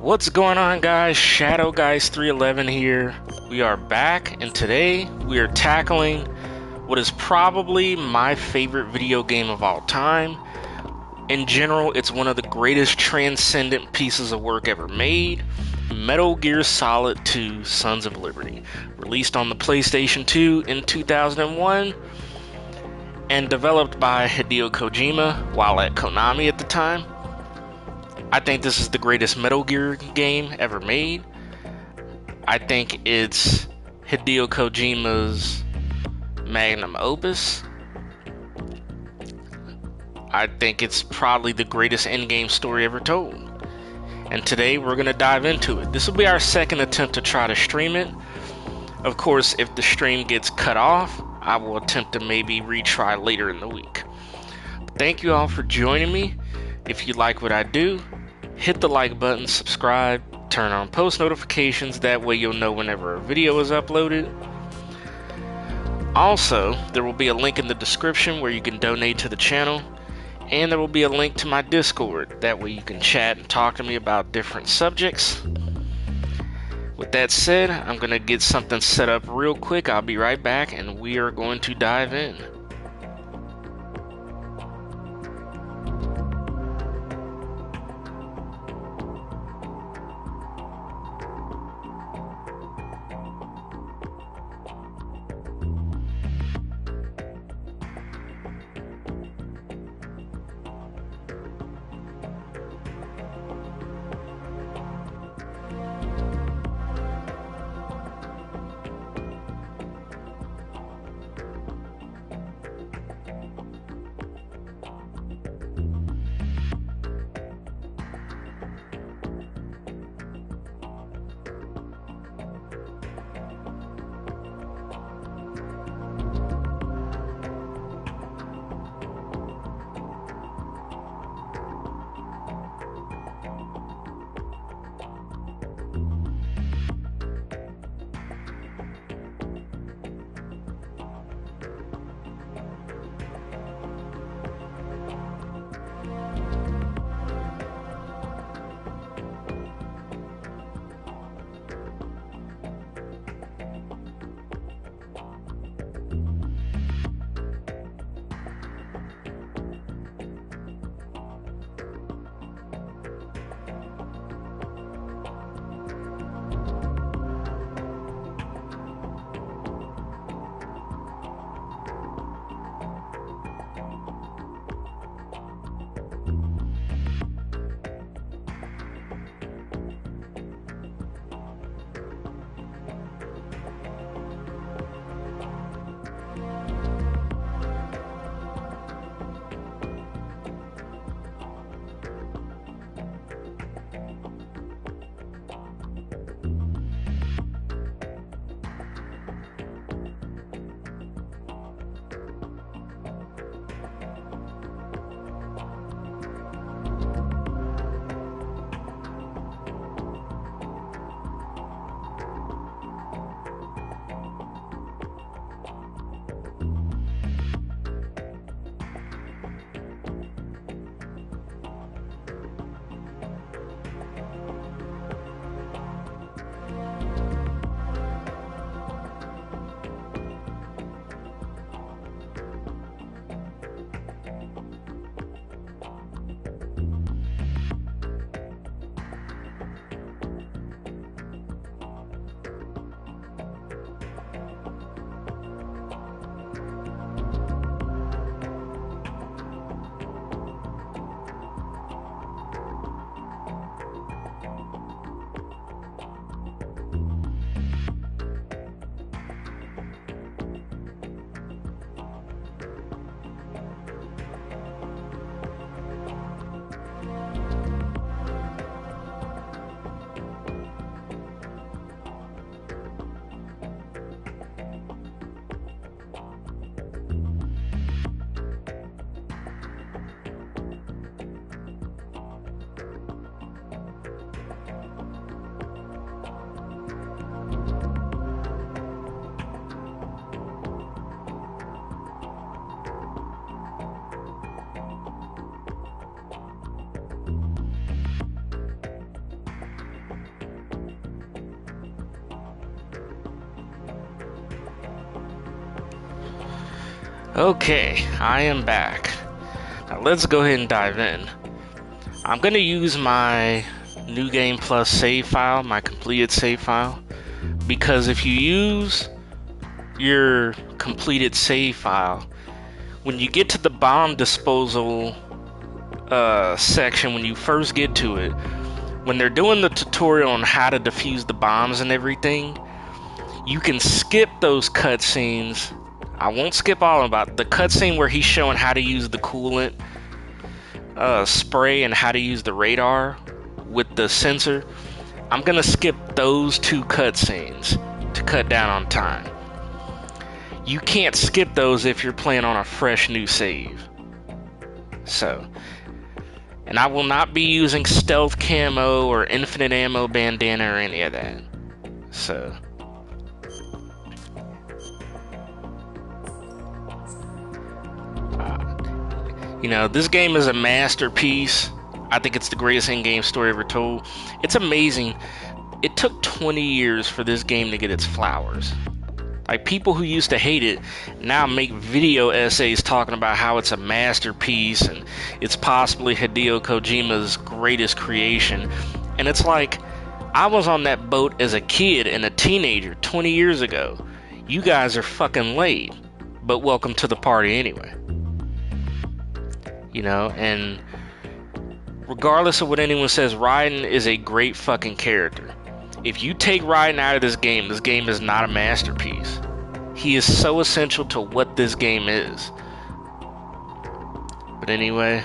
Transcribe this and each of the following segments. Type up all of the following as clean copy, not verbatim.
What's going on, guys? Shadowgeist 311 here. We are back, and today we are tackling what is probably my favorite video game of all time. In general, it's one of the greatest transcendent pieces of work ever made. Metal Gear Solid 2: Sons of Liberty, released on the PlayStation 2 in 2001 and developed by Hideo Kojima while at Konami at the time. I think this is the greatest Metal Gear game ever made. I think it's Hideo Kojima's magnum opus. I think it's probably the greatest in-game story ever told. And today we're going to dive into it. This will be our second attempt to try to stream it. Of course, if the stream gets cut off, I will attempt to maybe retry later in the week. But thank you all for joining me. If you like what I do, hit the like button, subscribe, turn on post notifications. That way you'll know whenever a video is uploaded. Also, there will be a link in the description where you can donate to the channel. And there will be a link to my Discord. That way you can chat and talk to me about different subjects. With that said, I'm going to get something set up real quick. I'll be right back and we are going to dive in. Okay, I am back. Now let's go ahead and dive in. I'm gonna use my New Game Plus save file, my completed save file, because if you use your completed save file, when you get to the bomb disposal section, when you first get to it, when they're doing the tutorial on how to defuse the bombs and everything, you can skip those cutscenes. I won't skip all about the cutscene where he's showing how to use the coolant spray and how to use the radar with the sensor. I'm gonna skip those two cutscenes to cut down on time. You can't skip those if you're playing on a fresh new save. So, and I will not be using stealth camo or infinite ammo bandana or any of that. So, you know, this game is a masterpiece. I think it's the greatest in-game story ever told. It's amazing. It took 20 years for this game to get its flowers. Like, people who used to hate it now make video essays talking about how it's a masterpiece and it's possibly Hideo Kojima's greatest creation. And it's like, I was on that boat as a kid and a teenager 20 years ago. You guys are fucking late, but welcome to the party anyway. You know, and regardless of what anyone says, Raiden is a great fucking character. If you take Raiden out of this game is not a masterpiece. He is so essential to what this game is. But anyway,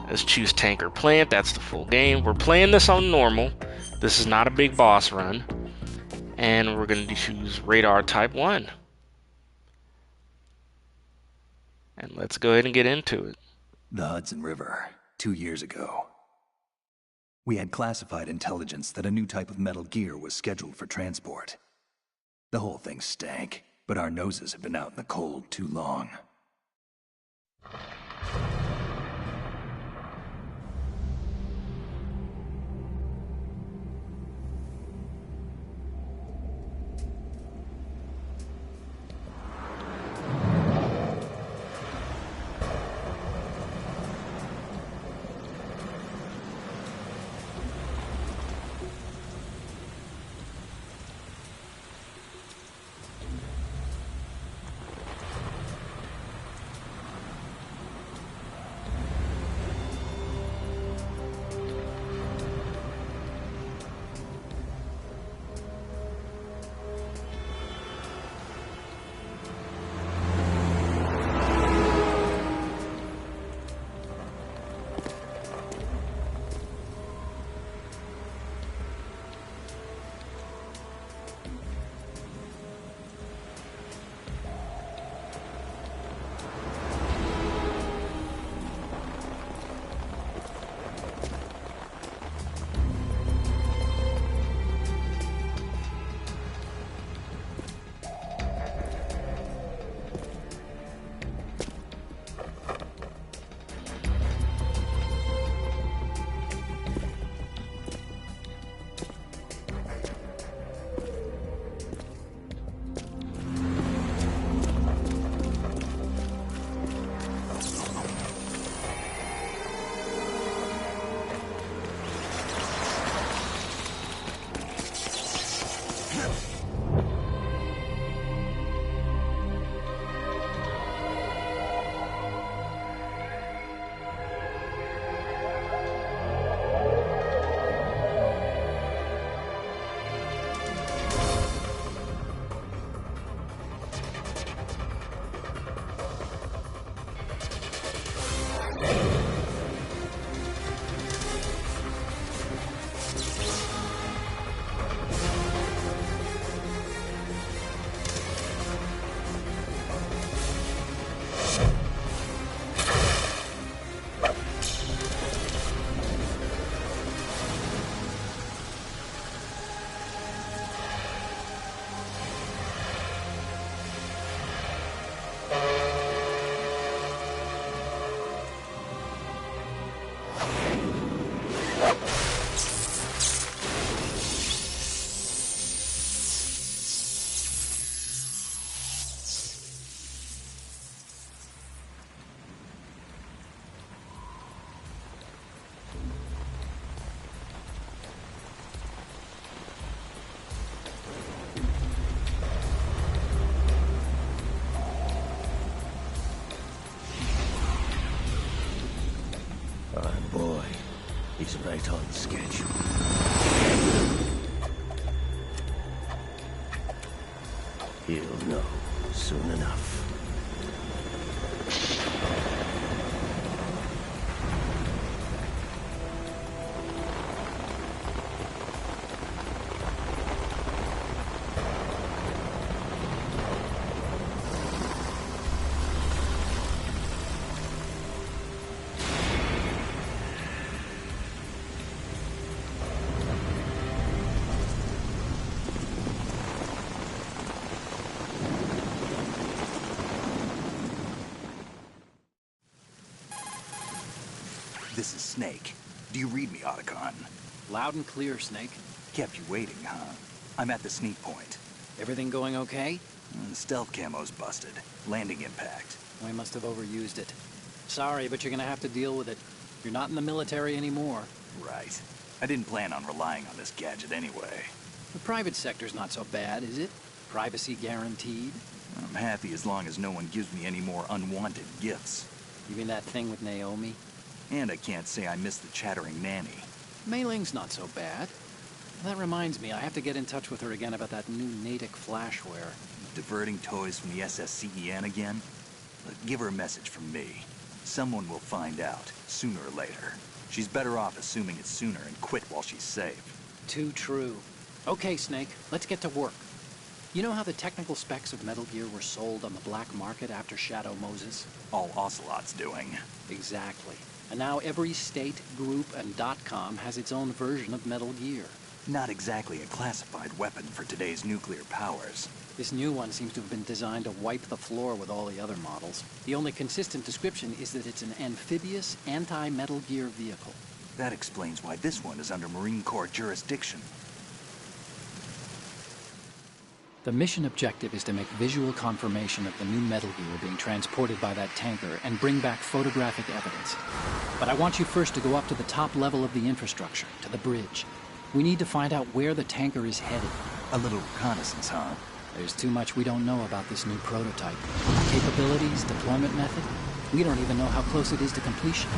let's choose tank or plant. That's the full game. We're playing this on normal. This is not a big boss run. And we're going to choose radar type 1. And let's go ahead and get into it. The Hudson River, 2 years ago. We had classified intelligence that a new type of metal gear was scheduled for transport. The whole thing stank, but our noses had been out in the cold too long. He's right on schedule. He'll know soon enough. This is Snake. Do you read me, Otacon? Loud and clear, Snake. Kept you waiting, huh? I'm at the sneak point. Everything going okay? The stealth camo's busted. Landing impact. We must have overused it. Sorry, but you're gonna have to deal with it. You're not in the military anymore. Right. I didn't plan on relying on this gadget anyway. The private sector's not so bad, is it? Privacy guaranteed? I'm happy as long as no one gives me any more unwanted gifts. You mean that thing with Naomi? And I can't say I miss the chattering nanny. Mei Ling's not so bad. That reminds me, I have to get in touch with her again about that new Natick flashware. Diverting toys from the SSCEN again? Look, give her a message from me. Someone will find out, sooner or later. She's better off assuming it sooner and quit while she's safe. Too true. Okay, Snake, let's get to work. You know how the technical specs of Metal Gear were sold on the black market after Shadow Moses? All Ocelot's doing. Exactly. And now every state, group, and .com has its own version of Metal Gear. Not exactly a classified weapon for today's nuclear powers. This new one seems to have been designed to wipe the floor with all the other models. The only consistent description is that it's an amphibious, anti-Metal Gear vehicle. That explains why this one is under Marine Corps jurisdiction. The mission objective is to make visual confirmation of the new Metal Gear being transported by that tanker and bring back photographic evidence. But I want you first to go up to the top level of the infrastructure, to the bridge. We need to find out where the tanker is headed. A little reconnaissance, huh? There's too much we don't know about this new prototype. Capabilities, deployment method. We don't even know how close it is to completion.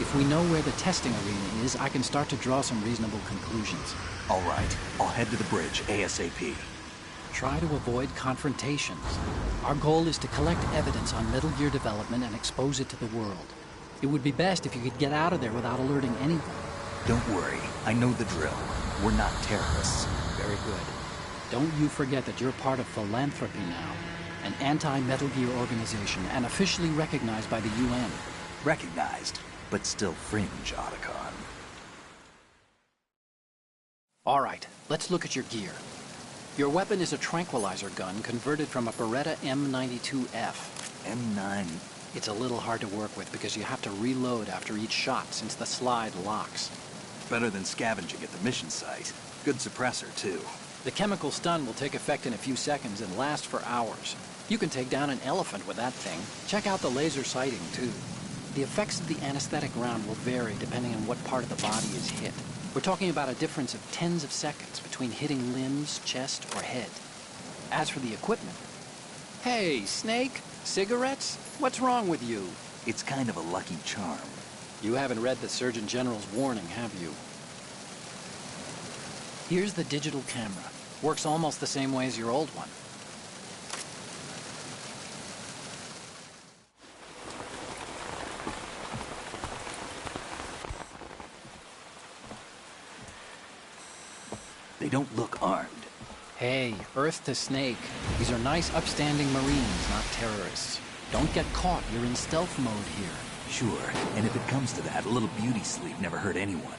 If we know where the testing arena is, I can start to draw some reasonable conclusions. All right, I'll head to the bridge ASAP. Try to avoid confrontations. Our goal is to collect evidence on Metal Gear development and expose it to the world. It would be best if you could get out of there without alerting anyone. Don't worry, I know the drill. We're not terrorists. Very good. Don't you forget that you're part of Philanthropy now, an anti-Metal Gear organization and officially recognized by the UN. Recognized, but still fringe, Otacon. All right, let's look at your gear. Your weapon is a tranquilizer gun converted from a Beretta M92F. M9. It's a little hard to work with because you have to reload after each shot since the slide locks. Better than scavenging at the mission site. Good suppressor, too. The chemical stun will take effect in a few seconds and last for hours. You can take down an elephant with that thing. Check out the laser sighting, too. The effects of the anesthetic round will vary depending on what part of the body is hit. We're talking about a difference of tens of seconds between hitting limbs, chest, or head. As for the equipment... Hey, Snake! Cigarettes? What's wrong with you? It's kind of a lucky charm. You haven't read the Surgeon General's warning, have you? Here's the digital camera. Works almost the same way as your old one. They don't look armed. Hey, Earth to Snake. These are nice, upstanding Marines, not terrorists. Don't get caught. You're in stealth mode here. Sure, and if it comes to that, a little beauty sleep never hurt anyone.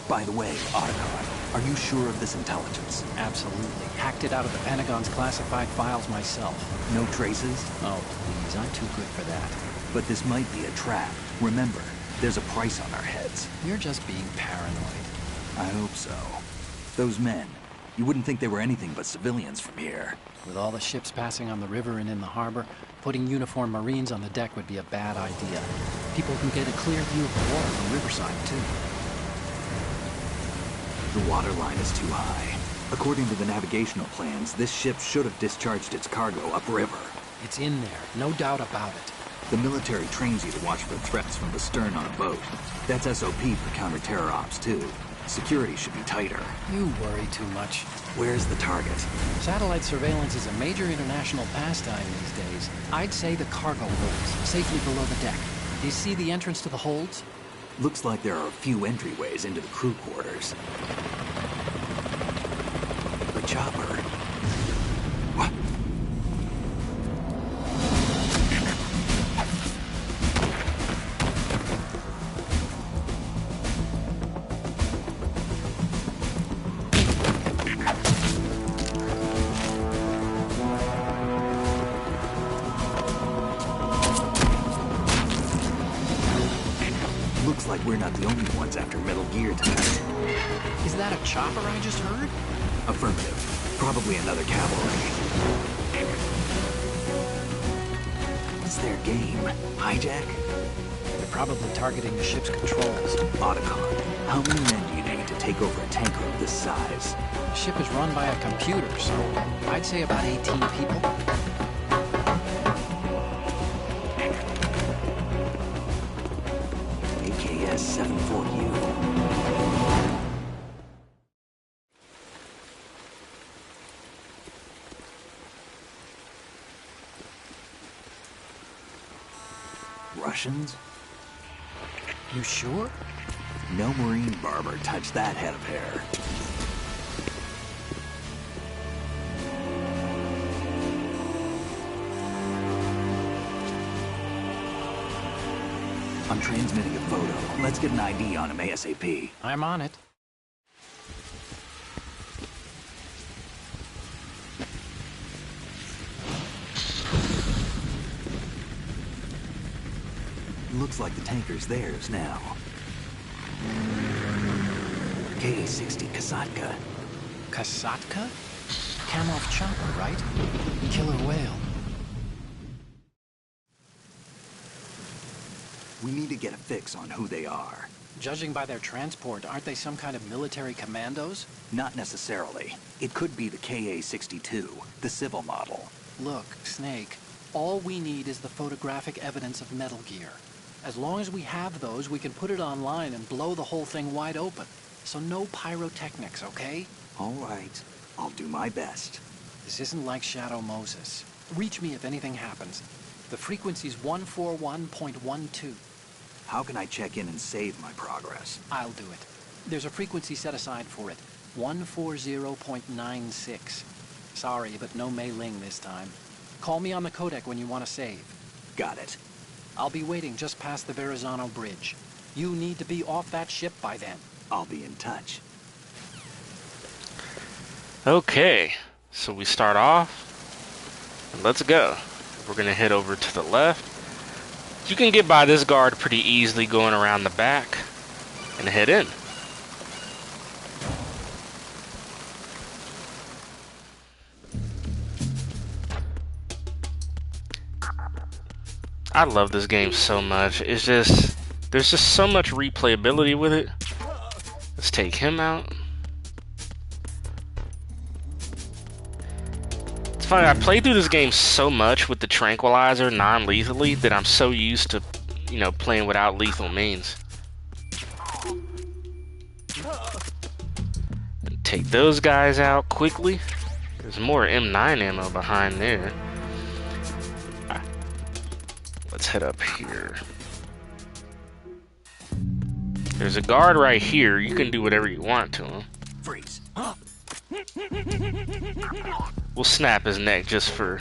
By the way, Otacon, are you sure of this intelligence? Absolutely. Hacked it out of the Pentagon's classified files myself. No traces? Oh, please, I'm too good for that. But this might be a trap. Remember, there's a price on our heads. You're just being paranoid. I hope so. Those men, you wouldn't think they were anything but civilians from here. With all the ships passing on the river and in the harbor, putting uniformed Marines on the deck would be a bad idea. People can get a clear view of the water from Riverside, too. The water line is too high. According to the navigational plans, this ship should have discharged its cargo upriver. It's in there, no doubt about it. The military trains you to watch for threats from the stern on a boat. That's SOP for counter-terror ops, too. Security should be tighter. You worry too much. Where's the target? Satellite surveillance is a major international pastime these days. I'd say the cargo holds, safely below the deck. Do you see the entrance to the holds? Looks like there are a few entryways into the crew quarters. The chopper. What? Looks like we're not the only ones after Metal Gear tonight. Is that a chopper I just heard? Affirmative. Probably another cavalry. What's their game? Hijack? They're probably targeting the ship's controls. Otacon. How many men do you need to take over a tanker of this size? The ship is run by a computer, so I'd say about 18 people. AKS 74U. Russians? You sure? No Marine barber touched that head of hair. I'm transmitting a photo. Let's get an ID on him ASAP. I'm on it. Looks like the tanker's theirs now. Ka-60 Kasatka. Kasatka? Kamov chopper, right? Killer whale. We need to get a fix on who they are. Judging by their transport, aren't they some kind of military commandos? Not necessarily. It could be the Ka-62, the civil model. Look, Snake, all we need is the photographic evidence of Metal Gear. As long as we have those, we can put it online and blow the whole thing wide open. So no pyrotechnics, okay? All right. I'll do my best. This isn't like Shadow Moses. Reach me if anything happens. The frequency's 141.12. How can I check in and save my progress? I'll do it. There's a frequency set aside for it. 140.96. Sorry, but no Mei Ling this time. Call me on the codec when you want to save. Got it. I'll be waiting just past the Verrazano Bridge. You need to be off that ship by then. I'll be in touch. Okay, so we start off, and let's go. We're gonna head over to the left. You can get by this guard pretty easily going around the back and head in. I love this game so much. It's just, there's just so much replayability with it. Let's take him out. It's funny, I played through this game so much with the tranquilizer non-lethally that I'm so used to, you know, playing without lethal means. And take those guys out quickly. There's more M9 ammo behind there. Let's head up here. There's a guard right here. You can do whatever you want to him. Freeze. We'll snap his neck just for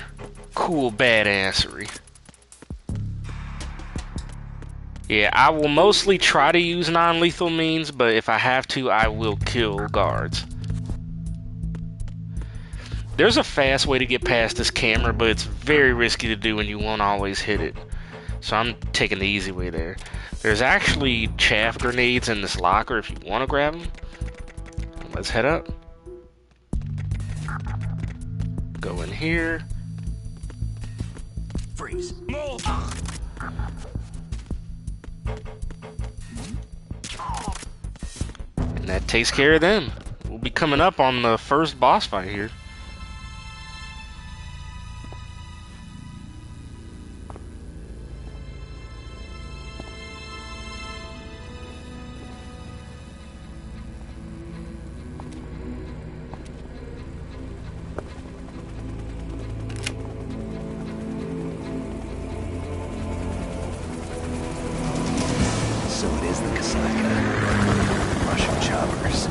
cool badassery. Yeah, I will mostly try to use non-lethal means, but if I have to, I will kill guards. There's a fast way to get past this camera, but it's very risky to do and you won't always hit it. So I'm taking the easy way there. There's actually chaff grenades in this locker if you want to grab them. Let's head up. Go in here. Freeze. And that takes care of them. We'll be coming up on the first boss fight here. Kasaka. Russian choppers.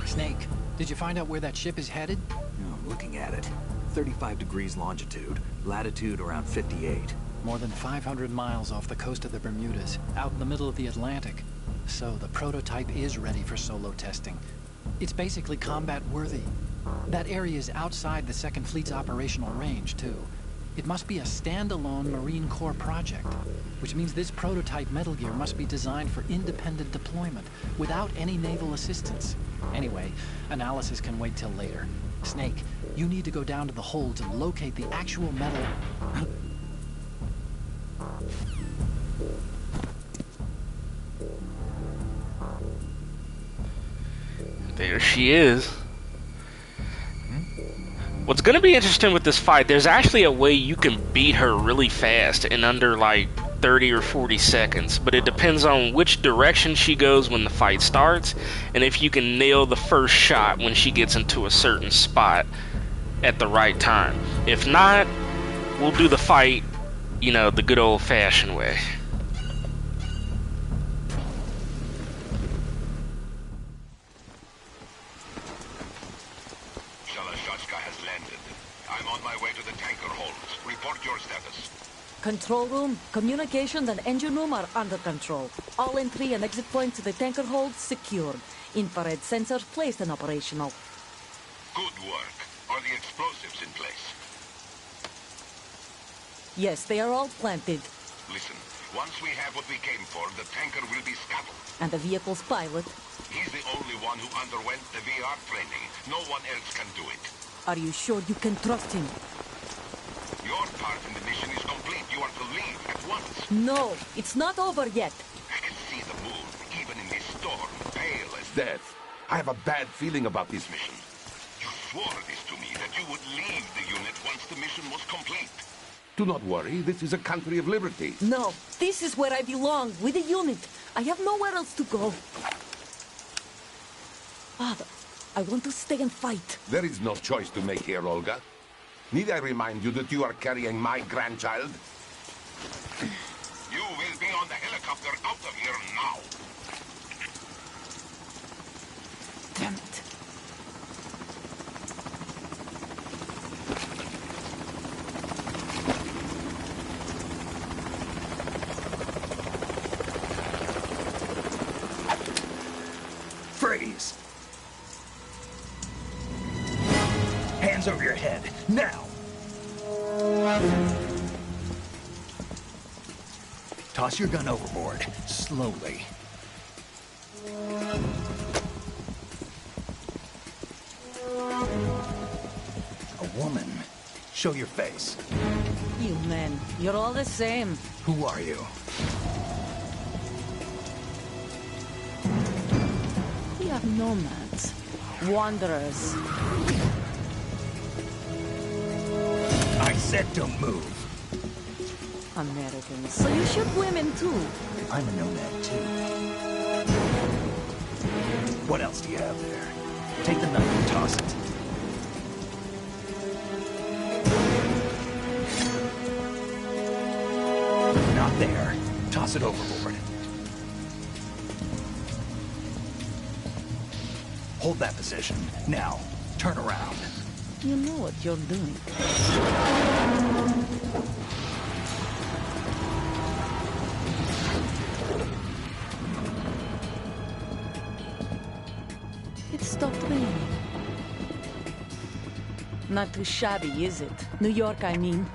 Snake, did you find out where that ship is headed? I'm looking at it. 35 degrees longitude, latitude around 58. More than 500 miles off the coast of the Bermudas, out in the middle of the Atlantic. So the prototype is ready for solo testing. It's basically combat-worthy. That area is outside the Second Fleet's operational range, too. It must be a standalone Marine Corps project, which means this prototype Metal Gear must be designed for independent deployment, without any naval assistance. Anyway, analysis can wait till later. Snake, you need to go down to the holds and locate the actual metal... There she is. What's gonna be interesting with this fight, there's actually a way you can beat her really fast in under like 30 or 40 seconds, but it depends on which direction she goes when the fight starts, and if you can nail the first shot when she gets into a certain spot at the right time. If not, we'll do the fight, you know, the good old-fashioned way. Has landed. I'm on my way to the tanker holds. Report your status. Control room, communications and engine room are under control. All entry and exit points to the tanker hold secured. Infrared sensors placed and operational. Good work. Are the explosives in place? Yes, they are all planted. Listen, once we have what we came for, the tanker will be scuttled. And the vehicle's pilot? He's the only one who underwent the VR training. No one else can do it. Are you sure you can trust him? Your part in the mission is complete. You are to leave at once. No, it's not over yet. I can see the moon, even in this storm, pale as death. I have a bad feeling about this mission. You swore this to me, that you would leave the unit once the mission was complete. Do not worry, this is a country of liberty. No, this is where I belong, with the unit. I have nowhere else to go. Father, I want to stay and fight. There is no choice to make here, Olga. Need I remind you that you are carrying my grandchild? You will be on the helicopter out of here now. Damn it. Freeze! Hands over your head, now! Toss your gun overboard, slowly. A woman. Show your face. You men, you're all the same. Who are you? We are nomads. Wanderers. I said don't move. Americans. So you shoot women too. I'm a nomad too. What else do you have there? Take the knife and toss it. Not there. Toss it overboard. Hold that position. Now, turn around. You know what you're doing. It stopped raining. Not too shabby, is it? New York, I mean.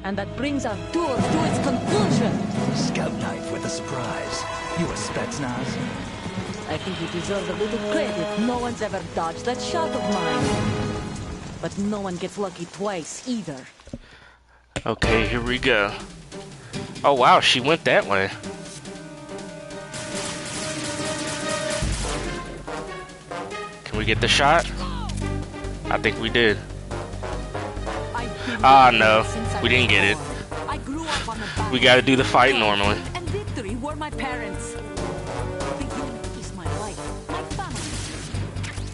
And that brings our tour to its conclusion. Scout knife with a surprise. You a Spetsnaz? I think you deserve a little credit. No one's ever dodged that shot of mine. But no one gets lucky twice, either. Okay, here we go. Oh wow, she went that way. Can we get the shot? I think we did. Ah, no. We didn't get it. I grew up on the We gotta do the fight normally. and victory were my parents. The unit is my life, my family.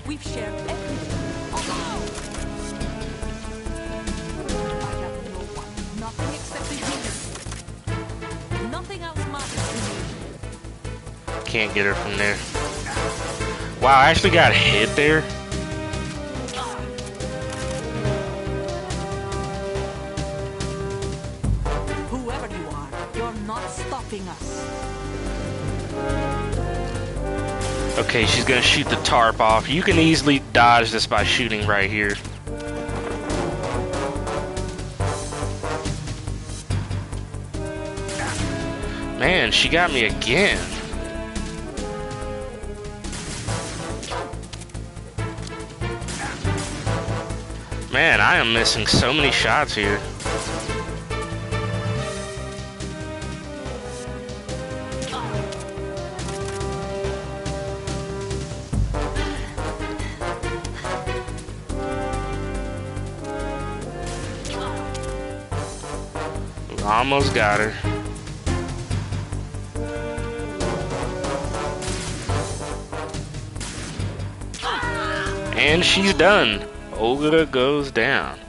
We've shared everything. I have no one, nothing except the unit. Nothing else matters to me. Can't get her from there. Wow, I actually got hit there. Whoever you are, you're not stopping us. Okay, she's gonna shoot the tarp off. You can easily dodge this by shooting right here. Man, she got me again. Man, I am missing so many shots here. Almost got her. And she's done. Olga goes down.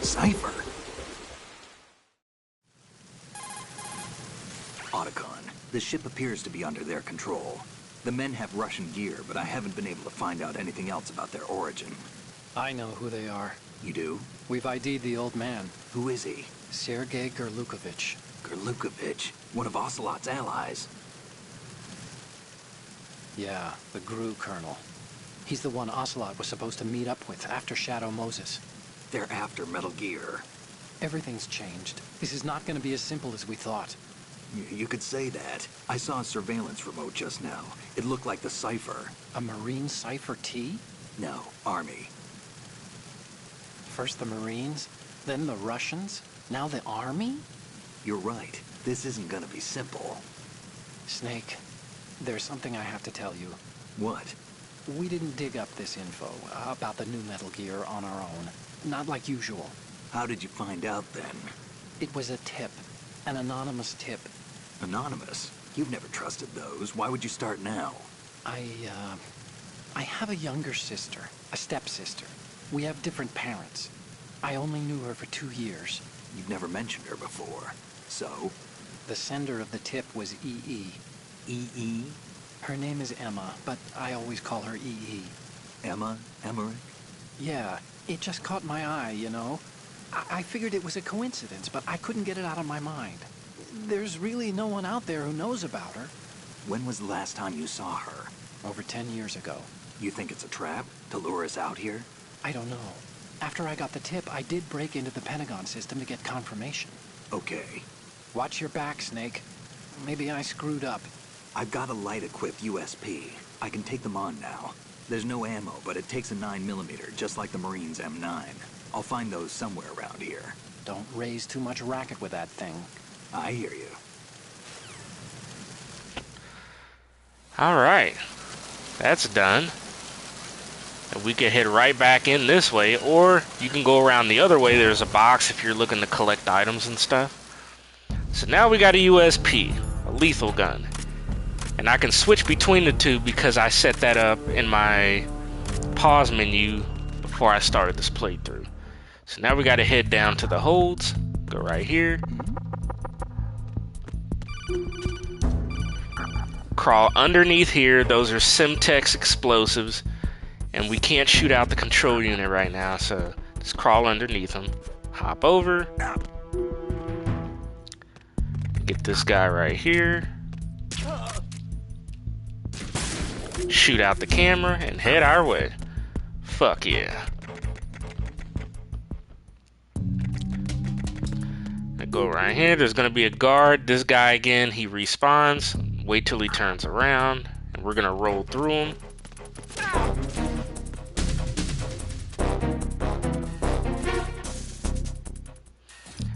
Cipher. Otacon, the ship appears to be under their control. The men have Russian gear, but I haven't been able to find out anything else about their origin. I know who they are. You do? We've ID'd the old man, Who is he? Sergei Gerlukovich. Gerlukovich, one of Ocelot's allies. Yeah, the GRU colonel. He's the one Ocelot was supposed to meet up with after Shadow Moses. They're after Metal Gear. Everything's changed. This is not going to be as simple as we thought. You could say that. I saw a surveillance remote just now. It looked like the Cipher. A Marine Cipher T? No, Army. First the Marines, then the Russians, now the Army? You're right. This isn't gonna be simple. Snake, there's something I have to tell you. What? We didn't dig up this info about the new Metal Gear on our own. Not like usual. How did you find out then? It was a tip. An anonymous tip. Anonymous? You've never trusted those. Why would you start now? I have a younger sister, a stepsister. We have different parents. I only knew her for 2 years. You've never mentioned her before. So? The sender of the tip was EE. EE? Her name is Emma, but I always call her EE. Emma? Emmerich? Yeah, it just caught my eye, you know? I figured it was a coincidence, but I couldn't get it out of my mind. There's really no one out there who knows about her. When was the last time you saw her? Over 10 years ago. You think it's a trap to lure us out here? I don't know. After I got the tip, I did break into the Pentagon system to get confirmation. Okay. Watch your back, Snake. Maybe I screwed up. I've got a light-equipped USP. I can take them on now. There's no ammo, but it takes a 9mm, just like the Marines' M9. I'll find those somewhere around here. Don't raise too much racket with that thing. I hear you. Alright. That's done. And we can head right back in this way, or you can go around the other way. There's a box if you're looking to collect items and stuff. So now we got a USP, a lethal gun. And I can switch between the two because I set that up in my pause menu before I started this playthrough. So now we got to head down to the holds. Go right here. Crawl underneath here. Those are Simtex explosives. And we can't shoot out the control unit right now, so just crawl underneath them. Hop over. Get this guy right here. Shoot out the camera and head our way. Fuck yeah. I go right here. There's gonna be a guard. This guy again, he respawns. Wait till he turns around, and we're gonna roll through him.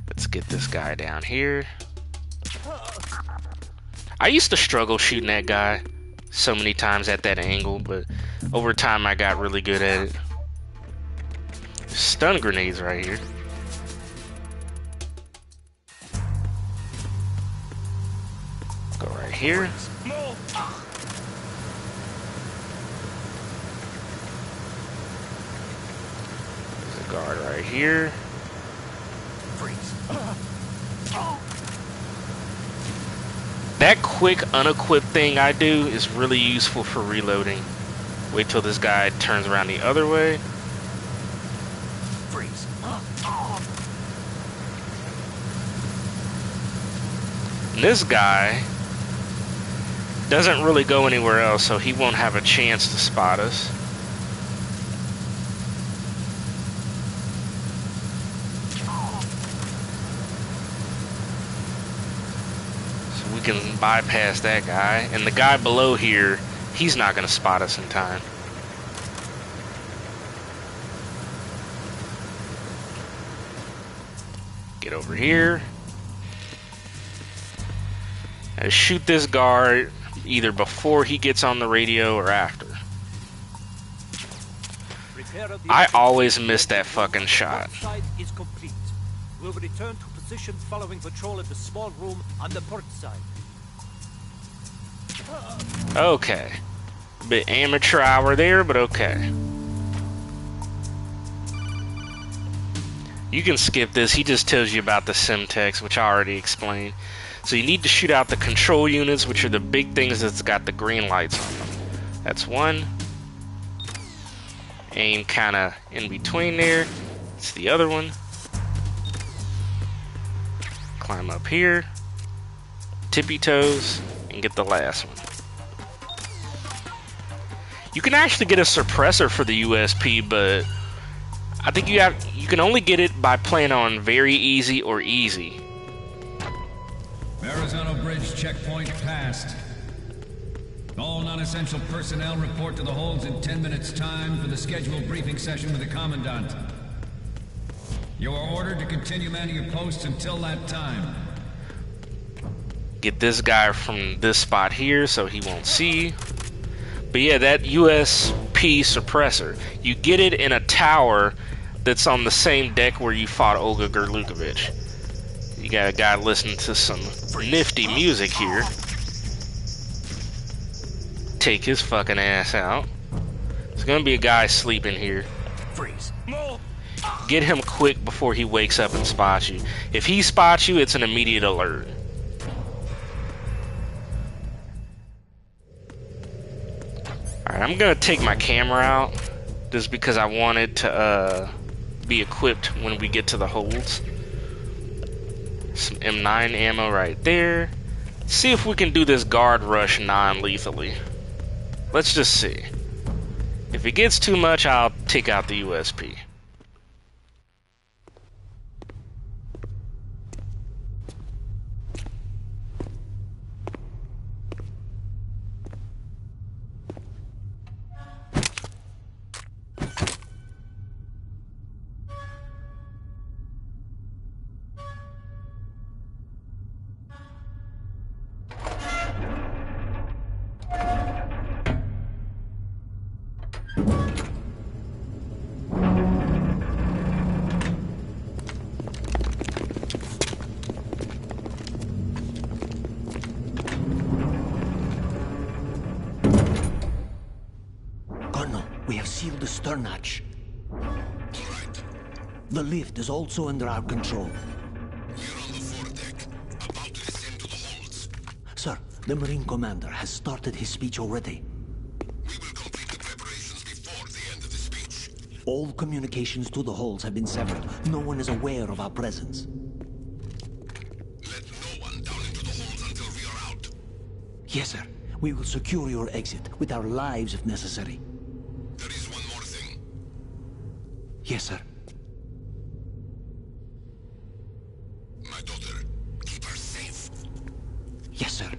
Let's get this guy down here. I used to struggle shooting that guy so many times at that angle, but over time I got really good at it. Stun grenades right here. Go right here. There's a guard right here. That quick unequipped thing I do is really useful for reloading. Wait till this guy turns around the other way. Freeze. And this guy doesn't really go anywhere else, so he won't have a chance to spot us. We can bypass that guy, and the guy below here, he's not going to spot us in time. Get over here. And shoot this guard either before he gets on the radio or after. I always miss that fucking shot. We'll return to position following patrol at the small room on the port side. Okay. Bit amateur hour there, but okay. You can skip this. He just tells you about the Simtex, which I already explained. So you need to shoot out the control units, which are the big things that's got the green lights on them. That's one. Aim kind of in between there. It's the other one. Climb up here, tippy toes, and get the last one. You can actually get a suppressor for the USP, but I think you can only get it by playing on very easy or easy. Verrazano Bridge checkpoint passed. All non-essential personnel report to the holds in 10 minutes' time for the scheduled briefing session with the Commandant. You are ordered to continue manning your posts until that time. Get this guy from this spot here so he won't see. But yeah, that USP suppressor, you get it in a tower that's on the same deck where you fought Olga Gerlukovich. You got a guy listening to some nifty music here. Take his fucking ass out. There's gonna be a guy sleeping here. Freeze. Get him quick before he wakes up and spots you. If he spots you, it's an immediate alert. Alright, I'm gonna take my camera out just because I want it to be equipped when we get to the holds. Some M9 ammo right there. See if we can do this guard rush non-lethally. Let's just see. If it gets too much, I'll take out the USP. We have sealed the stern hatch. The lift is also under our control. We're on the foredeck, about to descend to the holds. Sir, the Marine Commander has started his speech already. We will complete the preparations before the end of the speech. All communications to the holds have been severed. No one is aware of our presence. Let no one down into the holds until we are out. Yes, sir. We will secure your exit with our lives if necessary. There is one more thing. Yes, sir. My daughter, keep her safe. Yes, sir.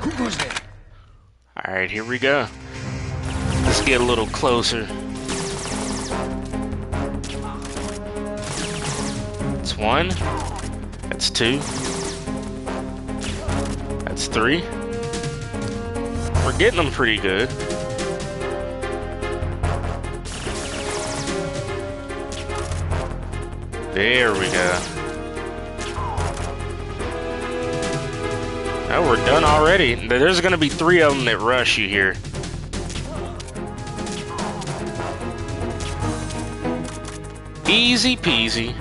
Who goes there? Alright, here we go. Let's get a little closer. That's one. That's two. That's three. We're getting them pretty good. There we go. Oh, we're done already. There's gonna be three of them that rush you here. Easy peasy.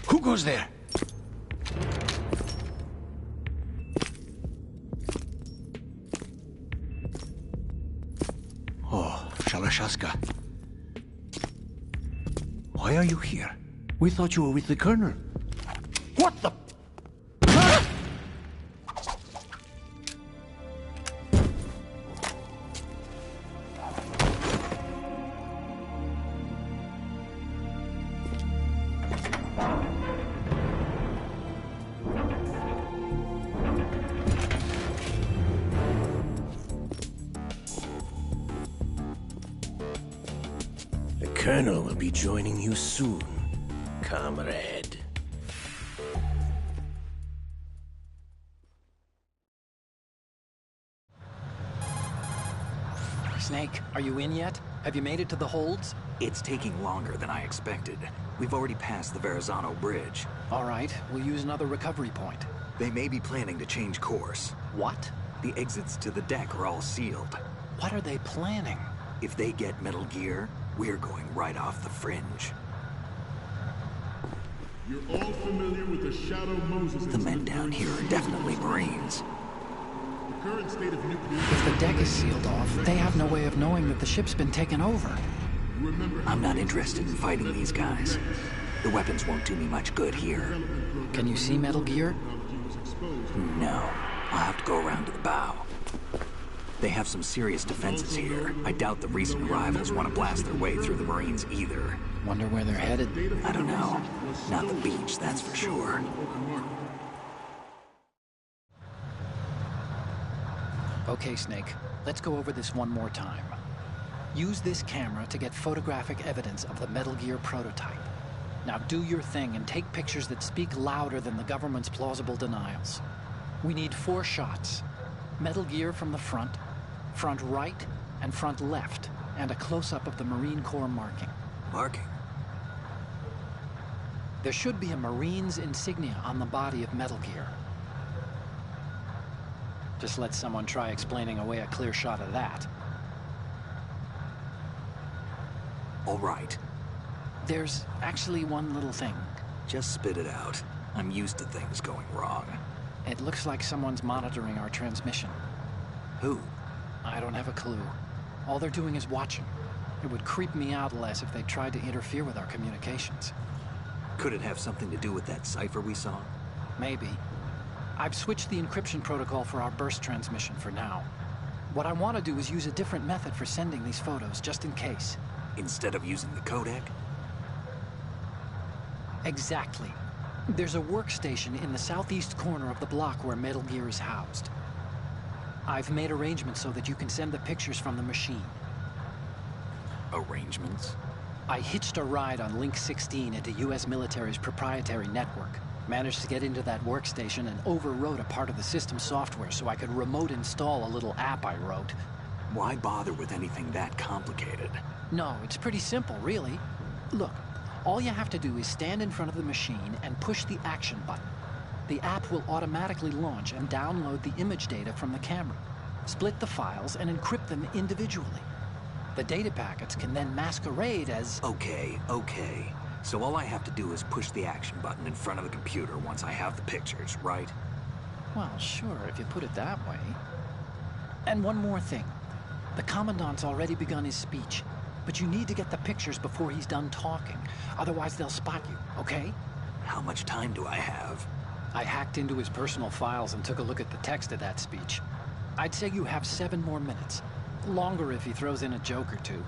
Who goes there? Oh, Shalashaska. Why are you here? We thought you were with the Colonel. What the? The Colonel will be joining you soon, comrade. Snake, are you in yet? Have you made it to the holds? It's taking longer than I expected. We've already passed the Verrazano Bridge. All right, we'll use another recovery point. They may be planning to change course. What? The exits to the deck are all sealed. What are they planning? If they get Metal Gear, we're going right off the fringe. You're all familiar with the Shadow Moses. The men down here are definitely Marines. The current state of nuclear... If the deck is sealed off, they have no way of knowing that the ship's been taken over. I'm not interested in fighting these guys. The weapons won't do me much good here. Can you see Metal Gear? No. I'll have to go around to the bow. They have some serious defenses here. I doubt the recent arrivals want to blast their way through the Marines either. Wonder where they're headed. I don't know. Not the beach, that's for sure. Okay, Snake. Let's go over this one more time. Use this camera to get photographic evidence of the Metal Gear prototype. Now do your thing and take pictures that speak louder than the government's plausible denials. We need 4 shots. Metal Gear from the front right, and front left, and a close-up of the Marine Corps marking. Marking? There should be a Marine's insignia on the body of Metal Gear. Just let someone try explaining away a clear shot of that. All right. There's actually one little thing. Just spit it out. I'm used to things going wrong. It looks like someone's monitoring our transmission. Who? I don't have a clue. All they're doing is watching. It would creep me out less if they tried to interfere with our communications. Could it have something to do with that cipher we saw? Maybe. I've switched the encryption protocol for our burst transmission for now. What I want to do is use a different method for sending these photos, just in case. Instead of using the codec? Exactly. There's a workstation in the southeast corner of the block where Metal Gear is housed. I've made arrangements so that you can send the pictures from the machine. Arrangements? I hitched a ride on Link 16 into U.S. military's proprietary network. Managed to get into that workstation and overwrote a part of the system software so I could remote install a little app I wrote. Why bother with anything that complicated? No, it's pretty simple, really. Look, all you have to do is stand in front of the machine and push the action button. The app will automatically launch and download the image data from the camera, split the files, and encrypt them individually. The data packets can then masquerade as... Okay. So all I have to do is push the action button in front of the computer once I have the pictures, right? Well, sure, if you put it that way. And one more thing. The Commandant's already begun his speech, but you need to get the pictures before he's done talking. Otherwise, they'll spot you, okay? How much time do I have? I hacked into his personal files and took a look at the text of that speech. I'd say you have 7 more minutes. Longer if he throws in a joke or two.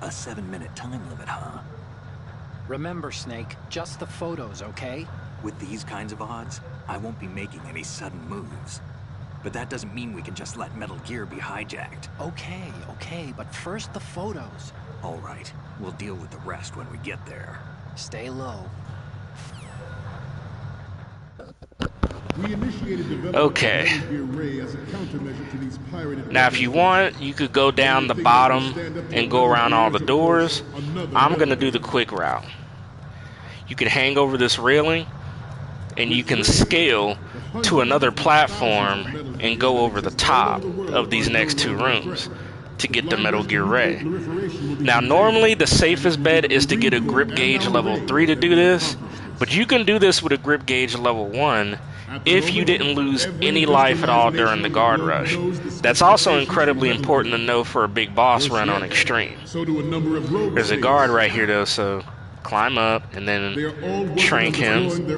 A 7-minute time limit, huh? Remember, Snake, just the photos, okay? With these kinds of odds, I won't be making any sudden moves. But that doesn't mean we can just let Metal Gear be hijacked. Okay, but first the photos. All right, we'll deal with the rest when we get there. Stay low. We initiated development Okay. of the Ray as a countermeasure to these pirated Now, if you want, you could go down the bottom and go around all the doors. I'm going to do the quick route. You can hang over this railing, and you can scale to another platform and go over the top of these next 2 rooms to get the Metal Gear Ray. Now, normally the safest bet is to get a grip gauge level 3 to do this, but you can do this with a grip gauge level 1 if you didn't lose any life at all during the guard rush. That's also incredibly important to know for a big boss run on Extreme. There's a guard right here though, so climb up and then trank him and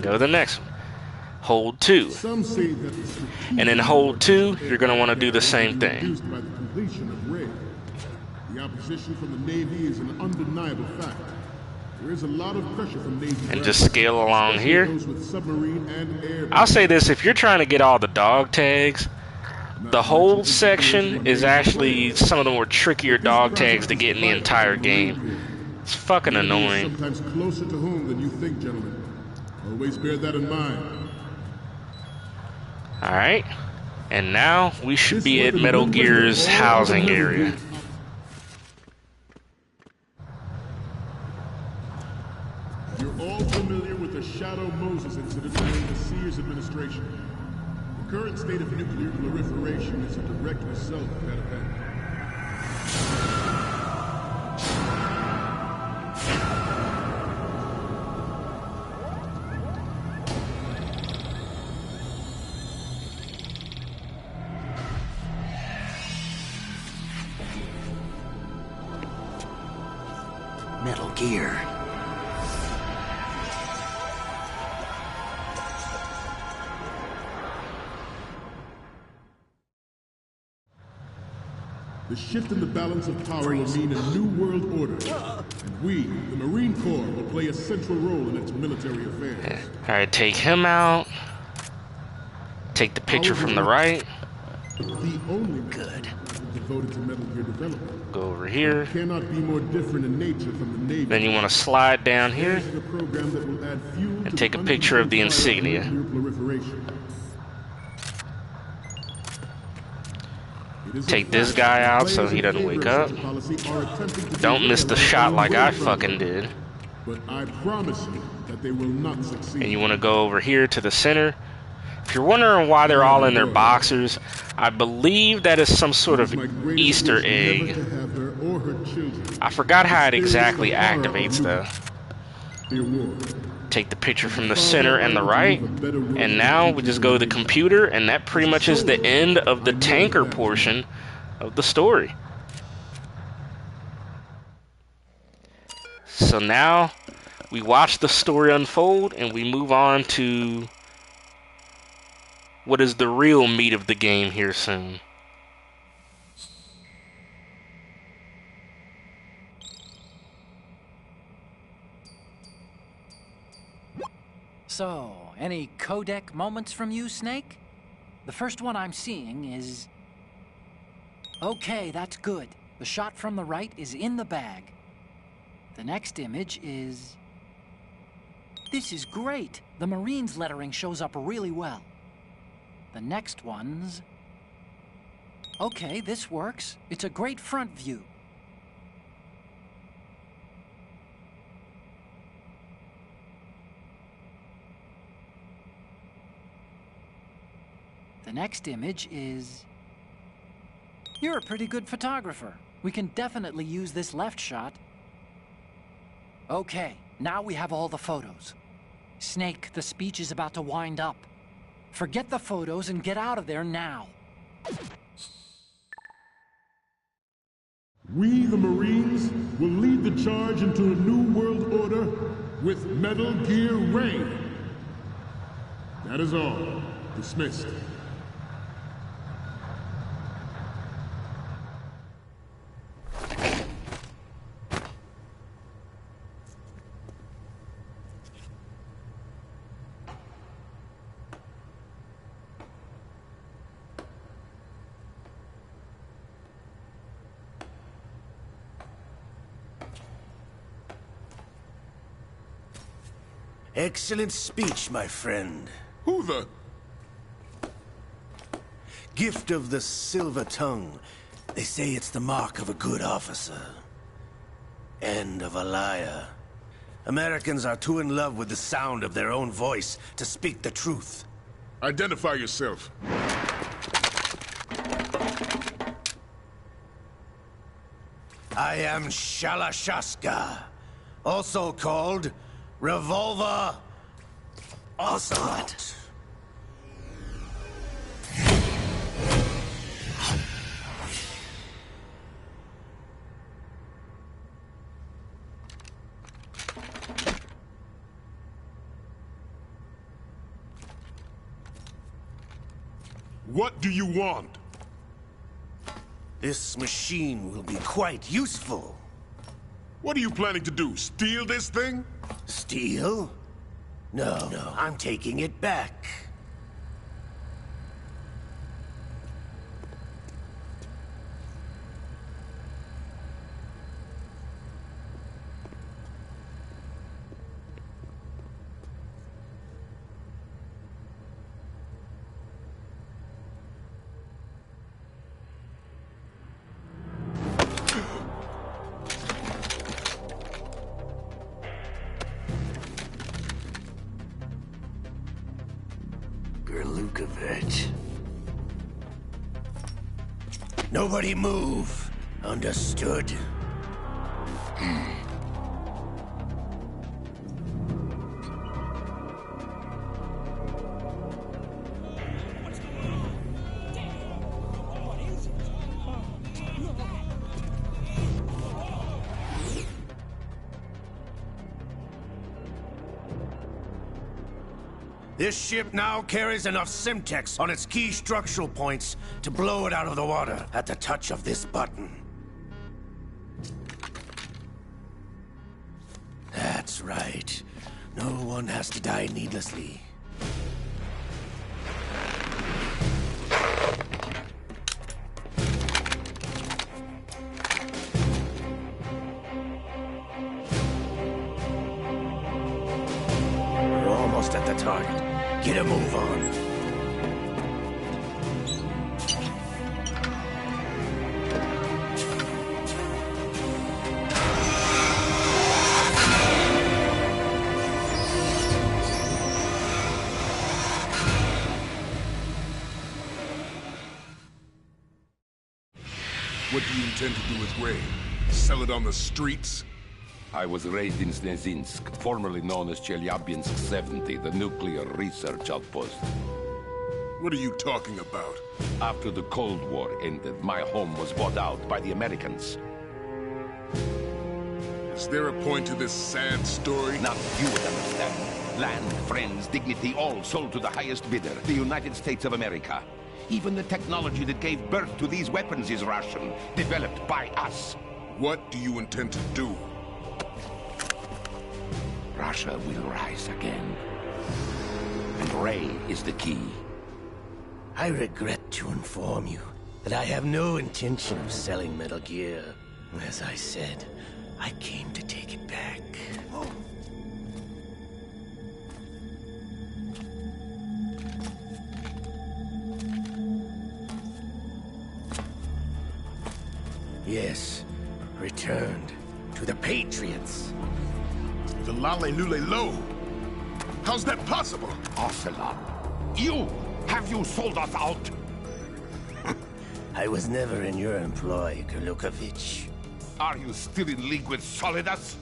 go to the next one. Hold 2. And then hold 2, you're going to want to do the same thing. The opposition from the Navy is an undeniable fact. There is a lot of pressure from Navy and just scale along here. with submarine and air. I'll say this, if you're trying to get all the dog tags, the hold section is actually some of the more trickier dog tags to get in the entire game. It's fucking annoying. Sometimes closer to home than you think, gentlemen. Always bear that in mind. Alright, and now we should be at Metal Gear's housing area. You're all familiar with the Shadow Moses incident during the Sears administration. The current state of nuclear proliferation is a direct result of that event. Metal Gear. The shift in the balance of power will mean a new world order. And we, the Marine Corps, will play a central role in its military affairs. Alright, take him out. Take the picture from the right. The only good devoted to Metal Gear development. Go over here. Cannot be more different in nature from the Navy. Then you want to slide down here and take a picture of the insignia. Take this guy out so he doesn't wake up. Don't miss the shot like I fucking did. But I promise you that they will not succeed. And you want to go over here to the center. If you're wondering why they're all in their boxers, I believe that is some sort of Easter egg. I forgot how it exactly activates though. Take the picture from the center and the right, and now we just go to the computer, and that pretty much is the end of the tanker portion of the story. So now we watch the story unfold, and we move on to what is the real meat of the game here soon. So, any codec moments from you, Snake? The first one I'm seeing is... Okay, that's good. The shot from the right is in the bag. The next image is... This is great. The Marines lettering shows up really well. The next one's... Okay, this works. It's a great front view. The next image is... You're a pretty good photographer. We can definitely use this left shot. Okay, now we have all the photos. Snake, the speech is about to wind up. Forget the photos and get out of there now. We, the Marines, will lead the charge into a new world order with Metal Gear Reign. That is all. Dismissed. Excellent speech, my friend. Who the... Gift of the silver tongue. They say it's the mark of a good officer. And of a liar. Americans are too in love with the sound of their own voice to speak the truth. Identify yourself. I am Shalashaska, also called Revolver Ocelot. What do you want? This machine will be quite useful. What are you planning to do? Steal this thing? Steal? No, I'm taking it back. Nobody move. Understood? This ship now carries enough Simtex on its key structural points to blow it out of the water at the touch of this button. That's right. No one has to die needlessly. We're almost at the target. Get a move on. What do you intend to do with Ray? Sell it on the streets? I was raised in Snezinsk, formerly known as Chelyabinsk 70, the nuclear research outpost. What are you talking about? After the Cold War ended, my home was bought out by the Americans. Is there a point to this sad story? Now you would understand. Land, friends, dignity, all sold to the highest bidder, the United States of America. Even the technology that gave birth to these weapons is Russian, developed by us. What do you intend to do? Russia will rise again. And Ray is the key. I regret to inform you that I have no intention of selling Metal Gear. As I said, I came to take it back. Yes, returned to the Patriots. The Lale Lule Lo? How's that possible? Ocelot, you! Have you sold us out? I was never in your employ, Kurlukovich. Are you still in league with Solidus?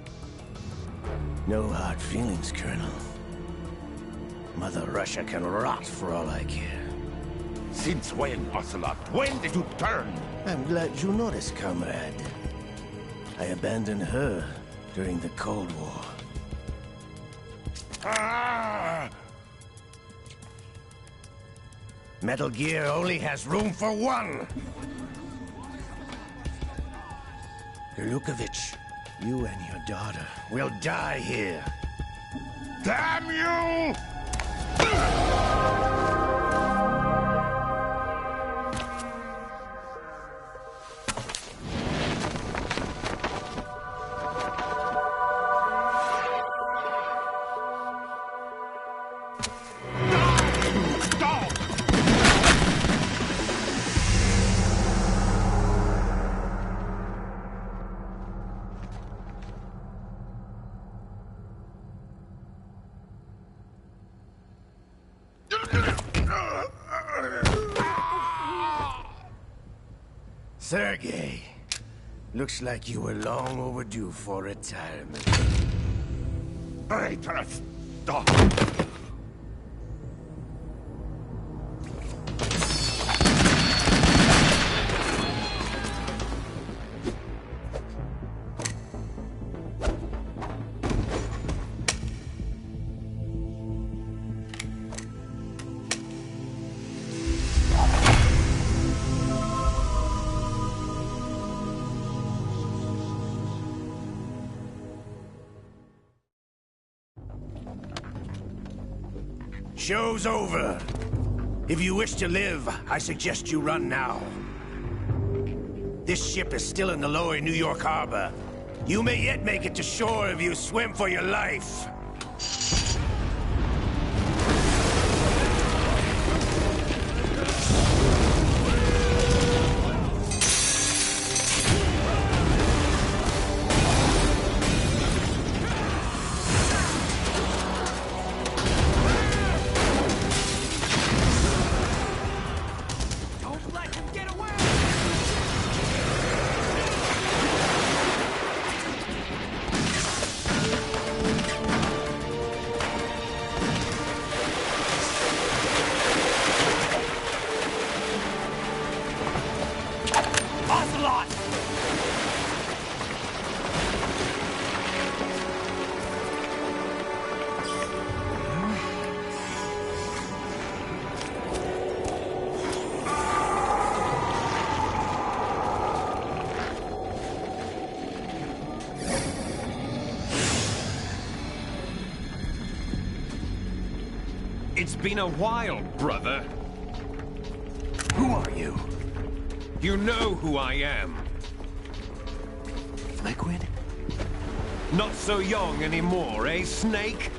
No hard feelings, Colonel. Mother Russia can rot for all I care. Since when, Ocelot? When did you turn? I'm glad you noticed, comrade. I abandoned her during the Cold War. Ah! Metal Gear only has room for one! Kurlukovich, you and your daughter will die here. Damn you! Sergei, looks like you were long overdue for retirement. Traitorous dog! Show's over. If you wish to live, I suggest you run now. This ship is still in the lower New York harbor. You may yet make it to shore if you swim for your life. It's been a while, brother. Who are you? You know who I am. Liquid? Not so young anymore, eh, Snake?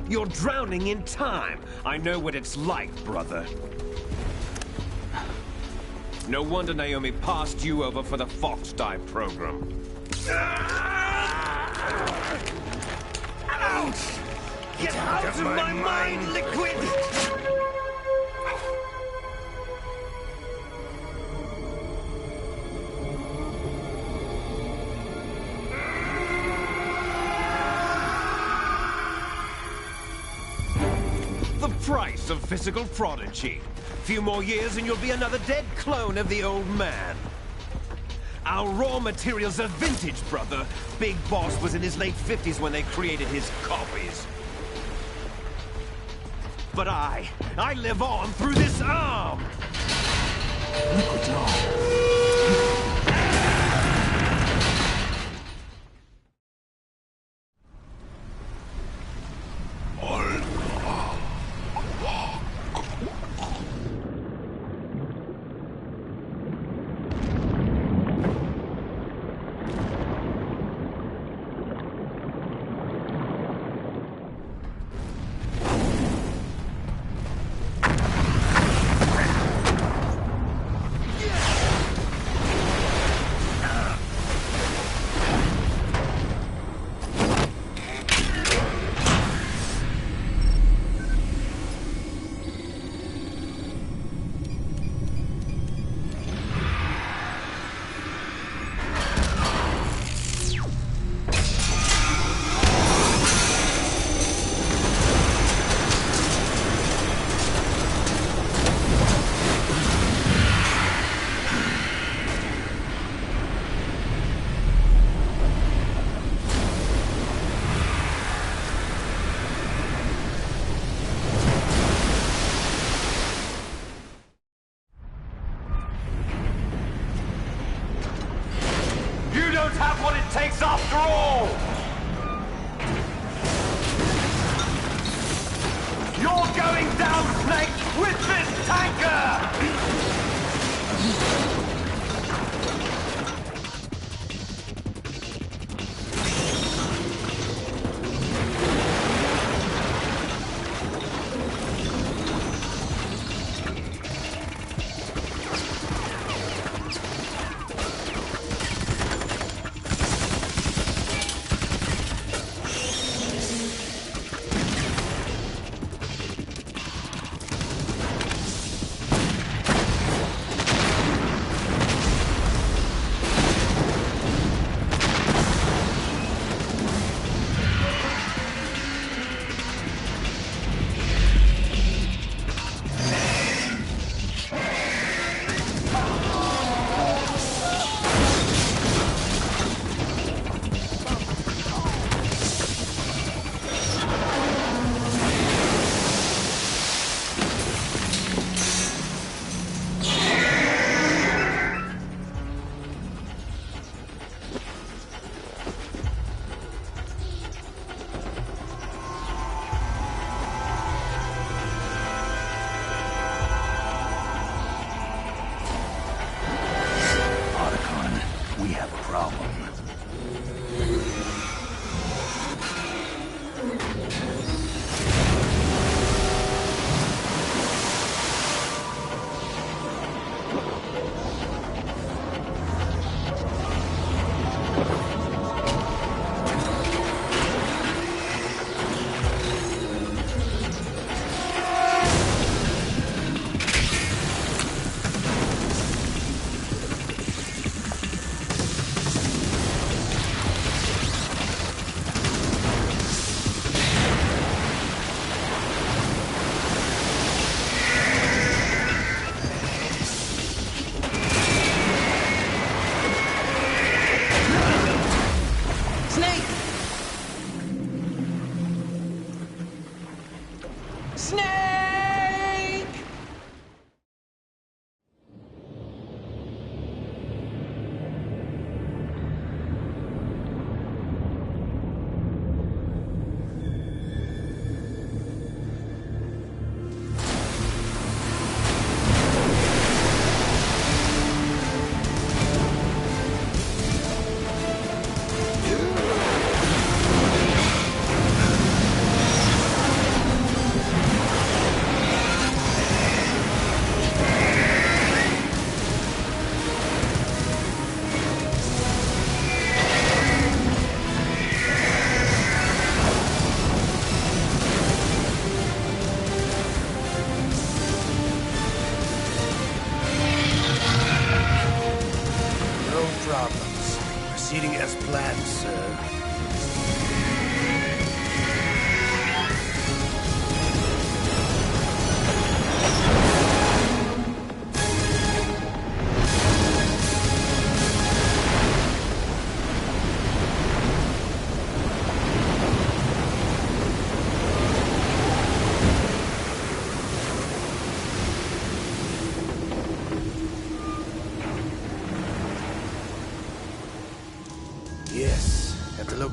You're drowning in time. I know what it's like, brother. No wonder Naomi passed you over for the Fox Dive program. Ouch! Get out of my mind, Liquid! The price of physical prodigy. Few more years and you'll be another dead clone of the old man. Our raw materials are vintage, brother. Big Boss was in his late 50s when they created his copies. But I live on through this arm! Liquid's arm. Have what it takes after all! You're going down, Snake, with this tanker!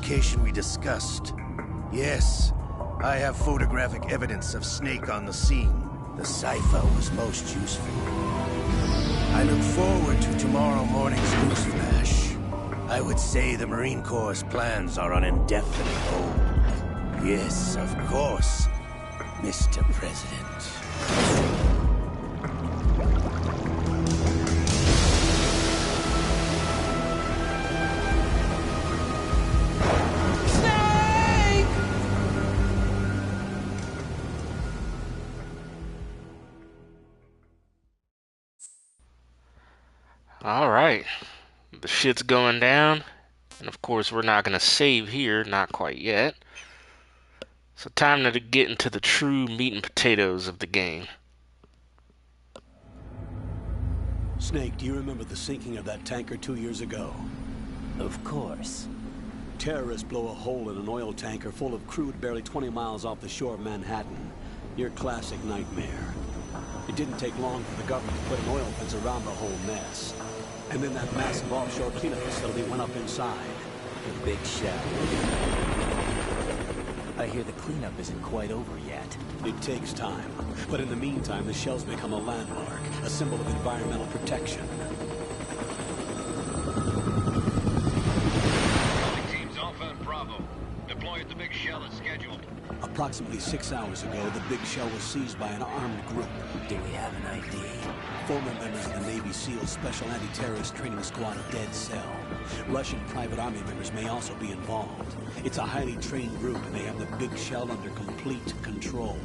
location we discussed. Yes, I have photographic evidence of Snake on the scene. The cipher was most useful. I look forward to tomorrow morning's newsflash. I would say the Marine Corps' plans are on indefinite hold. Yes, of course, Mr. President. Alright, the shit's going down, and of course we're not going to save here, not quite yet. So time to get into the true meat and potatoes of the game. Snake, do you remember the sinking of that tanker 2 years ago? Of course. Terrorists blow a hole in an oil tanker full of crude barely 20 miles off the shore of Manhattan. Your classic nightmare. It didn't take long for the government to put an oil fence around the whole mess. And then that massive offshore cleanup facility went up inside. The big shell. I hear the cleanup isn't quite over yet. It takes time. But in the meantime, the shell's become a landmark, a symbol of environmental protection. Teams Alpha and Bravo. Deploy at the big shell as scheduled. Approximately 6 hours ago, the big shell was seized by an armed group. Do we have an ID? Former members of the Navy SEALs Special Anti-Terrorist Training Squad Dead Cell. Russian private army members may also be involved. It's a highly trained group, and they have the big shell under complete control.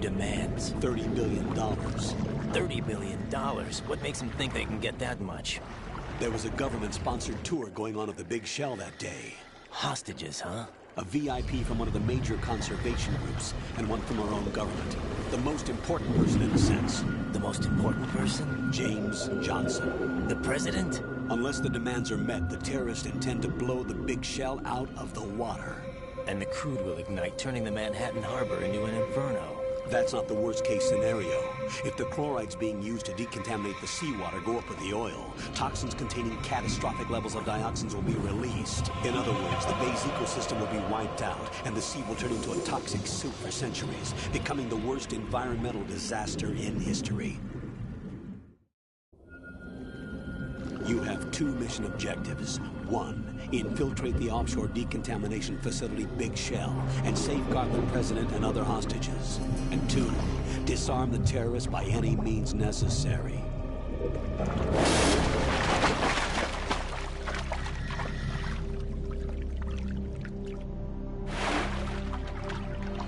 Demands. $30 billion. $30 billion? What makes them think they can get that much? There was a government-sponsored tour going on of the big shell that day. Hostages, huh? A VIP from one of the major conservation groups, and one from our own government. The most important person in a sense. The most important person? James Johnson. The president? Unless the demands are met, the terrorists intend to blow the big shell out of the water. And the crude will ignite, turning the Manhattan Harbor into an inferno. That's not the worst-case scenario. If the chlorides being used to decontaminate the seawater go up with the oil, toxins containing catastrophic levels of dioxins will be released. In other words, the bay's ecosystem will be wiped out, and the sea will turn into a toxic soup for centuries, becoming the worst environmental disaster in history. You have 2 mission objectives. 1, infiltrate the offshore decontamination facility Big Shell and safeguard the president and other hostages. And 2, disarm the terrorists by any means necessary.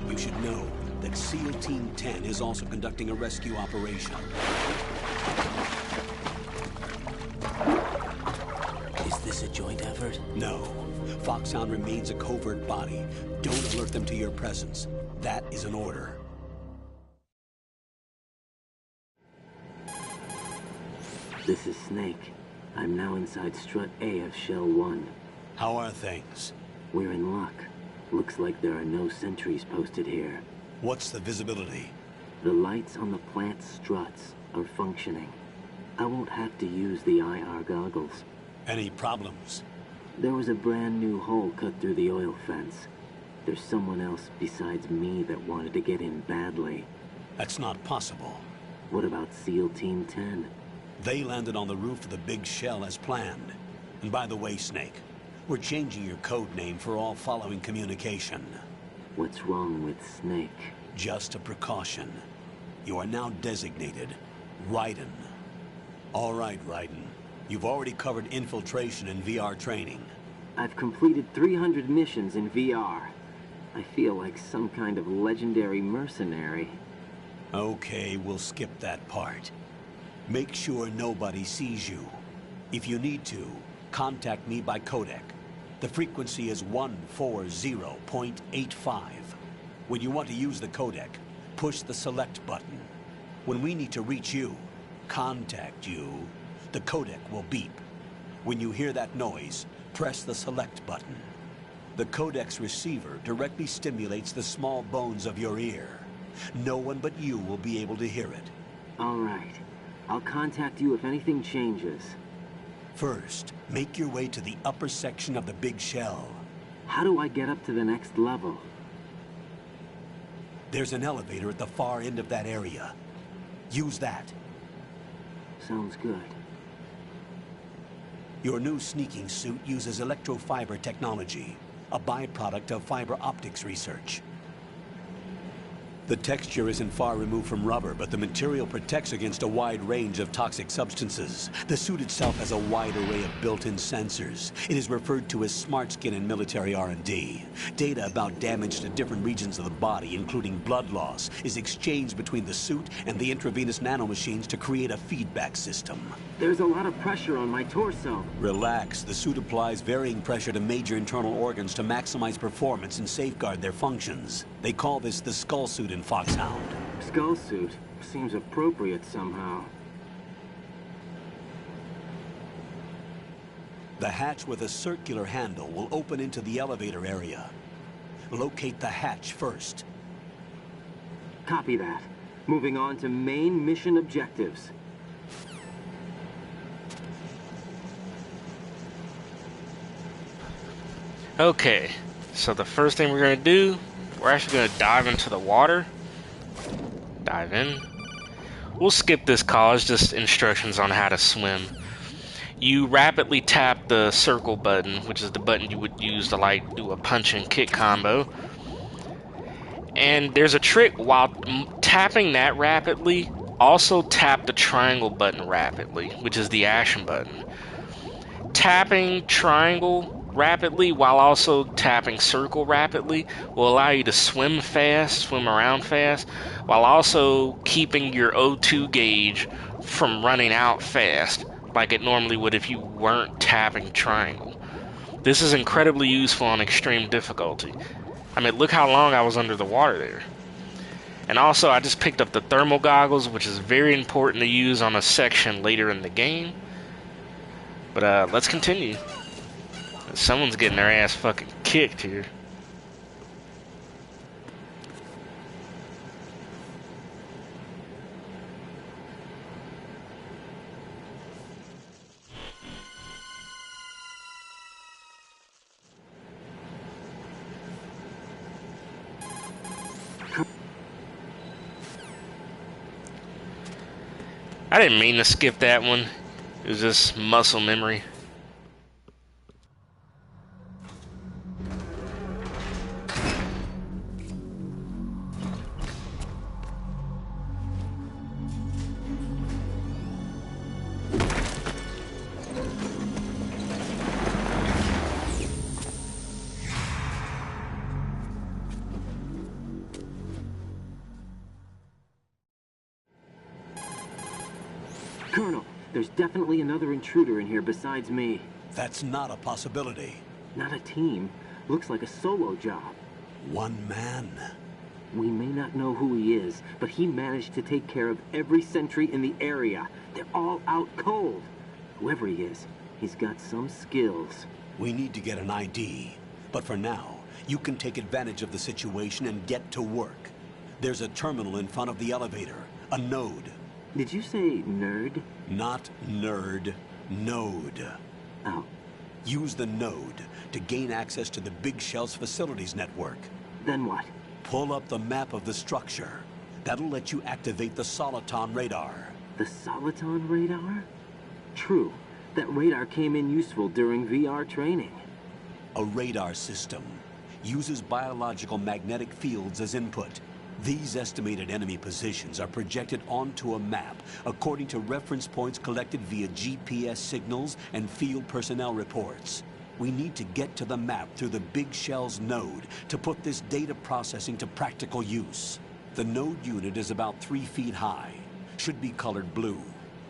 You should know that SEAL Team 10 is also conducting a rescue operation. Is this a joint effort? No. Foxhound remains a covert body. Don't alert them to your presence. That is an order. This is Snake. I'm now inside Strut A of Shell 1. How are things? We're in luck. Looks like there are no sentries posted here. What's the visibility? The lights on the plant's struts are functioning. I won't have to use the IR goggles. Any problems? There was a brand new hole cut through the oil fence. There's someone else besides me that wanted to get in badly. That's not possible. What about SEAL Team 10? They landed on the roof of the Big Shell as planned. And by the way, Snake, we're changing your code name for all following communication. What's wrong with Snake? Just a precaution. You are now designated Raiden. All right, Raiden. You've already covered infiltration and VR training. I've completed 300 missions in VR. I feel like some kind of legendary mercenary. Okay, we'll skip that part. Make sure nobody sees you. If you need to, contact me by codec. The frequency is 140.85. When you want to use the codec, push the select button. When we need to reach you, contact you, the codec will beep. When you hear that noise, press the select button. The codec's receiver directly stimulates the small bones of your ear. No one but you will be able to hear it. All right. I'll contact you if anything changes. First, make your way to the upper section of the big shell. How do I get up to the next level? There's an elevator at the far end of that area. Use that. Sounds good. Your new sneaking suit uses electrofiber technology, a byproduct of fiber optics research. The texture isn't far removed from rubber, but the material protects against a wide range of toxic substances. The suit itself has a wide array of built-in sensors. It is referred to as smart skin in military R&D. Data about damage to different regions of the body, including blood loss, is exchanged between the suit and the intravenous nanomachines to create a feedback system. There's a lot of pressure on my torso. Relax. The suit applies varying pressure to major internal organs to maximize performance and safeguard their functions. They call this the skull suit in Foxhound. Skull suit seems appropriate somehow. The hatch with a circular handle will open into the elevator area. Locate the hatch first. Copy that. Moving on to main mission objectives. Okay, so the first thing we're going to do, we're actually going to dive into the water. Dive in. We'll skip this call, it's just instructions on how to swim. You rapidly tap the circle button, which is the button you would use to like do a punch and kick combo. And there's a trick while tapping that rapidly, also tap the triangle button rapidly, which is the action button. Tapping triangle rapidly while also tapping circle rapidly will allow you to swim fast, swim around fast, while also keeping your O2 gauge from running out fast, like it normally would if you weren't tapping triangle. This is incredibly useful on extreme difficulty. I mean, look how long I was under the water there. And also, I just picked up the thermal goggles, which is very important to use on a section later in the game. But let's continue. Someone's getting their ass fucking kicked here. I didn't mean to skip that one. It was just muscle memory. Colonel, there's definitely another intruder in here besides me. That's not a possibility. Not a team. Looks like a solo job. One man. We may not know who he is, but he managed to take care of every sentry in the area. They're all out cold. Whoever he is, he's got some skills. We need to get an ID. But for now, you can take advantage of the situation and get to work. There's a terminal in front of the elevator. A node. Did you say nerd? Not nerd. Node. Oh. Use the node to gain access to the Big Shell's facilities network. Then what? Pull up the map of the structure. That'll let you activate the Soliton radar. The Soliton radar? True. That radar came in useful during VR training. A radar system uses biological magnetic fields as input. These estimated enemy positions are projected onto a map according to reference points collected via GPS signals and field personnel reports. We need to get to the map through the Big Shell's node to put this data processing to practical use. The node unit is about 3 feet high. Should be colored blue.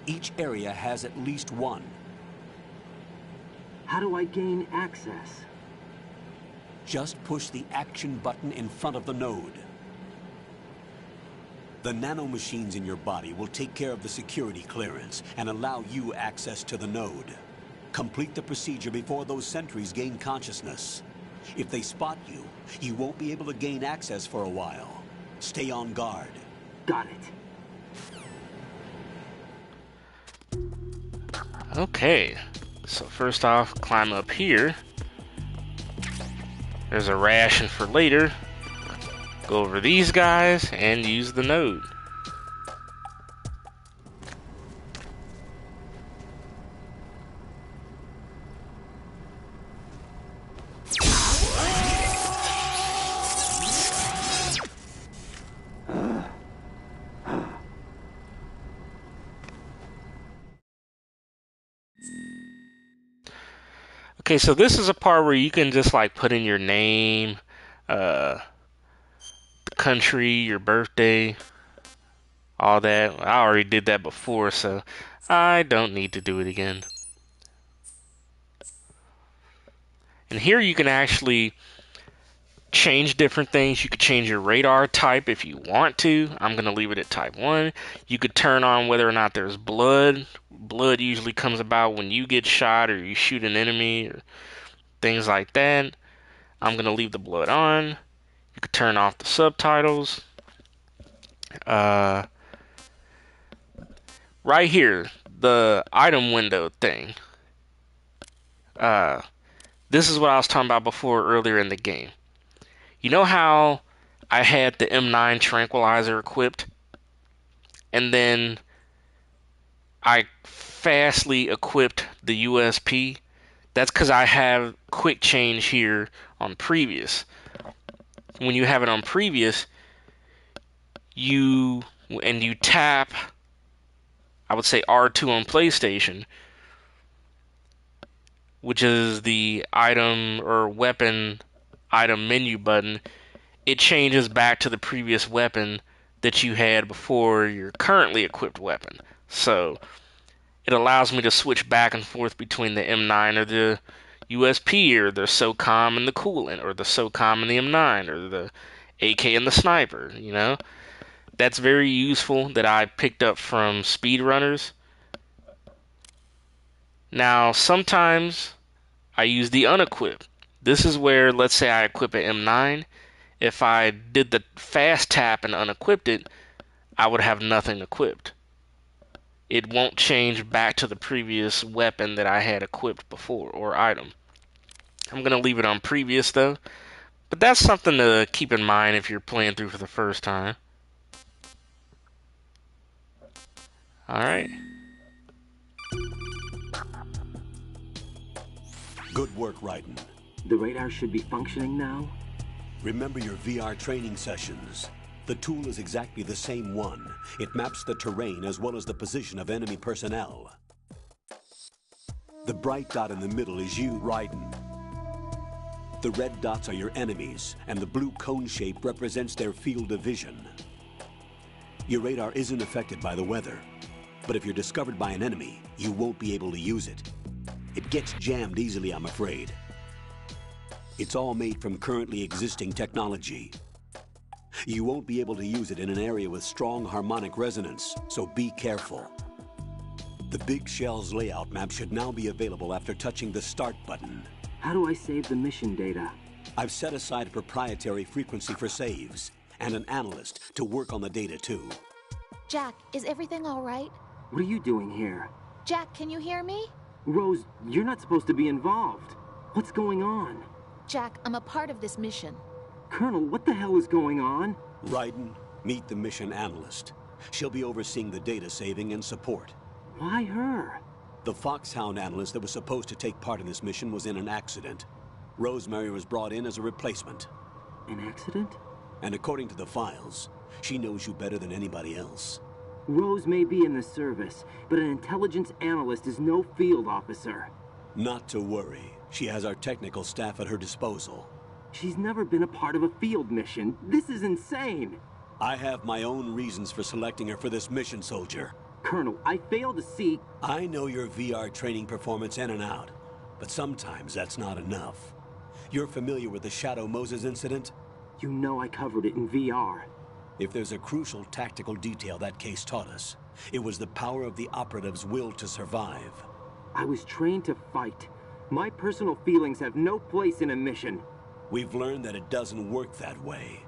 Each area has at least one. How do I gain access? Just push the action button in front of the node. The nanomachines in your body will take care of the security clearance and allow you access to the node. Complete the procedure before those sentries gain consciousness. If they spot you, you won't be able to gain access for a while. Stay on guard. Got it. Okay, so first off, climb up here. There's a ration for later. Go over these guys and use the node. Okay, so this is a part where you can just like put in your name, the country, your birthday, all that. I already did that before, so I don't need to do it again. And here you can actually change different things. You could change your radar type if you want to. I'm going to leave it at type 1. You could turn on whether or not there's blood. Blood usually comes about when you get shot or you shoot an enemy or things like that. I'm going to leave the blood on. You could turn off the subtitles. Right here, the item window thing. This is what I was talking about before earlier in the game. You know how I had the M9 tranquilizer equipped, and then I fastly equipped the USP? That's because I have quick change here on previous. When you have it on previous, you tap, I would say R2 on PlayStation, which is the item or weapon item menu button, it changes back to the previous weapon that you had before your currently equipped weapon. So it allows me to switch back and forth between the M9 or the USP or the SOCOM and the coolant, or the SOCOM and the M9, or the AK and the sniper, you know? That's very useful, that I picked up from speedrunners. Now, sometimes I use the unequipped. This is where, let's say I equip an M9. If I did the fast tap and unequipped it, I would have nothing equipped. It won't change back to the previous weapon that I had equipped before, or item. I'm going to leave it on previous though. But that's something to keep in mind if you're playing through for the first time. Alright. Good work, Raiden. The radar should be functioning now? Remember your VR training sessions. The tool is exactly the same one. It maps the terrain as well as the position of enemy personnel. The bright dot in the middle is you, Raiden. The red dots are your enemies, and the blue cone shape represents their field of vision. Your radar isn't affected by the weather, but if you're discovered by an enemy, you won't be able to use it. It gets jammed easily, I'm afraid. It's all made from currently existing technology. You won't be able to use it in an area with strong harmonic resonance, so be careful. The Big Shell's layout map should now be available after touching the Start button. How do I save the mission data? I've set aside a proprietary frequency for saves, and an analyst to work on the data too. Jack, is everything all right? What are you doing here? Jack, can you hear me? Rose, you're not supposed to be involved. What's going on? Jack, I'm a part of this mission. Colonel, what the hell is going on? Raiden, meet the mission analyst. She'll be overseeing the data saving and support. Why her? The Foxhound analyst that was supposed to take part in this mission was in an accident. Rosemary was brought in as a replacement. An accident? And according to the files, she knows you better than anybody else. Rose may be in the service, but an intelligence analyst is no field officer. Not to worry. She has our technical staff at her disposal. She's never been a part of a field mission. This is insane. I have my own reasons for selecting her for this mission, soldier. Colonel, I fail to see... I know your VR training performance in and out, but sometimes that's not enough. You're familiar with the Shadow Moses incident? You know I covered it in VR. If there's a crucial tactical detail that case taught us, it was the power of the operative's will to survive. I was trained to fight. My personal feelings have no place in a mission. We've learned that it doesn't work that way.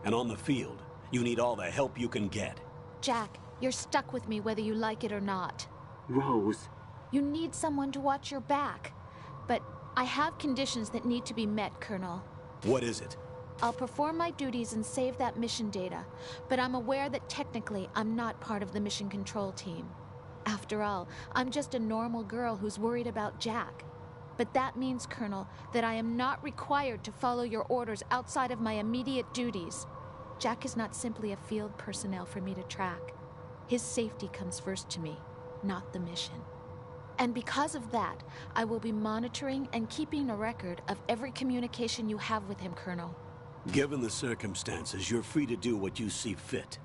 And on the field, you need all the help you can get. Jack, you're stuck with me whether you like it or not. Rose. You need someone to watch your back. But I have conditions that need to be met, Colonel. What is it? I'll perform my duties and save that mission data, but I'm aware that technically I'm not part of the mission control team. After all, I'm just a normal girl who's worried about Jack. But that means, Colonel, that I am not required to follow your orders outside of my immediate duties. Jack is not simply a field personnel for me to track. His safety comes first to me, not the mission. And because of that, I will be monitoring and keeping a record of every communication you have with him, Colonel. Given the circumstances, you're free to do what you see fit.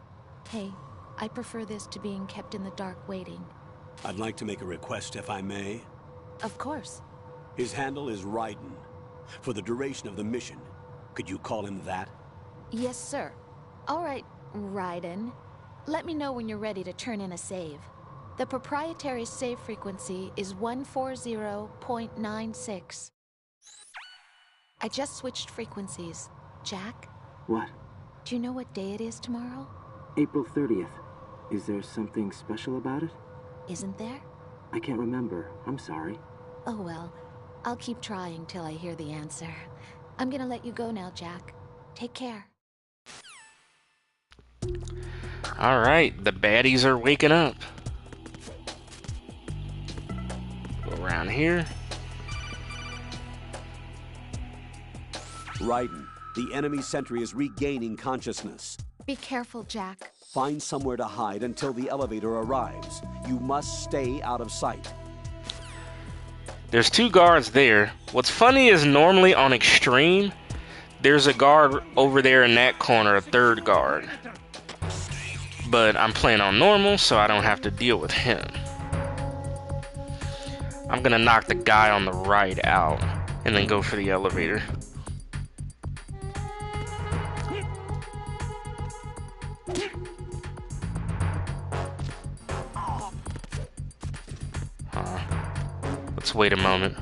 Hey, I prefer this to being kept in the dark waiting. I'd like to make a request, if I may. Of course. His handle is Raiden. For the duration of the mission, could you call him that? Yes, sir. All right, Raiden. Let me know when you're ready to turn in a save. The proprietary save frequency is 140.96. I just switched frequencies. Jack? What? Do you know what day it is tomorrow? April 30th. Is there something special about it? Isn't there? I can't remember. I'm sorry. Oh well. I'll keep trying till I hear the answer. I'm gonna let you go now, Jack. Take care. Alright, the baddies are waking up. Go around here. Raiden, the enemy sentry is regaining consciousness. Be careful, Jack. Find somewhere to hide until the elevator arrives. You must stay out of sight. There's 2 guards there. What's funny is normally on extreme, there's a guard over there in that corner, a 3rd guard. But I'm playing on normal, so I don't have to deal with him. I'm gonna knock the guy on the right out, and then go for the elevator. Let's wait a moment.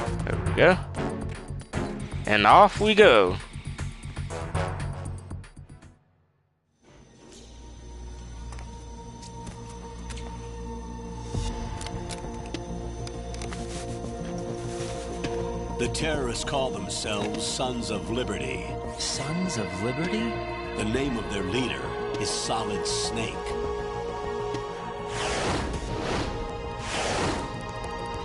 There we go. And off we go. The terrorists call themselves Sons of Liberty. Sons of Liberty? The name of their leader is Solid Snake.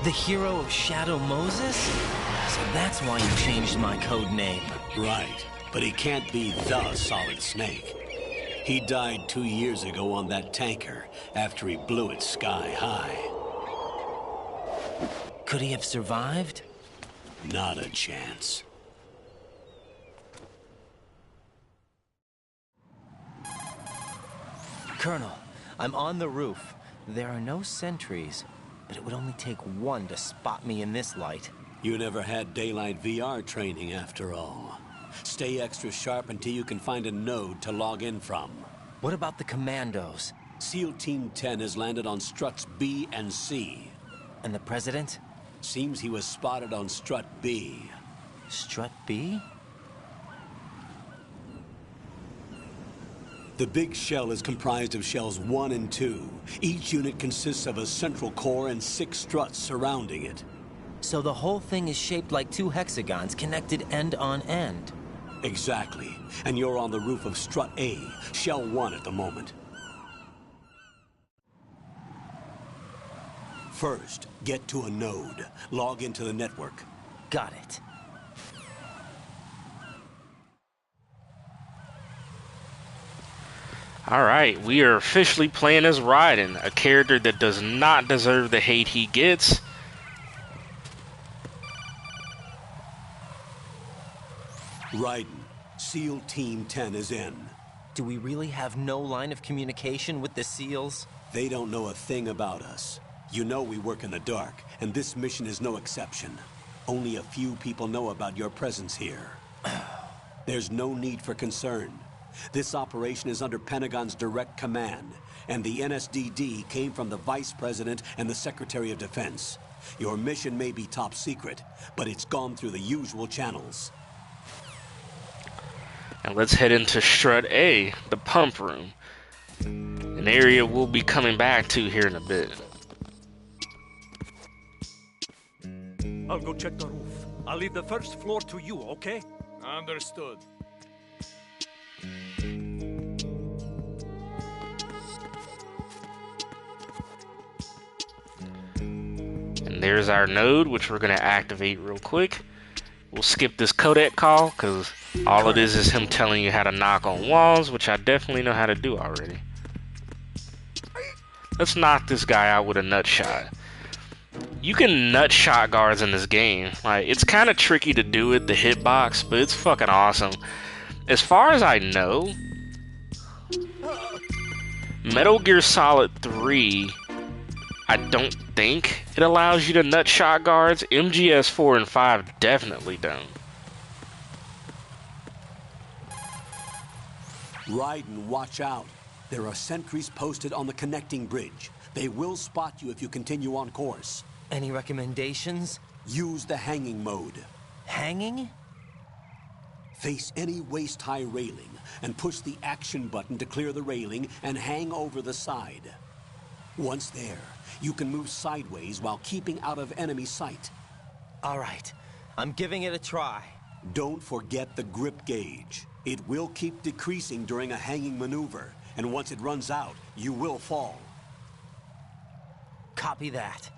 The hero of Shadow Moses? So that's why you changed my code name. Right, but he can't be the Solid Snake. He died 2 years ago on that tanker after he blew it sky high. Could he have survived? Not a chance. Colonel, I'm on the roof. There are no sentries, but it would only take one to spot me in this light. You never had daylight VR training after all. Stay extra sharp until you can find a node to log in from. What about the commandos? SEAL Team 10 has landed on struts B and C. And the President? Seems he was spotted on strut B. Strut B? The big shell is comprised of shells 1 and 2. Each unit consists of a central core and 6 struts surrounding it. So the whole thing is shaped like 2 hexagons connected end on end. Exactly. And you're on the roof of strut A, shell 1 at the moment. First, get to a node. Log into the network. Got it. Alright, we are officially playing as Raiden, a character that does not deserve the hate he gets. Raiden, SEAL Team 10 is in. Do we really have no line of communication with the SEALs? They don't know a thing about us. You know we work in the dark, and this mission is no exception. Only a few people know about your presence here. There's no need for concern. This operation is under Pentagon's direct command, and the NSDD came from the Vice President and the Secretary of Defense. Your mission may be top secret, but it's gone through the usual channels. And let's head into Strut A, the pump room. An area we'll be coming back to here in a bit. I'll go check the roof. I'll leave the first floor to you, okay? Understood. And there's our node, which we're going to activate real quick. We'll skip this codec call, because all it is him telling you how to knock on walls, which I definitely know how to do already. Let's knock this guy out with a nut shot. You can nut shot guards in this game. Like, it's kind of tricky to do it, the hitbox, but it's fucking awesome. As far as I know, Metal Gear Solid 3, I don't think it allows you to nut shot guards. MGS 4 and 5 definitely don't. Raiden, watch out. There are sentries posted on the connecting bridge. They will spot you if you continue on course. Any recommendations? Use the hanging mode. Hanging? Face any waist-high railing and push the action button to clear the railing and hang over the side. Once there, you can move sideways while keeping out of enemy sight. All right, I'm giving it a try. Don't forget the grip gauge. It will keep decreasing during a hanging maneuver, and once it runs out, you will fall. Copy that.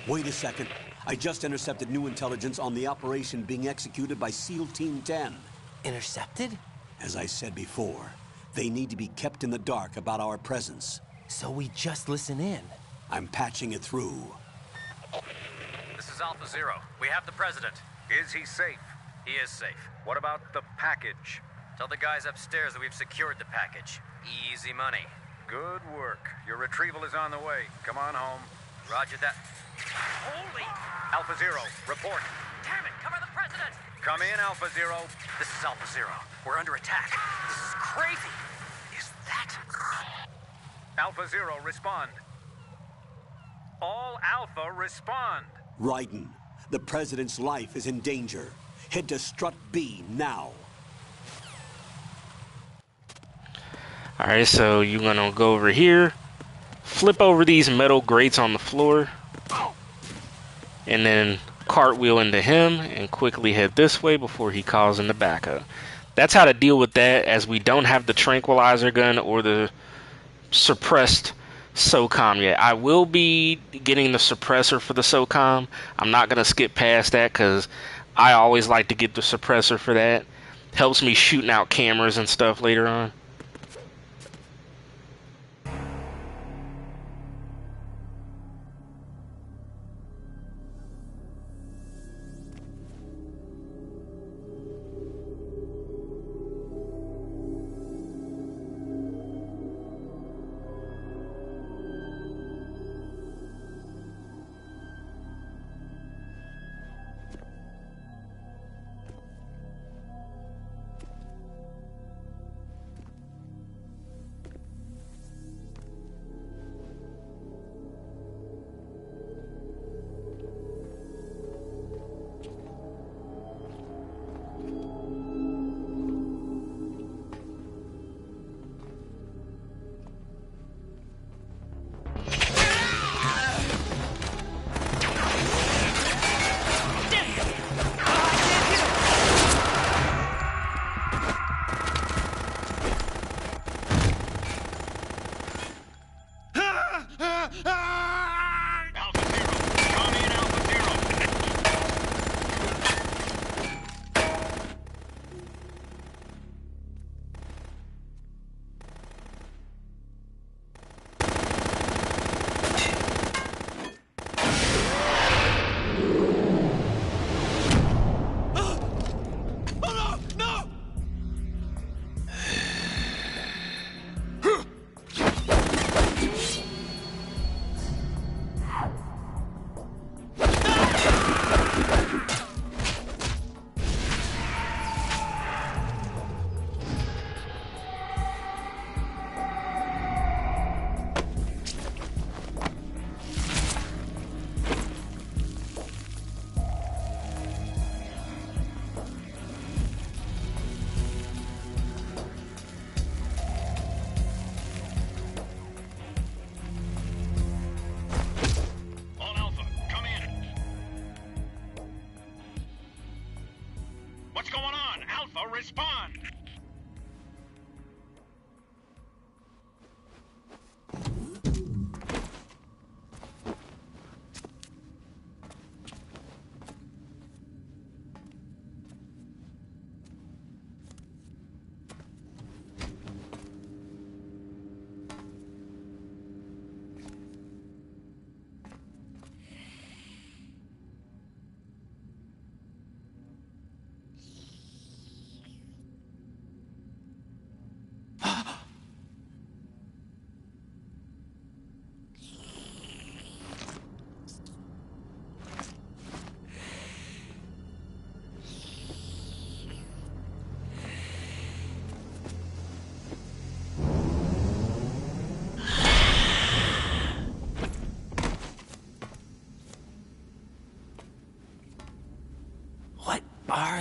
Wait a second. I just intercepted new intelligence on the operation being executed by SEAL Team 10. Intercepted? As I said before, they need to be kept in the dark about our presence. So we just listen in. I'm patching it through. This is Alpha Zero. We have the President. Is he safe? He is safe. What about the package? Tell the guys upstairs that we've secured the package. Easy money. Good work. Your retrieval is on the way. Come on home. Roger that. Holy! Alpha Zero, report. Damn it, cover the President! Come in, Alpha Zero. This is Alpha Zero. We're under attack. This is crazy. Is that... Alpha Zero, respond. All Alpha, respond. Raiden, the President's life is in danger. Head to Strut B now. Alright, so you're gonna go over here, flip over these metal grates on the floor, and then cartwheel into him and quickly head this way before he calls in the backup. That's how to deal with that, as we don't have the tranquilizer gun or the suppressed SOCOM yet. I will be getting the suppressor for the SOCOM. I'm not gonna skip past that because I always like to get the suppressor for that. Helps me shooting out cameras and stuff later on.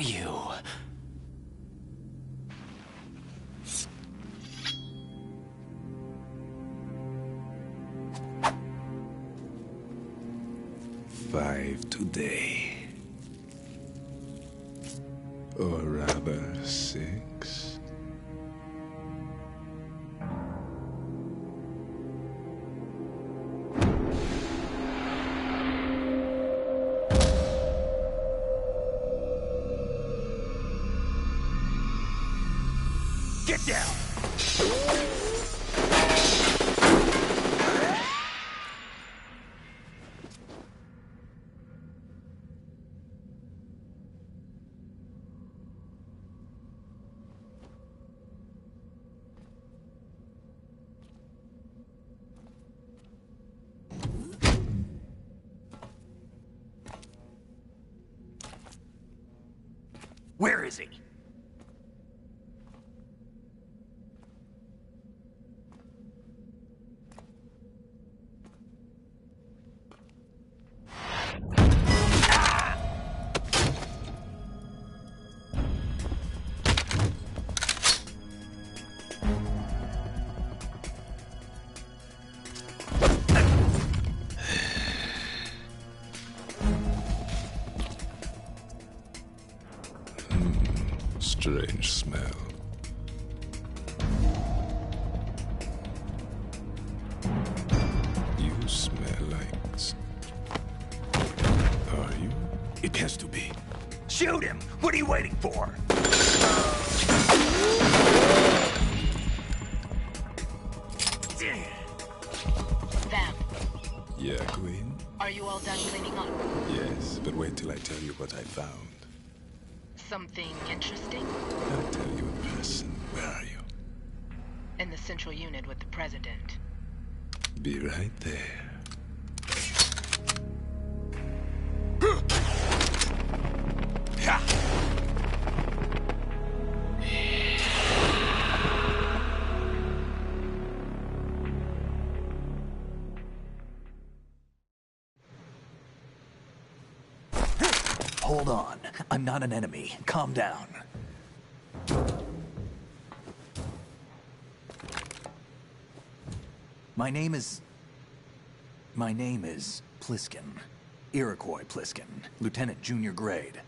are you? Five today. Or rather, 6. Get down! Where is he? Strange smell. You smell like... Are you? It has to be. Shoot him! What are you waiting for? Vam, Yeah, Queen? are you all done cleaning up? Yes, but wait till I tell you what I found. Something interesting? I'll tell you in person. Where are you? In the central unit with the president. Be right there. Hold on. I'm not an enemy. Calm down. My name is Pliskin. Iroquois Pliskin. Lieutenant Junior Grade.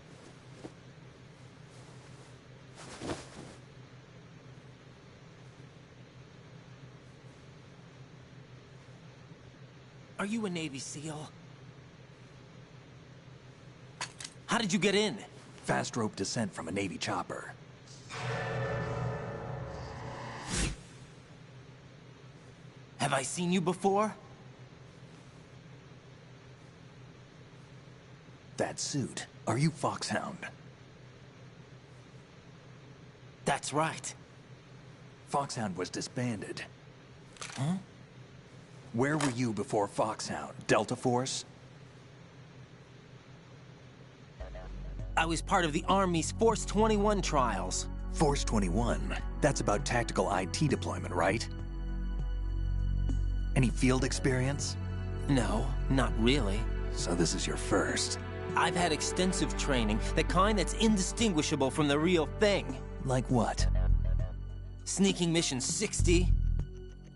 Are you a Navy SEAL? How did you get in? Fast rope descent from a Navy chopper. Have I seen you before? That suit. Are you Foxhound? That's right. Foxhound was disbanded. Huh? Where were you before Foxhound? Delta Force? I was part of the Army's Force 21 trials. Force 21? That's about tactical IT deployment, right? Any field experience? No, not really. So this is your first. I've had extensive training, the kind that's indistinguishable from the real thing. Like what? Sneaking mission 60,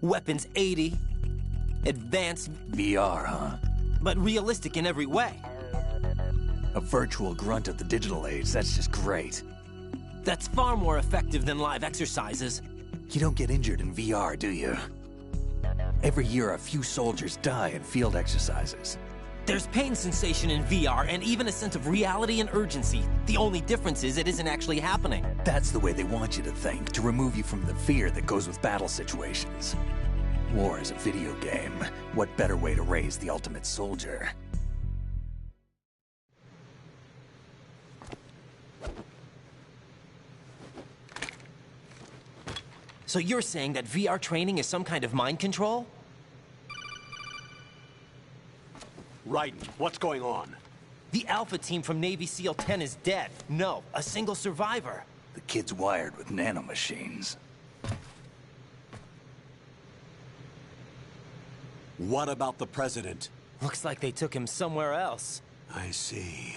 weapons 80, advanced... VR, huh? But realistic in every way. A virtual grunt of the digital age, that's just great. That's far more effective than live exercises. You don't get injured in VR, do you? Every year, a few soldiers die in field exercises. There's pain sensation in VR and even a sense of reality and urgency. The only difference is it isn't actually happening. That's the way they want you to think, to remove you from the fear that goes with battle situations. War is a video game. What better way to raise the ultimate soldier? So you're saying that VR training is some kind of mind control? Raiden, what's going on? The Alpha team from Navy SEAL 10 is dead. No, a single survivor. The kid's wired with nanomachines. What about the president? Looks like they took him somewhere else. I see.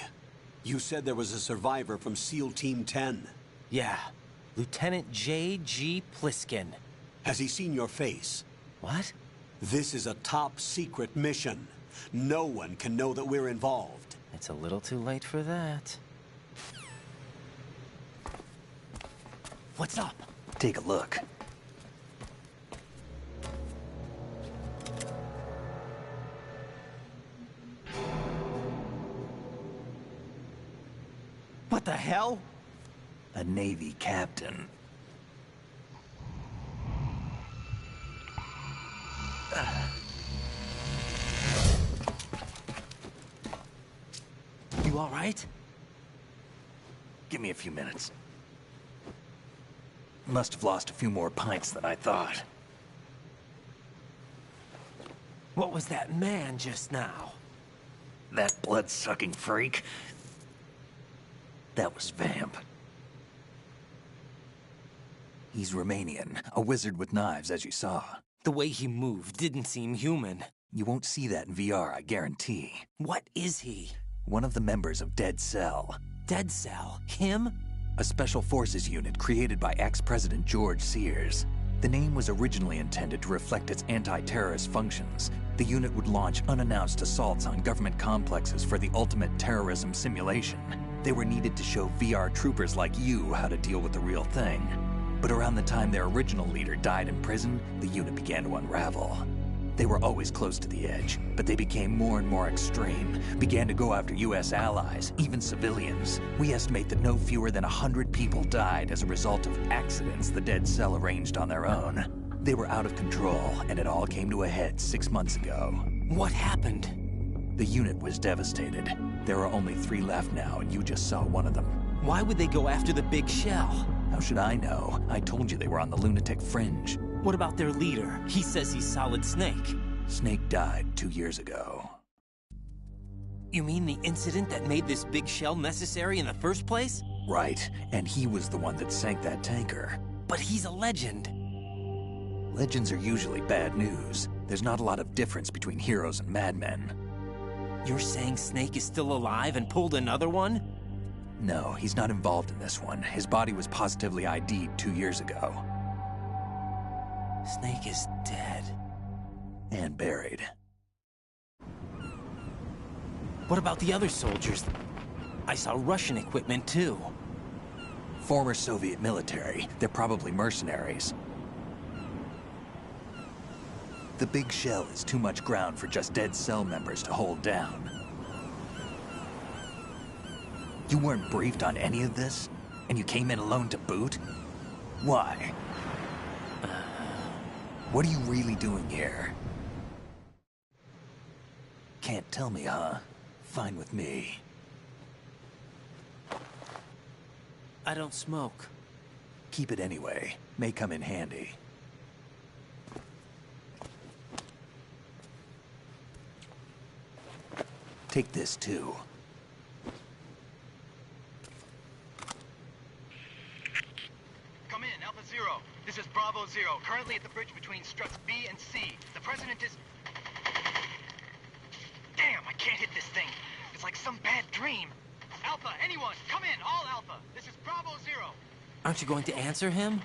You said there was a survivor from SEAL Team 10. Yeah. Lieutenant J.G. Pliskin. Has he seen your face? What? This is a top-secret mission. No one can know that we're involved. It's a little too late for that. What's up? Take a look. What the hell? A Navy captain. You all right? Give me a few minutes. Must have lost a few more pints than I thought. What was that man just now? That blood-sucking freak? That was Vamp. He's Romanian, a wizard with knives, as you saw. The way he moved didn't seem human. You won't see that in VR, I guarantee. What is he? One of the members of Dead Cell. Dead Cell? Him? A special forces unit created by ex-President George Sears. The name was originally intended to reflect its anti-terrorist functions. The unit would launch unannounced assaults on government complexes for the ultimate terrorism simulation. They were needed to show VR troopers like you how to deal with the real thing. But around the time their original leader died in prison, the unit began to unravel. They were always close to the edge, but they became more and more extreme, began to go after US allies, even civilians. We estimate that no fewer than 100 people died as a result of accidents the Dead Cell arranged on their own. They were out of control, and it all came to a head 6 months ago. What happened? The unit was devastated. There are only 3 left now, and you just saw one of them. Why would they go after the big shell? How should I know? I told you they were on the lunatic fringe. What about their leader? He says he's Solid Snake. Snake died 2 years ago. You mean the incident that made this big shell necessary in the first place? Right, and he was the one that sank that tanker. But he's a legend. Legends are usually bad news. There's not a lot of difference between heroes and madmen. You're saying Snake is still alive and pulled another one? No, he's not involved in this one. His body was positively ID'd 2 years ago. Snake is dead. And buried. What about the other soldiers? I saw Russian equipment too. Former Soviet military. They're probably mercenaries. The big shell is too much ground for just Dead Cell members to hold down. You weren't briefed on any of this? And you came in alone to boot? Why? What are you really doing here? Can't tell me, huh? Fine with me. I don't smoke. Keep it anyway. May come in handy. Take this too. Come in, Alpha Zero. This is Bravo Zero, currently at the bridge between struts B and C. The President is... Damn, I can't hit this thing. It's like some bad dream. Alpha, anyone, come in, all Alpha. This is Bravo Zero. Aren't you going to answer him?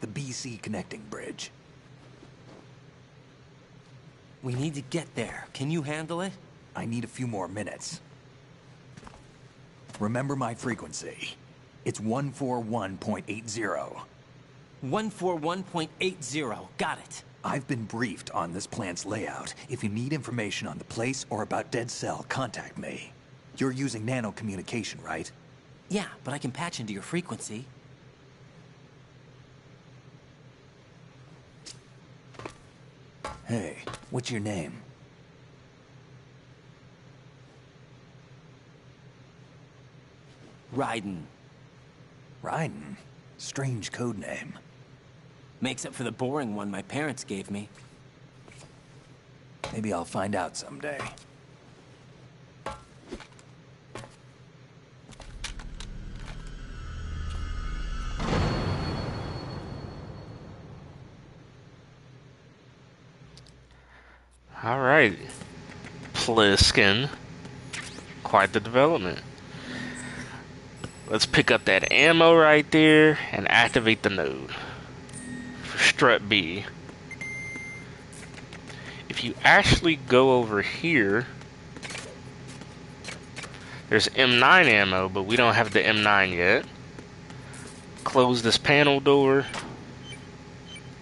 The BC connecting bridge. We need to get there. Can you handle it? I need a few more minutes. Remember my frequency. It's 141.80. 141.80. Got it. I've been briefed on this plant's layout. If you need information on the place or about Dead Cell, contact me. You're using nano communication, right? Yeah, but I can patch into your frequency. Hey, what's your name? Raiden. Raiden? Strange code name. Makes up for the boring one my parents gave me. Maybe I'll find out someday. Alright. Pliskin. Quite the development. Let's pick up that ammo right there and activate the node for strut B. If you actually go over here, there's M9 ammo, but we don't have the M9 yet. Close this panel door,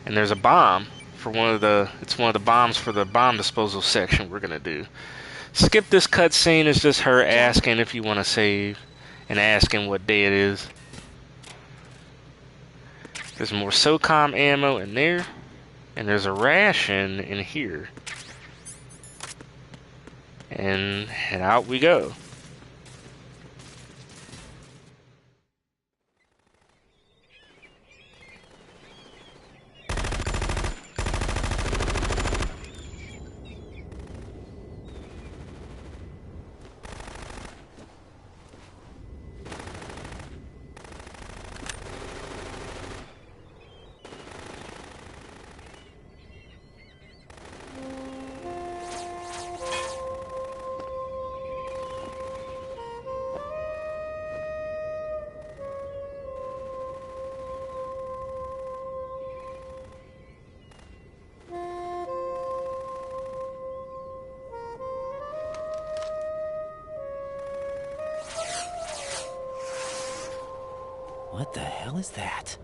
and there's a bomb for one of the bombs for the bomb disposal section we're gonna do. Skip this cutscene. It's just her asking if you want to save and asking what day it is. There's more SOCOM ammo in there, and there's a ration in here. And out we go. What the hell is that?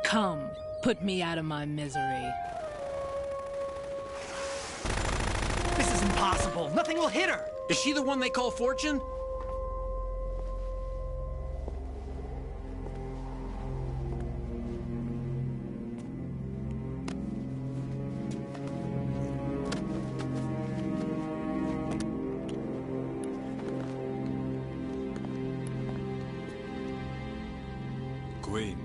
Come, put me out of my misery. This is impossible. Nothing will hit her. Is she the one they call Fortune? Queen.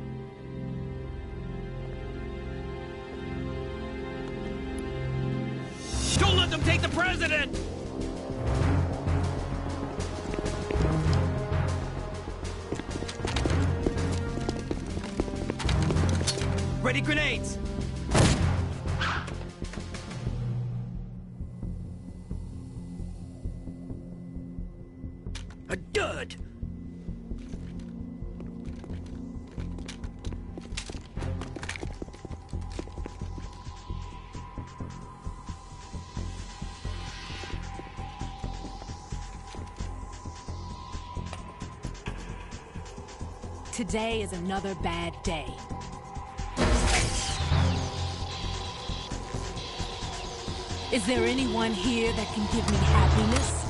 Don't let them take the president! Ready grenades! A dud! Today is another bad day. Is there anyone here that can give me happiness?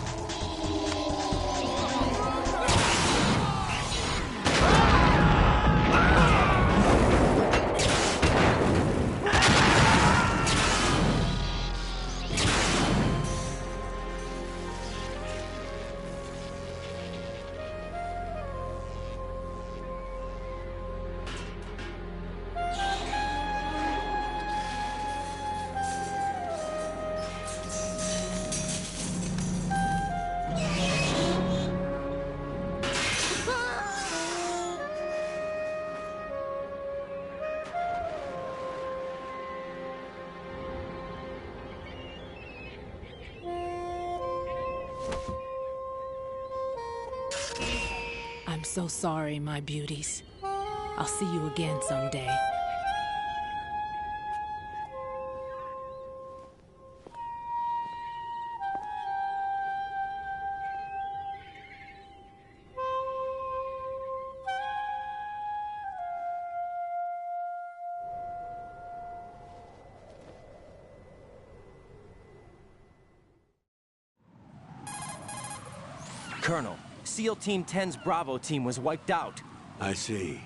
I'm so sorry, my beauties. I'll see you again someday. Colonel, SEAL Team 10's Bravo team was wiped out. I see.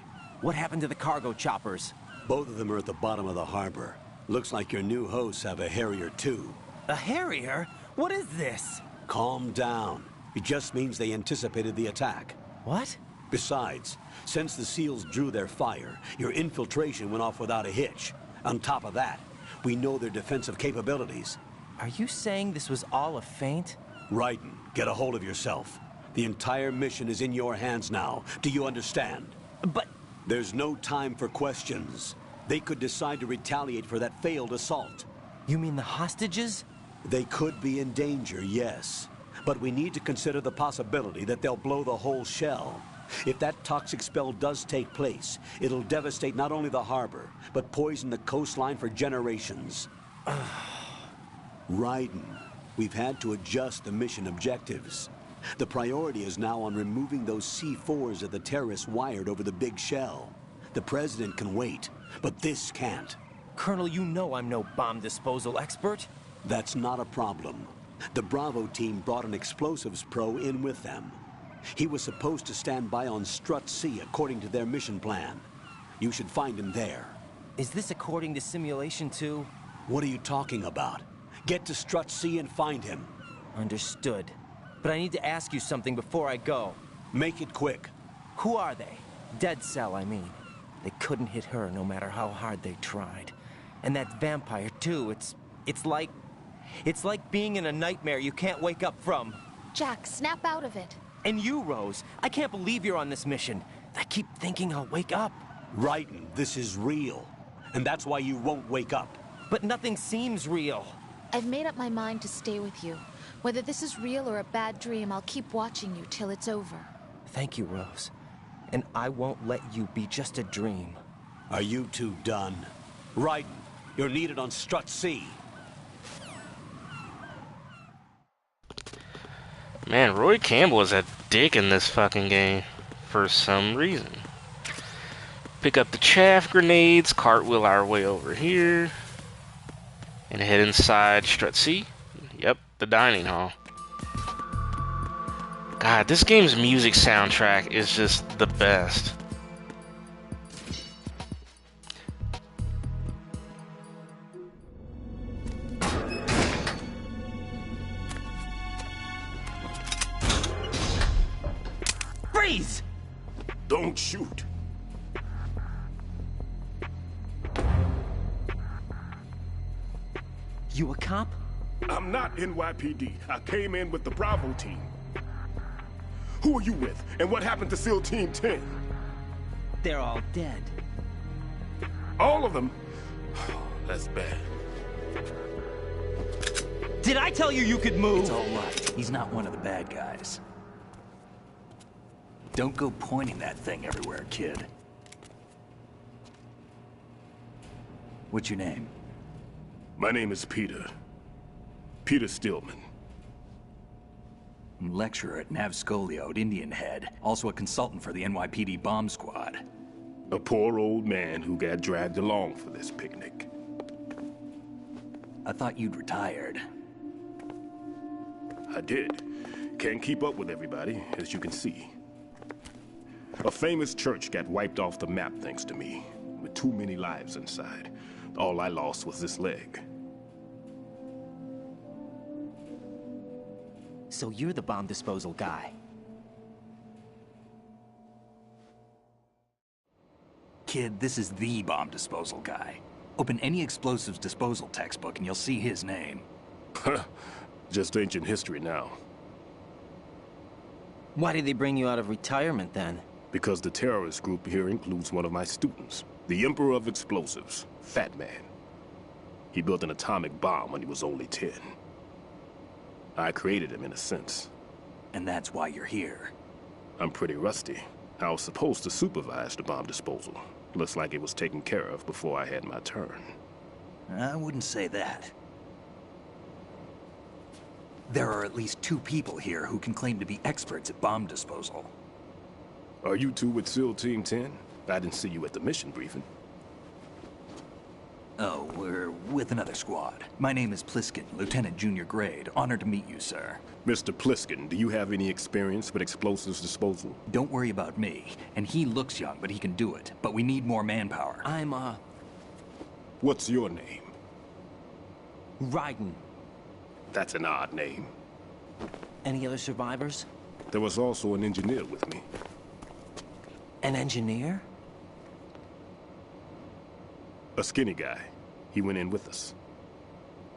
What happened to the cargo choppers? Both of them are at the bottom of the harbor. Looks like your new hosts have a Harrier too. A Harrier? What is this? Calm down. It just means they anticipated the attack. What? Besides, since the SEALs drew their fire, your infiltration went off without a hitch. On top of that, we know their defensive capabilities. Are you saying this was all a feint? Raiden, get a hold of yourself. The entire mission is in your hands now. Do you understand? But... There's no time for questions. They could decide to retaliate for that failed assault. You mean the hostages? They could be in danger, yes. But we need to consider the possibility that they'll blow the whole shell. If that toxic spell does take place, it'll devastate not only the harbor, but poison the coastline for generations. Raiden, we've had to adjust the mission objectives. The priority is now on removing those C4s that the terrorists wired over the big shell. The President can wait, but this can't. Colonel, you know I'm no bomb disposal expert. That's not a problem. The Bravo team brought an explosives pro in with them. He was supposed to stand by on Strut C according to their mission plan. You should find him there. Is this according to simulation too? What are you talking about? Get to Strut C and find him. Understood. But I need to ask you something before I go. Make it quick. Who are they? Dead Cell, I mean. They couldn't hit her no matter how hard they tried. And that vampire too, it's like being in a nightmare you can't wake up from. Jack, snap out of it. And you, Rose, I can't believe you're on this mission. I keep thinking I'll wake up. Raiden, this is real. And that's why you won't wake up. But nothing seems real. I've made up my mind to stay with you. Whether this is real or a bad dream, I'll keep watching you till it's over. Thank you, Rose. And I won't let you be just a dream. Are you two done? Raiden, you're needed on Strut C. Man, Roy Campbell is a dick in this fucking game. For some reason. Pick up the chaff grenades, cartwheel our way over here. And head inside Strut C. Yep, the dining hall. God, this game's music soundtrack is just the best. Freeze! Don't shoot. You a cop? I'm not NYPD. I came in with the Bravo team. Who are you with? And what happened to SEAL Team 10? They're all dead. All of them? That's bad. Did I tell you you could move? It's all right. He's not one of the bad guys. Don't go pointing that thing everywhere, kid. What's your name? My name is Peter. Peter Stillman. Lecturer at Nav Scolio at Indian Head. Also a consultant for the NYPD bomb squad. A poor old man who got dragged along for this picnic. I thought you'd retired. I did. Can't keep up with everybody, as you can see. A famous church got wiped off the map thanks to me, with too many lives inside. All I lost was this leg. So you're the bomb disposal guy. Kid, this is the bomb disposal guy. Open any explosives disposal textbook and you'll see his name. Just ancient history now. Why did they bring you out of retirement then? Because the terrorist group here includes one of my students, the Emperor of Explosives, Fat Man. He built an atomic bomb when he was only 10. I created him in a sense. And that's why you're here. I'm pretty rusty. I was supposed to supervise the bomb disposal. Looks like it was taken care of before I had my turn. I wouldn't say that. There are at least 2 people here who can claim to be experts at bomb disposal. Are you two with SEAL Team 10? I didn't see you at the mission briefing. Oh, we're with another squad. My name is Pliskin, Lieutenant Junior Grade. Honored to meet you, sir. Mr. Pliskin, do you have any experience with explosives disposal? Don't worry about me. And he looks young, but he can do it. But we need more manpower. I'm, What's your name? Raiden. That's an odd name. Any other survivors? There was also an engineer with me. An engineer? A skinny guy. He went in with us.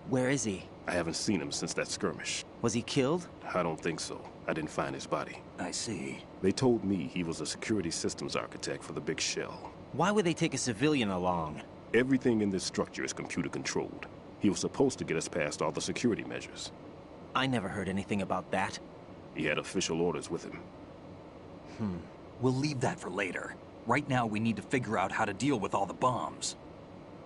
Where is he? I haven't seen him since that skirmish. Was he killed? I don't think so. I didn't find his body. I see. They told me he was a security systems architect for the big shell. Why would they take a civilian along? Everything in this structure is computer-controlled. He was supposed to get us past all the security measures. I never heard anything about that. He had official orders with him. We'll leave that for later. Right now, we need to figure out how to deal with all the bombs.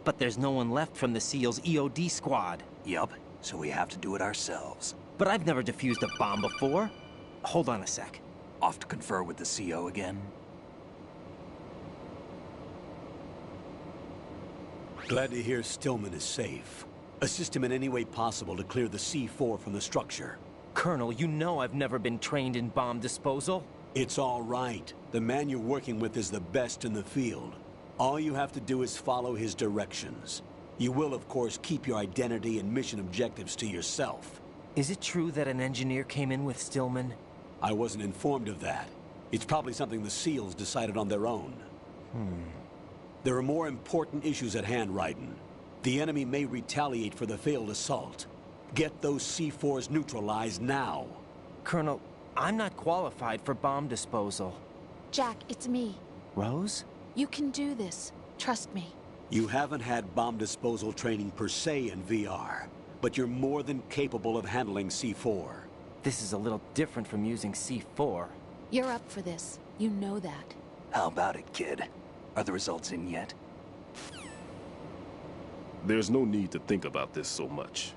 But there's no one left from the SEAL's EOD squad. Yup, so we have to do it ourselves. But I've never defused a bomb before. Hold on a sec. Off to confer with the CO again? Glad to hear Stillman is safe. Assist him in any way possible to clear the C4 from the structure. Colonel, you know I've never been trained in bomb disposal. It's all right. The man you're working with is the best in the field. All you have to do is follow his directions. You will, of course, keep your identity and mission objectives to yourself. Is it true that an engineer came in with Stillman? I wasn't informed of that. It's probably something the SEALs decided on their own. There are more important issues at hand, Raiden. The enemy may retaliate for the failed assault. Get those C4s neutralized now. Colonel, I'm not qualified for bomb disposal. Jack, it's me. Rose? You can do this. Trust me. You haven't had bomb disposal training per se in VR, but you're more than capable of handling C4. This is a little different from using C4. You're up for this. You know that. How about it, kid? Are the results in yet? There's no need to think about this so much.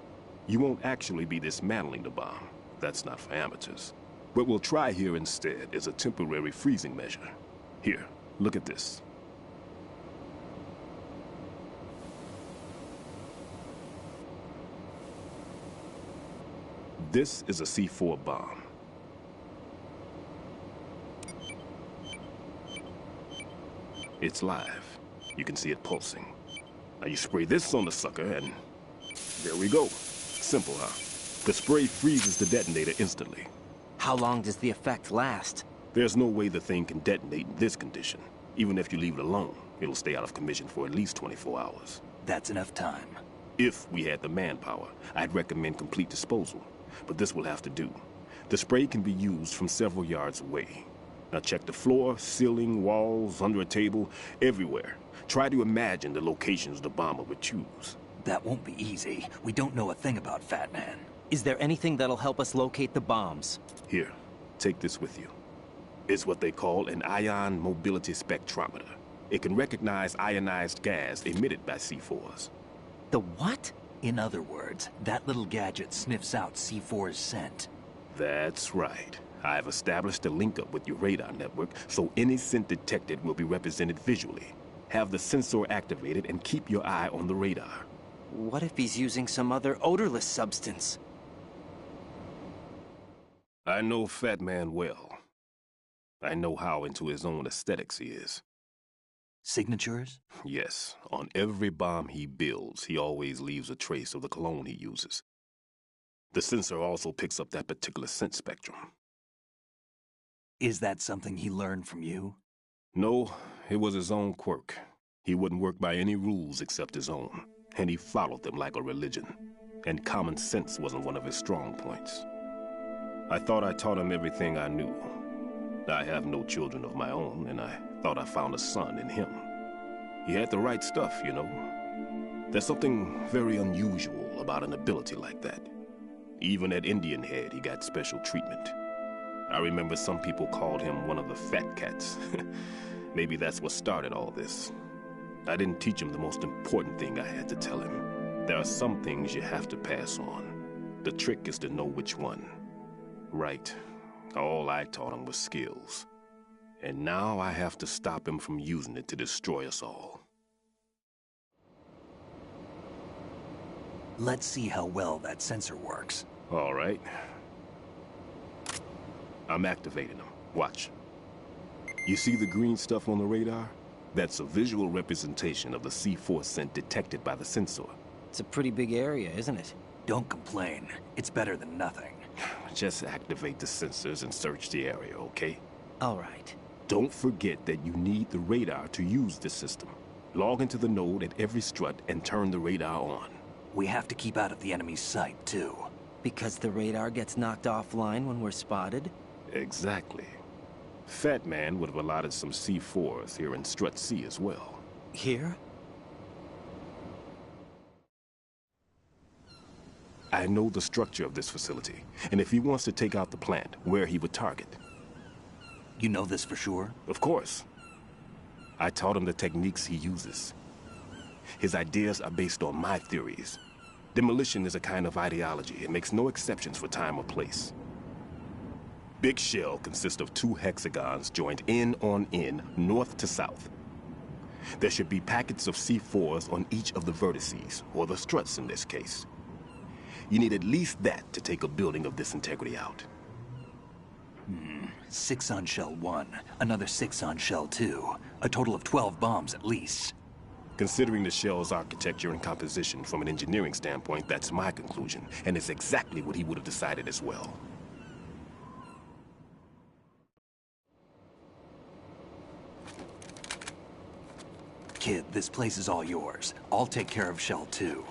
You won't actually be dismantling the bomb. That's not for amateurs. What we'll try here instead is a temporary freezing measure. Here, look at this. This is a C4 bomb. It's live. You can see it pulsing. Now you spray this on the sucker and there we go. Simple, huh? The spray freezes the detonator instantly. How long does the effect last? There's no way the thing can detonate in this condition. Even if you leave it alone, it'll stay out of commission for at least 24 hours. That's enough time. If we had the manpower, I'd recommend complete disposal. But this will have to do. The spray can be used from several yards away. Now check the floor, ceiling, walls, under a table, everywhere. Try to imagine the locations the bomber would choose. That won't be easy. We don't know a thing about Fat Man. Is there anything that'll help us locate the bombs? Here, take this with you. It's what they call an ion mobility spectrometer. It can recognize ionized gas emitted by C4s. The what? In other words, that little gadget sniffs out C4's scent. That's right. I've established a link up with your radar network, so any scent detected will be represented visually. Have the sensor activated and keep your eye on the radar. What if he's using some other odorless substance? I know Fat Man well. I know how into his own aesthetics he is. Signatures? Yes. On every bomb he builds, he always leaves a trace of the cologne he uses. The sensor also picks up that particular scent spectrum. Is that something he learned from you? No, it was his own quirk. He wouldn't work by any rules except his own, and he followed them like a religion. And common sense wasn't one of his strong points. I thought I taught him everything I knew. I have no children of my own, and I thought I found a son in him. He had the right stuff, you know. There's something very unusual about an ability like that. Even at Indian Head, he got special treatment. I remember some people called him one of the fat cats. Maybe that's what started all this. I didn't teach him the most important thing I had to tell him. There are some things you have to pass on. The trick is to know which one. Right. All I taught him was skills. And now I have to stop him from using it to destroy us all. Let's see how well that sensor works. All right. I'm activating them. Watch. You see the green stuff on the radar? That's a visual representation of the C4 scent detected by the sensor. It's a pretty big area, isn't it? Don't complain. It's better than nothing. Just activate the sensors and search the area, okay? All right. Don't forget that you need the radar to use this system. Log into the node at every strut and turn the radar on. We have to keep out of the enemy's sight, too. Because the radar gets knocked offline when we're spotted? Exactly. Fat Man would have allotted some C4s here in Strut C as well. Here? I know the structure of this facility, and if he wants to take out the plant, where he would target. You know this for sure? Of course. I taught him the techniques he uses. His ideas are based on my theories. Demolition is a kind of ideology. It makes no exceptions for time or place. Big Shell consists of 2 hexagons joined end on end, north to south. There should be packets of C4s on each of the vertices, or the struts in this case. You need at least that to take a building of this integrity out. 6 on Shell 1, another 6 on Shell 2. A total of 12 bombs at least. Considering the shell's architecture and composition from an engineering standpoint, that's my conclusion, and it's exactly what he would have decided as well. Kid, this place is all yours. I'll take care of Shell 2.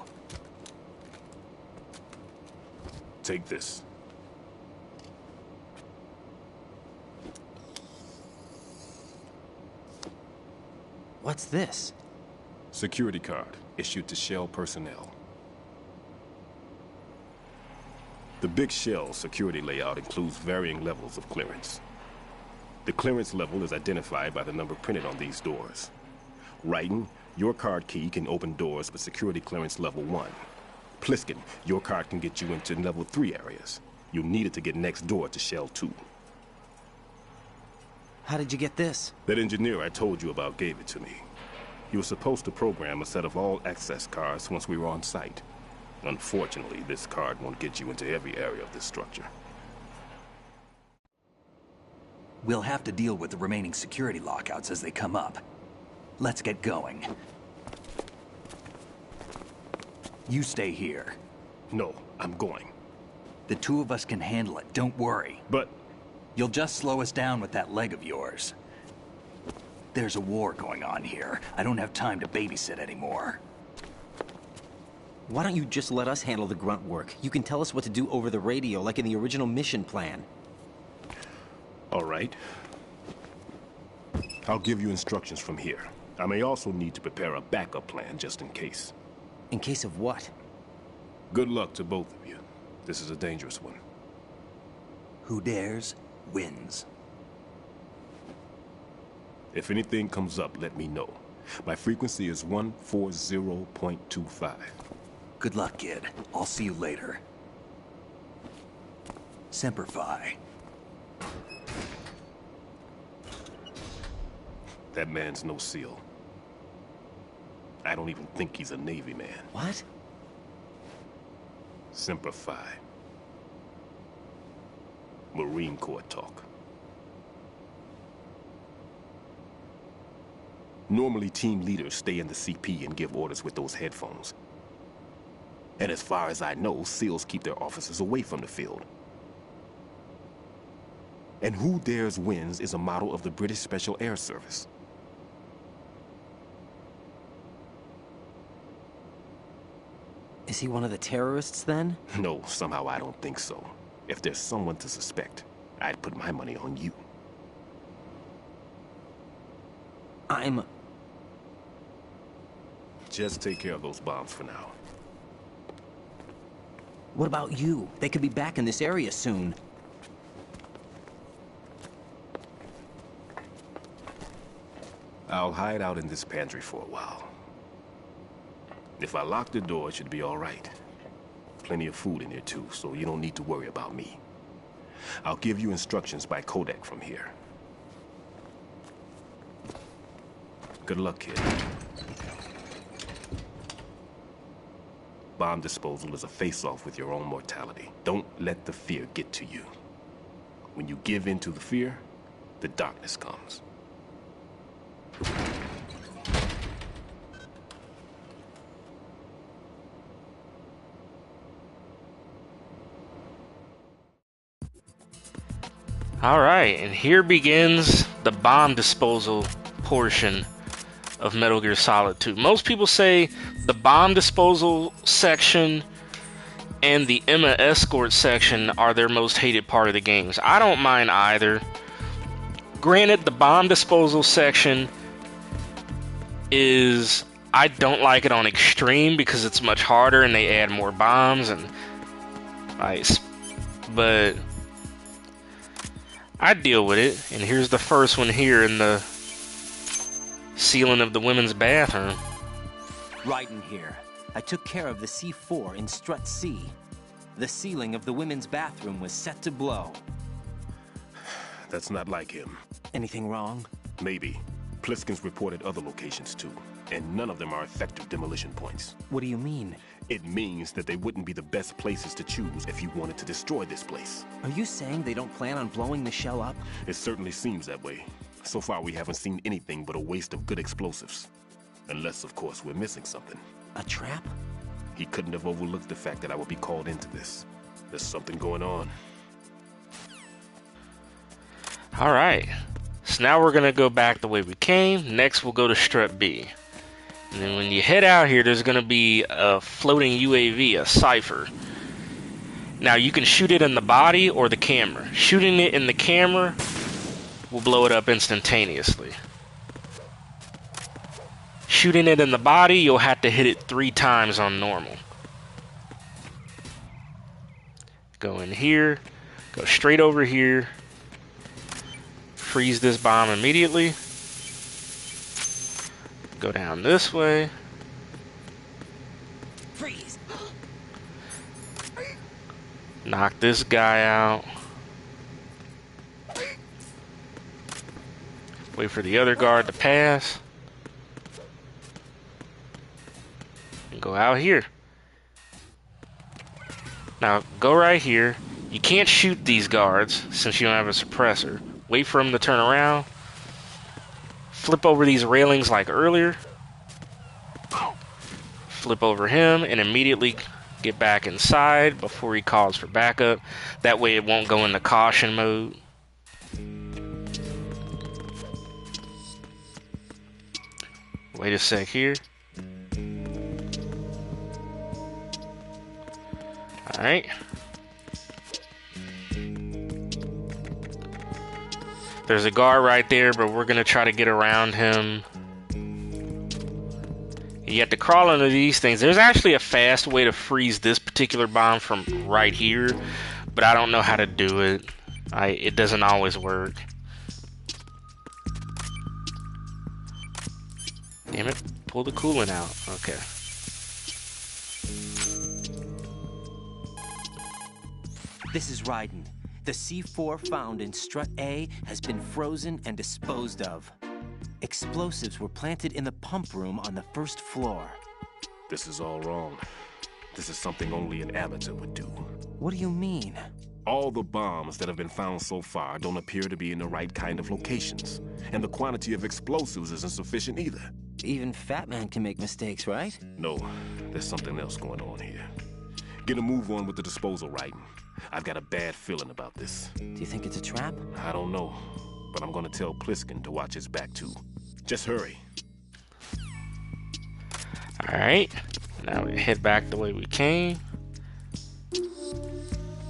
Take this. What's this? Security card, issued to Shell personnel. The Big Shell security layout includes varying levels of clearance. The clearance level is identified by the number printed on these doors. Raiden, your card key can open doors with security clearance level 1. Pliskin, your card can get you into level 3 areas. You'll need it to get next door to Shell 2. How did you get this? That engineer I told you about gave it to me. He was supposed to program a set of all access cards once we were on site. Unfortunately, this card won't get you into every area of this structure. We'll have to deal with the remaining security lockouts as they come up. Let's get going. You stay here. No, I'm going. The 2 of us can handle it, don't worry. But... You'll just slow us down with that leg of yours. There's a war going on here. I don't have time to babysit anymore. Why don't you just let us handle the grunt work? You can tell us what to do over the radio, like in the original mission plan. All right. I'll give you instructions from here. I may also need to prepare a backup plan just in case. In case of what? Good luck to both of you. This is a dangerous one. Who dares, wins. If anything comes up, let me know. My frequency is 140.25. Good luck, kid. I'll see you later. Semper Fi. That man's no SEAL. I don't even think he's a Navy man. What? Semper Fi. Marine Corps talk. Normally, team leaders stay in the CP and give orders with those headphones. And as far as I know, SEALs keep their officers away from the field. And Who Dares Wins is a model of the British Special Air Service. Is he one of the terrorists, then? No, somehow I don't think so. If there's someone to suspect, I'd put my money on you. Just take care of those bombs for now. What about you? They could be back in this area soon. I'll hide out in this pantry for a while. If I lock the door, it should be all right. Plenty of food in here too, so you don't need to worry about me. I'll give you instructions by codec from here. Good luck, kid. Bomb disposal is a face-off with your own mortality. Don't let the fear get to you. When you give in to the fear, the darkness comes. Alright, and here begins the bomb disposal portion of Metal Gear Solid 2. Most people say the bomb disposal section and the Emma escort section are their most hated part of the games. I don't mind either. Granted, the bomb disposal section I don't like it on extreme because it's much harder and they add more bombs, and Nice. But I deal with it. And here's the first one here in the ceiling of the women's bathroom. Raiden here. I took care of the C4 in Strut C. The ceiling of the women's bathroom was set to blow. That's not like him. Anything wrong? Maybe. Pliskin's reported other locations too, and none of them are effective demolition points. What do you mean? It means that they wouldn't be the best places to choose if you wanted to destroy this place. Are you saying they don't plan on blowing the shell up? It certainly seems that way. So far we haven't seen anything but a waste of good explosives. Unless, of course, we're missing something. A trap? He couldn't have overlooked the fact that I would be called into this. There's something going on. Alright. So now we're going to go back the way we came. Next we'll go to Strut B. And then when you head out here, there's going to be a floating UAV, a Cypher. Now you can shoot it in the body or the camera. Shooting it in the camera will blow it up instantaneously. Shooting it in the body, you'll have to hit it 3 times on normal. Go in here, go straight over here, freeze this bomb immediately, go down this way, freeze, knock this guy out, wait for the other guard to pass, and go out here. Now go right here. You can't shoot these guards since you don't have a suppressor. Wait for them to turn around. Flip over these railings like earlier. Flip over him and immediately get back inside before he calls for backup. That way it won't go into caution mode. Wait a sec here. Alright. There's a guard right there, but we're going to try to get around him. You have to crawl under these things. There's actually a fast way to freeze this particular bomb from right here, but I don't know how to do it. It doesn't always work. Damn it. Pull the coolant out. Okay. This is Raiden. The C4 found in Strut A has been frozen and disposed of. Explosives were planted in the pump room on the first floor. This is all wrong. This is something only an amateur would do. What do you mean? All the bombs that have been found so far don't appear to be in the right kind of locations. And the quantity of explosives isn't sufficient either. Even Fat Man can make mistakes, right? No, there's something else going on here. Get a move on with the disposal, Raiden. I've got a bad feeling about this. Do you think it's a trap? I don't know, but I'm gonna tell Pliskin to watch his back too. Just hurry. Alright, now we head back the way we came.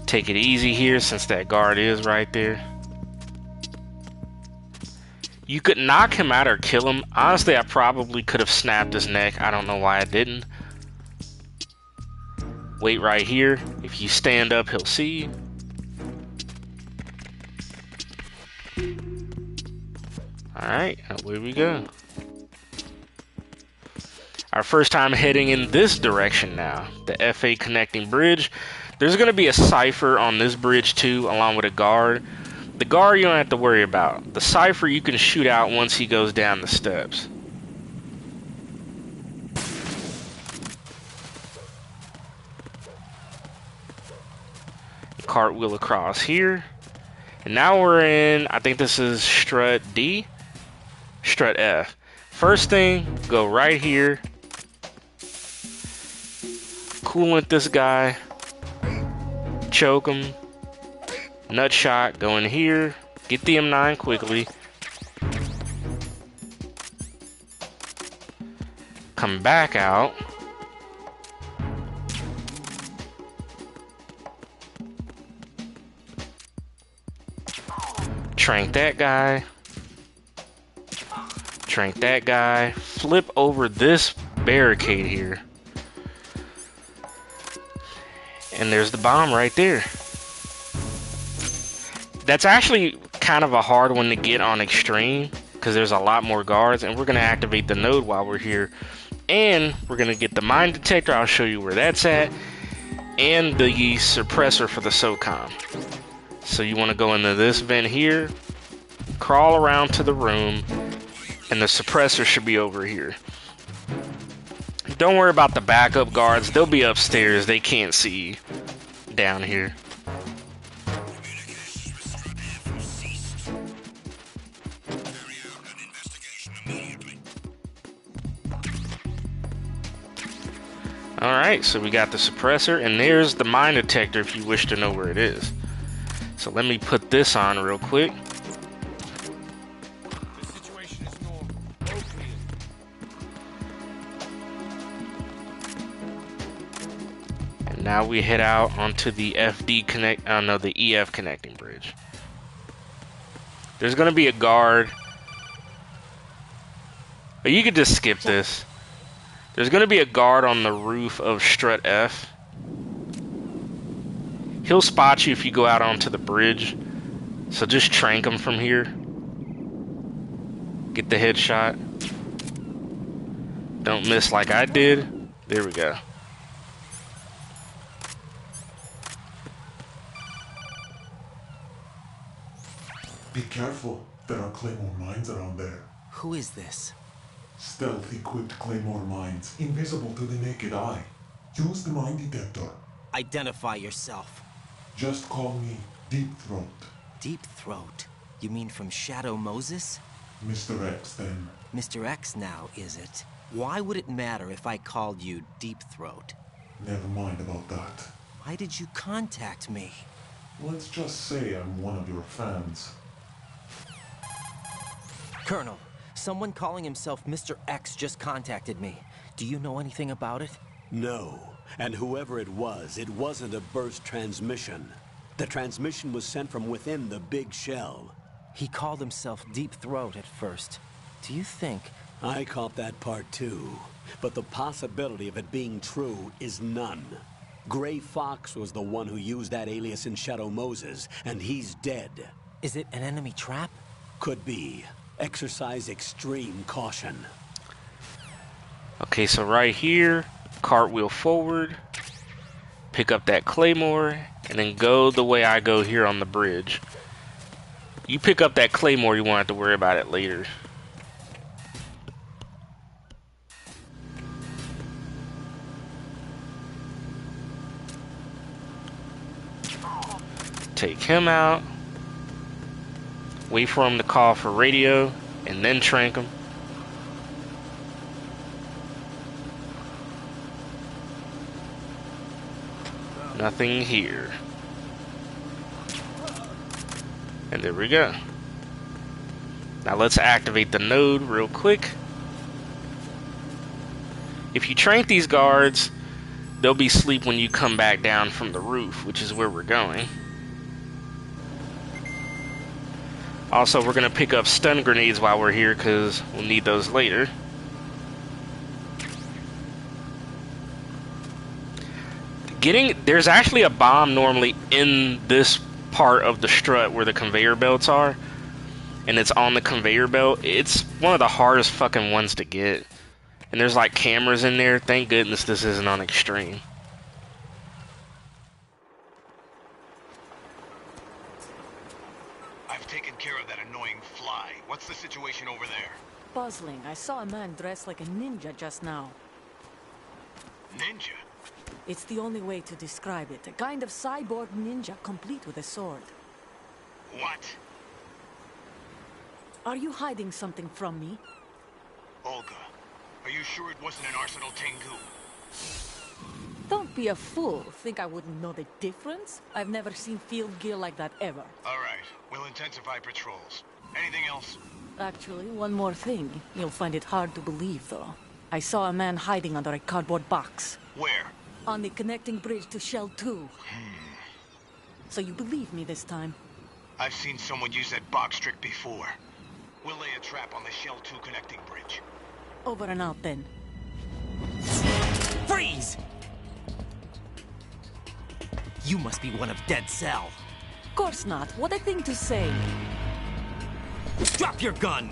Take it easy here since that guard is right there. You could knock him out or kill him. Honestly, I probably could have snapped his neck. I don't know why I didn't. Wait right here. If you stand up, he'll see you. Alright, away we go. Our first time heading in this direction now. The FA connecting bridge. There's going to be a Cypher on this bridge too, along with a guard. The guard you don't have to worry about. The Cypher you can shoot out once he goes down the steps. Cartwheel across here. And now we're in, I think this is Strut D? Strut F. First thing, go right here. Coolant this guy. Choke him. Nut shot, go in here. Get the M9 quickly. Come back out. Trank that guy. Trank that guy. Flip over this barricade here. And there's the bomb right there. That's actually kind of a hard one to get on extreme because there's a lot more guards, and we're going to activate the node while we're here. And we're going to get the mine detector. I'll show you where that's at. And the suppressor for the SOCOM. So you want to go into this vent here, crawl around to the room, and the suppressor should be over here. Don't worry about the backup guards. They'll be upstairs. They can't see down here. Alright, so we got the suppressor, and there's the mine detector if you wish to know where it is. So let me put this on real quick. And now we head out onto the the EF connecting bridge. There's gonna be a guard. But you could just skip this. There's gonna be a guard on the roof of Strut F. He'll spot you if you go out onto the bridge. So just trank him from here. Get the headshot. Don't miss like I did. There we go. Be careful. There are Claymore mines around there. Who is this? Stealth-equipped Claymore mines, invisible to the naked eye. Use the mine detector. Identify yourself. Just call me Deep Throat. Deep Throat? You mean from Shadow Moses? Mr. X, then. Mr. X now, is it? Why would it matter if I called you Deep Throat? Never mind about that. Why did you contact me? Let's just say I'm one of your fans. Colonel, someone calling himself Mr. X just contacted me. Do you know anything about it? No. And whoever it wasn't a burst transmission. The transmission was sent from within the big shell. He called himself Deep Throat at first. Do you think... I caught that part too. But the possibility of it being true is none. Gray Fox was the one who used that alias in Shadow Moses, and he's dead. Is it an enemy trap? Could be. Exercise extreme caution. Okay, so right here, cartwheel forward, pick up that Claymore, and then go the way I go here on the bridge. You pick up that Claymore, you won't have to worry about it later. Take him out. Wait for him to call for radio, and then trank him. Nothing here. And there we go. Now let's activate the node real quick. If you trank these guards, they'll be asleep when you come back down from the roof, which is where we're going. Also, we're going to pick up stun grenades while we're here because we'll need those later. There's actually a bomb normally in this part of the strut where the conveyor belts are. And it's on the conveyor belt. It's one of the hardest fucking ones to get. And there's like cameras in there. Thank goodness this isn't on extreme. I've taken care of that annoying fly. What's the situation over there? Puzzling. I saw a man dressed like a ninja just now. Ninja? It's the only way to describe it. A kind of cyborg ninja, complete with a sword. What? Are you hiding something from me? Olga, are you sure it wasn't an Arsenal Tengu? Don't be a fool. Think I wouldn't know the difference? I've never seen field gear like that ever. All right, we'll intensify patrols. Anything else? Actually, one more thing. You'll find it hard to believe, though. I saw a man hiding under a cardboard box. Where? On the connecting bridge to Shell 2. So you believe me this time? I've seen someone use that box trick before. We'll lay a trap on the Shell 2 connecting bridge. Over and out, then. Freeze! You must be one of Dead Cell. Course not. What a thing to say. Drop your gun!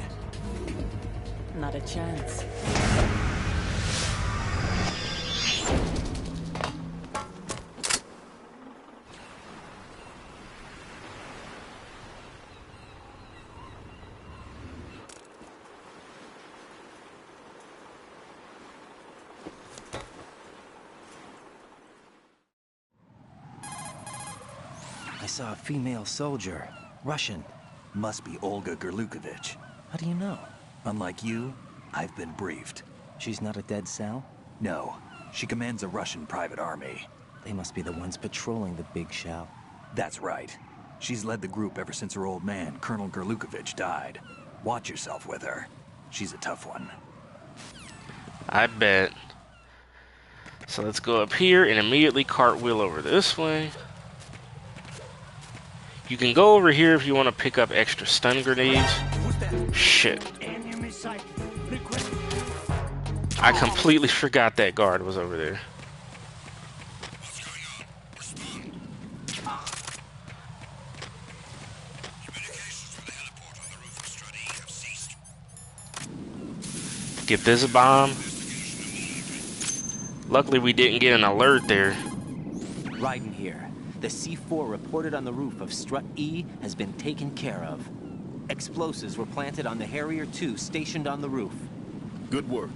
Not a chance. I saw a female soldier. Russian. Must be Olga Gerlukovich. How do you know? Unlike you, I've been briefed. She's not a Dead Cell? No. She commands a Russian private army. They must be the ones patrolling the big shell. That's right. She's led the group ever since her old man, Colonel Gerlukovich, died. Watch yourself with her. She's a tough one. I bet. So let's go up here and immediately cartwheel over this way. You can go over here if you want to pick up extra stun grenades. Shit. I completely forgot that guard was over there. Get this bomb. Luckily we didn't get an alert there. Raiden here. The C4 reported on the roof of Strut E has been taken care of. Explosives were planted on the Harrier 2 stationed on the roof. Good work.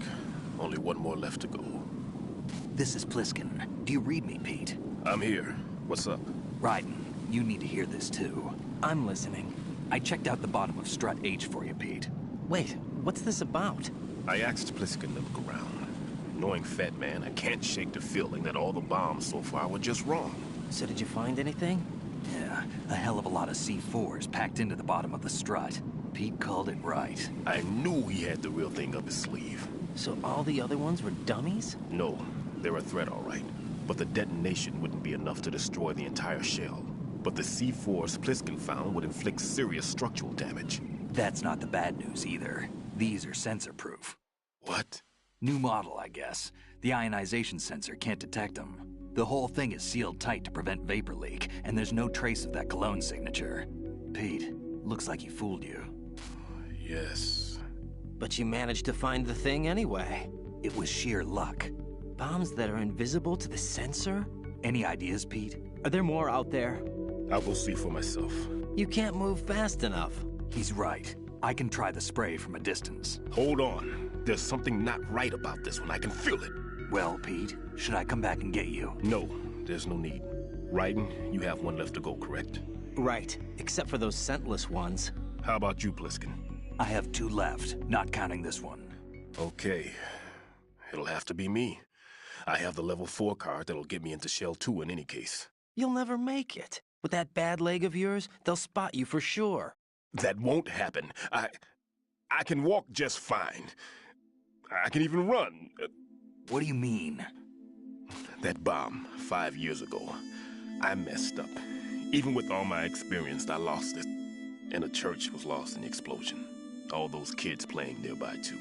Only one more left to go. This is Pliskin. Do you read me, Pete? I'm here. What's up? Raiden, you need to hear this too. I'm listening. I checked out the bottom of Strut H for you, Pete. Wait, what's this about? I asked Pliskin to look around. Knowing Fat Man, I can't shake the feeling that all the bombs so far were just wrong. So did you find anything? Yeah, a hell of a lot of C4s packed into the bottom of the strut. Pete called it right. I knew he had the real thing up his sleeve. So all the other ones were dummies? No, they're a threat, all right. But the detonation wouldn't be enough to destroy the entire shell. But the C4s Pliskin found would inflict serious structural damage. That's not the bad news either. These are sensor-proof. What? New model, I guess. The ionization sensor can't detect them. The whole thing is sealed tight to prevent vapor leak, and there's no trace of that cologne signature. Pete, looks like he fooled you. Yes. But you managed to find the thing anyway. It was sheer luck. Bombs that are invisible to the sensor? Any ideas, Pete? Are there more out there? I'll go see for myself. You can't move fast enough. He's right. I can try the spray from a distance. Hold on. There's something not right about this one. I can feel it. Well, Pete, should I come back and get you? No, there's no need. Raiden, you have one left to go, correct? Right, except for those scentless ones. How about you, Pliskin? I have 2 left, not counting this one. Okay. It'll have to be me. I have the level 4 card that'll get me into Shell 2 in any case. You'll never make it. With that bad leg of yours, they'll spot you for sure. That won't happen. I can walk just fine. I can even run. What do you mean? That bomb, 5 years ago. I messed up. Even with all my experience, I lost it. And a church was lost in the explosion. All those kids playing nearby, too.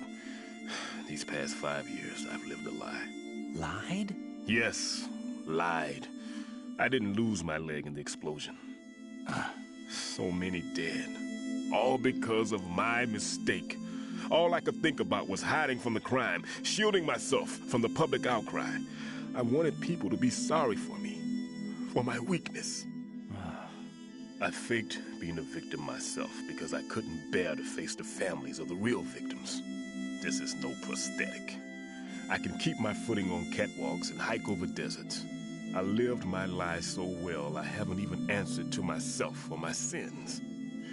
These past 5 years, I've lived a lie. Lied? Yes, lied. I didn't lose my leg in the explosion. So many dead. All because of my mistake. All I could think about was hiding from the crime, shielding myself from the public outcry. I wanted people to be sorry for me, for my weakness. I faked being a victim myself because I couldn't bear to face the families of the real victims. This is no prosthetic. I can keep my footing on catwalks and hike over deserts. I lived my life so well I haven't even answered to myself for my sins.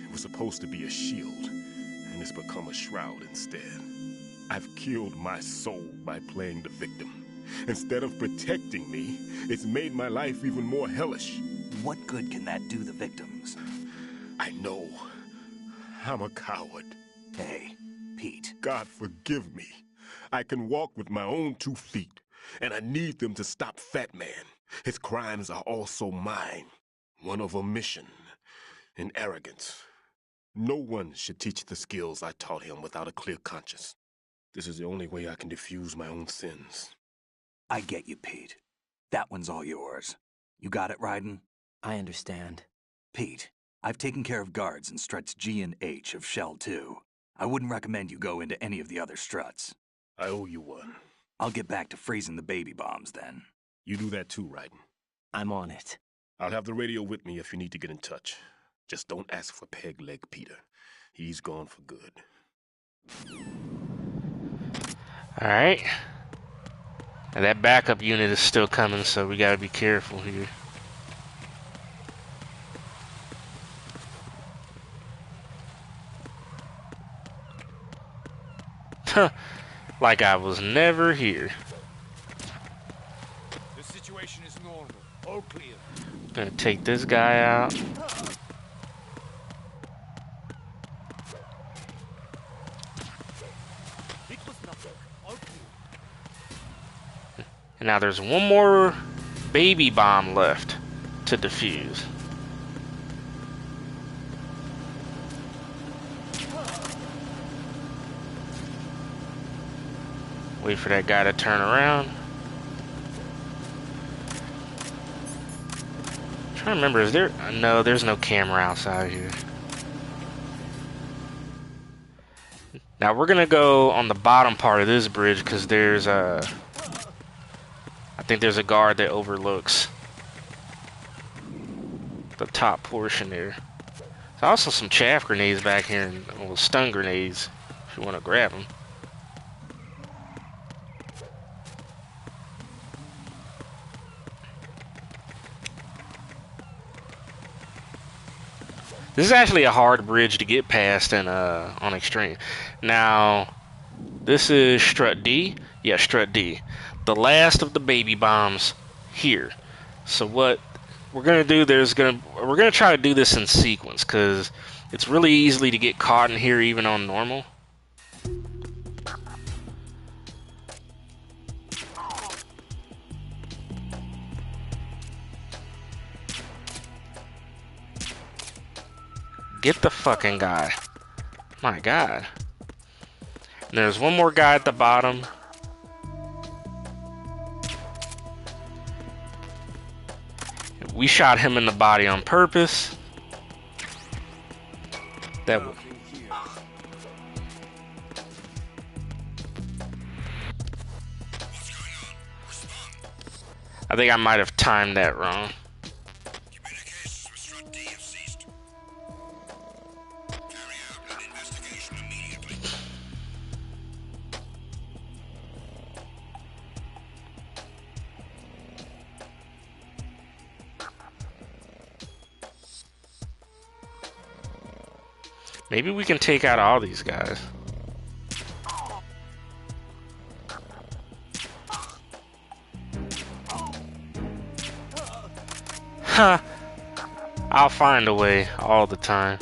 It was supposed to be a shield, and it's become a shroud instead. I've killed my soul by playing the victim. Instead of protecting me, it's made my life even more hellish. What good can that do the victims? I know. I'm a coward. Hey, Pete. God forgive me. I can walk with my own 2 feet, and I need them to stop Fat Man. His crimes are also mine. One of omission and arrogance. No one should teach the skills I taught him without a clear conscience. This is the only way I can diffuse my own sins. I get you, Pete. That one's all yours. You got it, Raiden? I understand. Pete, I've taken care of guards in struts G and H of Shell 2. I wouldn't recommend you go into any of the other struts. I owe you one. I'll get back to freezing the baby bombs then. You do that too, Raiden. I'm on it. I'll have the radio with me if you need to get in touch. Just don't ask for Peg Leg Peter. He's gone for good. Alright. And that backup unit is still coming, so we gotta be careful here. Like I was never here. The situation is normal. All clear. Gonna take this guy out. It was nothing. All clear. And now there's one more baby bomb left to defuse. Wait for that guy to turn around. I'm trying to remember, is there... No, there's no camera outside here. Now we're gonna go on the bottom part of this bridge because there's a... I think there's a guard that overlooks the top portion there. There's also some chaff grenades back here and well, stun grenades if you want to grab them. This is actually a hard bridge to get past in, on Extreme. Now, this is Strut D. Yeah, Strut D. The last of the baby bombs here. So what we're gonna do, we're gonna try to do this in sequence because it's really easy to get caught in here even on normal. Get the fucking guy. My God. And there's one more guy at the bottom. We shot him in the body on purpose. That w I think I might have timed that wrong. Maybe we can take out all these guys. Huh. I'll find a way all the time.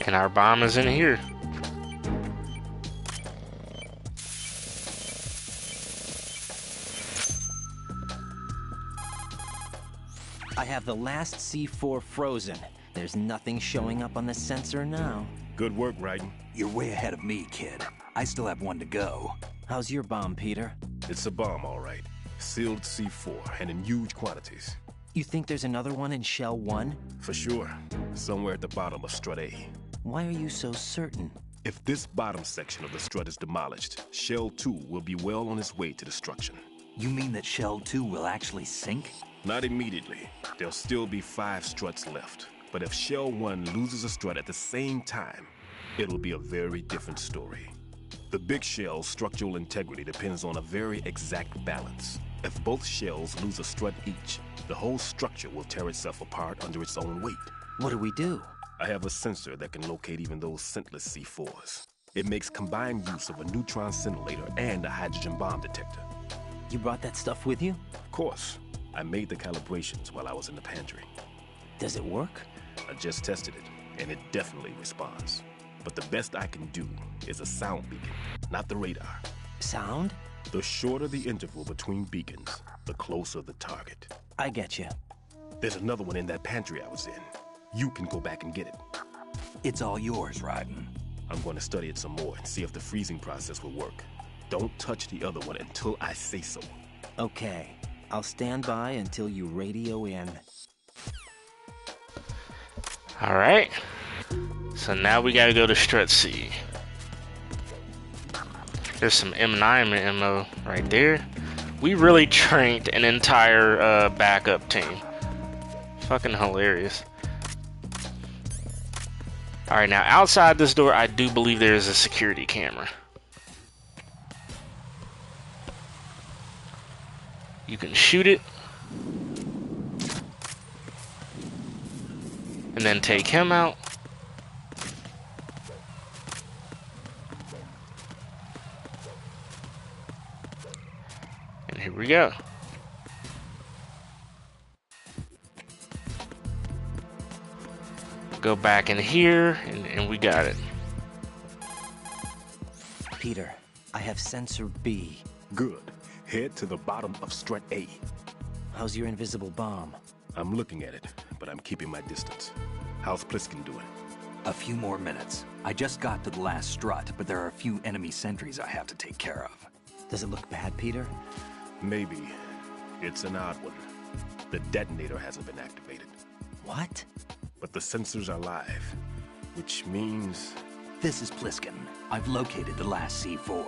And our bomb is in here. I have the last C4 frozen. There's nothing showing up on the sensor now. Good work, Raiden. You're way ahead of me, kid. I still have one to go. How's your bomb, Peter? It's a bomb, all right. Sealed C4, and in huge quantities. You think there's another one in Shell 1? For sure. Somewhere at the bottom of Strut A. Why are you so certain? If this bottom section of the strut is demolished, Shell 2 will be well on its way to destruction. You mean that Shell 2 will actually sink? Not immediately. There'll still be 5 struts left. But if Shell 1 loses a strut at the same time, it'll be a very different story. The big shell's structural integrity depends on a very exact balance. If both shells lose a strut each, the whole structure will tear itself apart under its own weight. What do we do? I have a sensor that can locate even those scentless C4s. It makes combined use of a neutron scintillator and a hydrogen bomb detector. You brought that stuff with you? Of course. I made the calibrations while I was in the pantry. Does it work? I just tested it, and it definitely responds. But the best I can do is a sound beacon, not the radar. Sound? The shorter the interval between beacons, the closer the target. I get you. There's another one in that pantry I was in. You can go back and get it. It's all yours, Raiden. I'm going to study it some more and see if the freezing process will work. Don't touch the other one until I say so. Okay. I'll stand by until you radio in. Alright. So now we gotta go to Strut C. There's some M9 ammo right there. We really trained an entire backup team. Fucking hilarious. Alright, now outside this door, I do believe there is a security camera. You can shoot it. And then take him out. And here we go. Go back in here, and we got it. Peter, I have sensor B. Good. Head to the bottom of strut A. How's your invisible bomb? I'm looking at it, but I'm keeping my distance. How's Pliskin doing? A few more minutes. I just got to the last strut, but there are a few enemy sentries I have to take care of. Does it look bad, Peter? Maybe. It's an odd one. The detonator hasn't been activated. What? But the sensors are live, which means... This is Pliskin. I've located the last C4.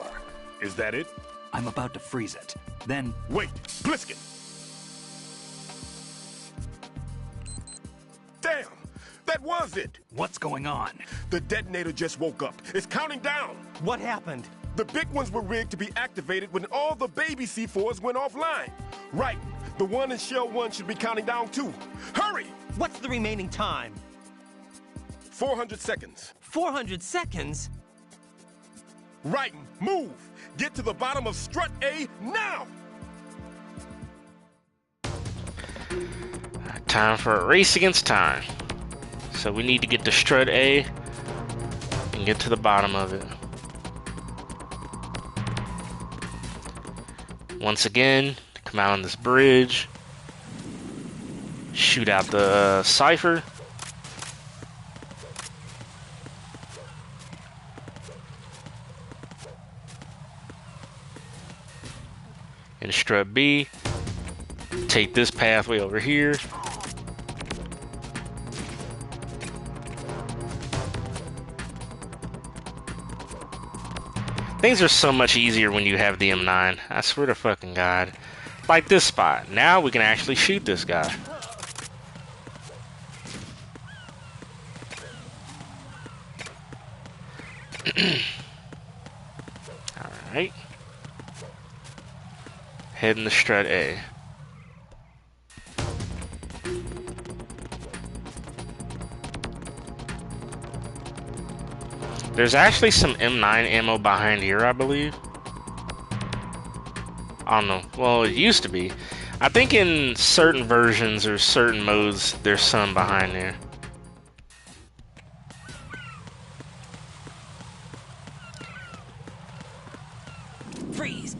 Is that it? I'm about to freeze it. Then... Wait! Pliskin! Damn! That was it! What's going on? The detonator just woke up. It's counting down! What happened? The big ones were rigged to be activated when all the baby C4s went offline. Right. The one in Shell 1 should be counting down too. Hurry! What's the remaining time? 400 seconds. 400 seconds? Right. Move! Get to the bottom of strut A now! Time for a race against time. So we need to get to strut A and get to the bottom of it. Once again, come out on this bridge, shoot out the cipher. And strut B, take this pathway over here. Things are so much easier when you have the M9. I swear to fucking God. Like this spot. Now we can actually shoot this guy. Alright. Heading to strut A. There's actually some M9 ammo behind here, I believe. I don't know. Well, it used to be. I think in certain versions or certain modes, there's some behind there. Freeze!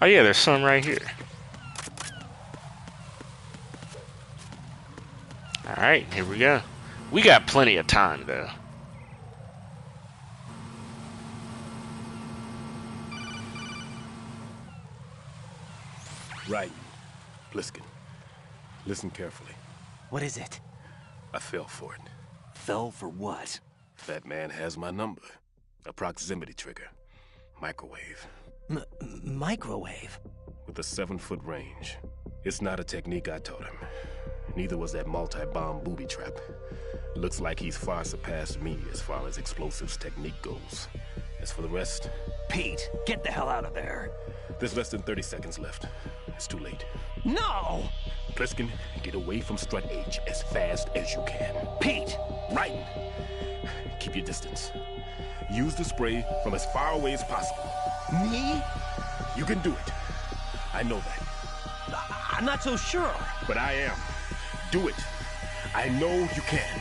Oh yeah, there's some right here. Alright, here we go. We got plenty of time, though. Right. Pliskin. Listen carefully. What is it? I fell for it. Fell for what? That man has my number. A proximity trigger. Microwave. Microwave? With a 7-foot range. It's not a technique I taught him. Neither was that multi-bomb booby trap. Looks like he's far surpassed me as far as explosives technique goes. As for the rest... Pete, get the hell out of there. There's less than 30 seconds left. It's too late. No! Pliskin, get away from strut H as fast as you can. Pete! Right! Keep your distance. Use the spray from as far away as possible. Me? You can do it. I know that. I'm not so sure. But I am. Do it. I know you can.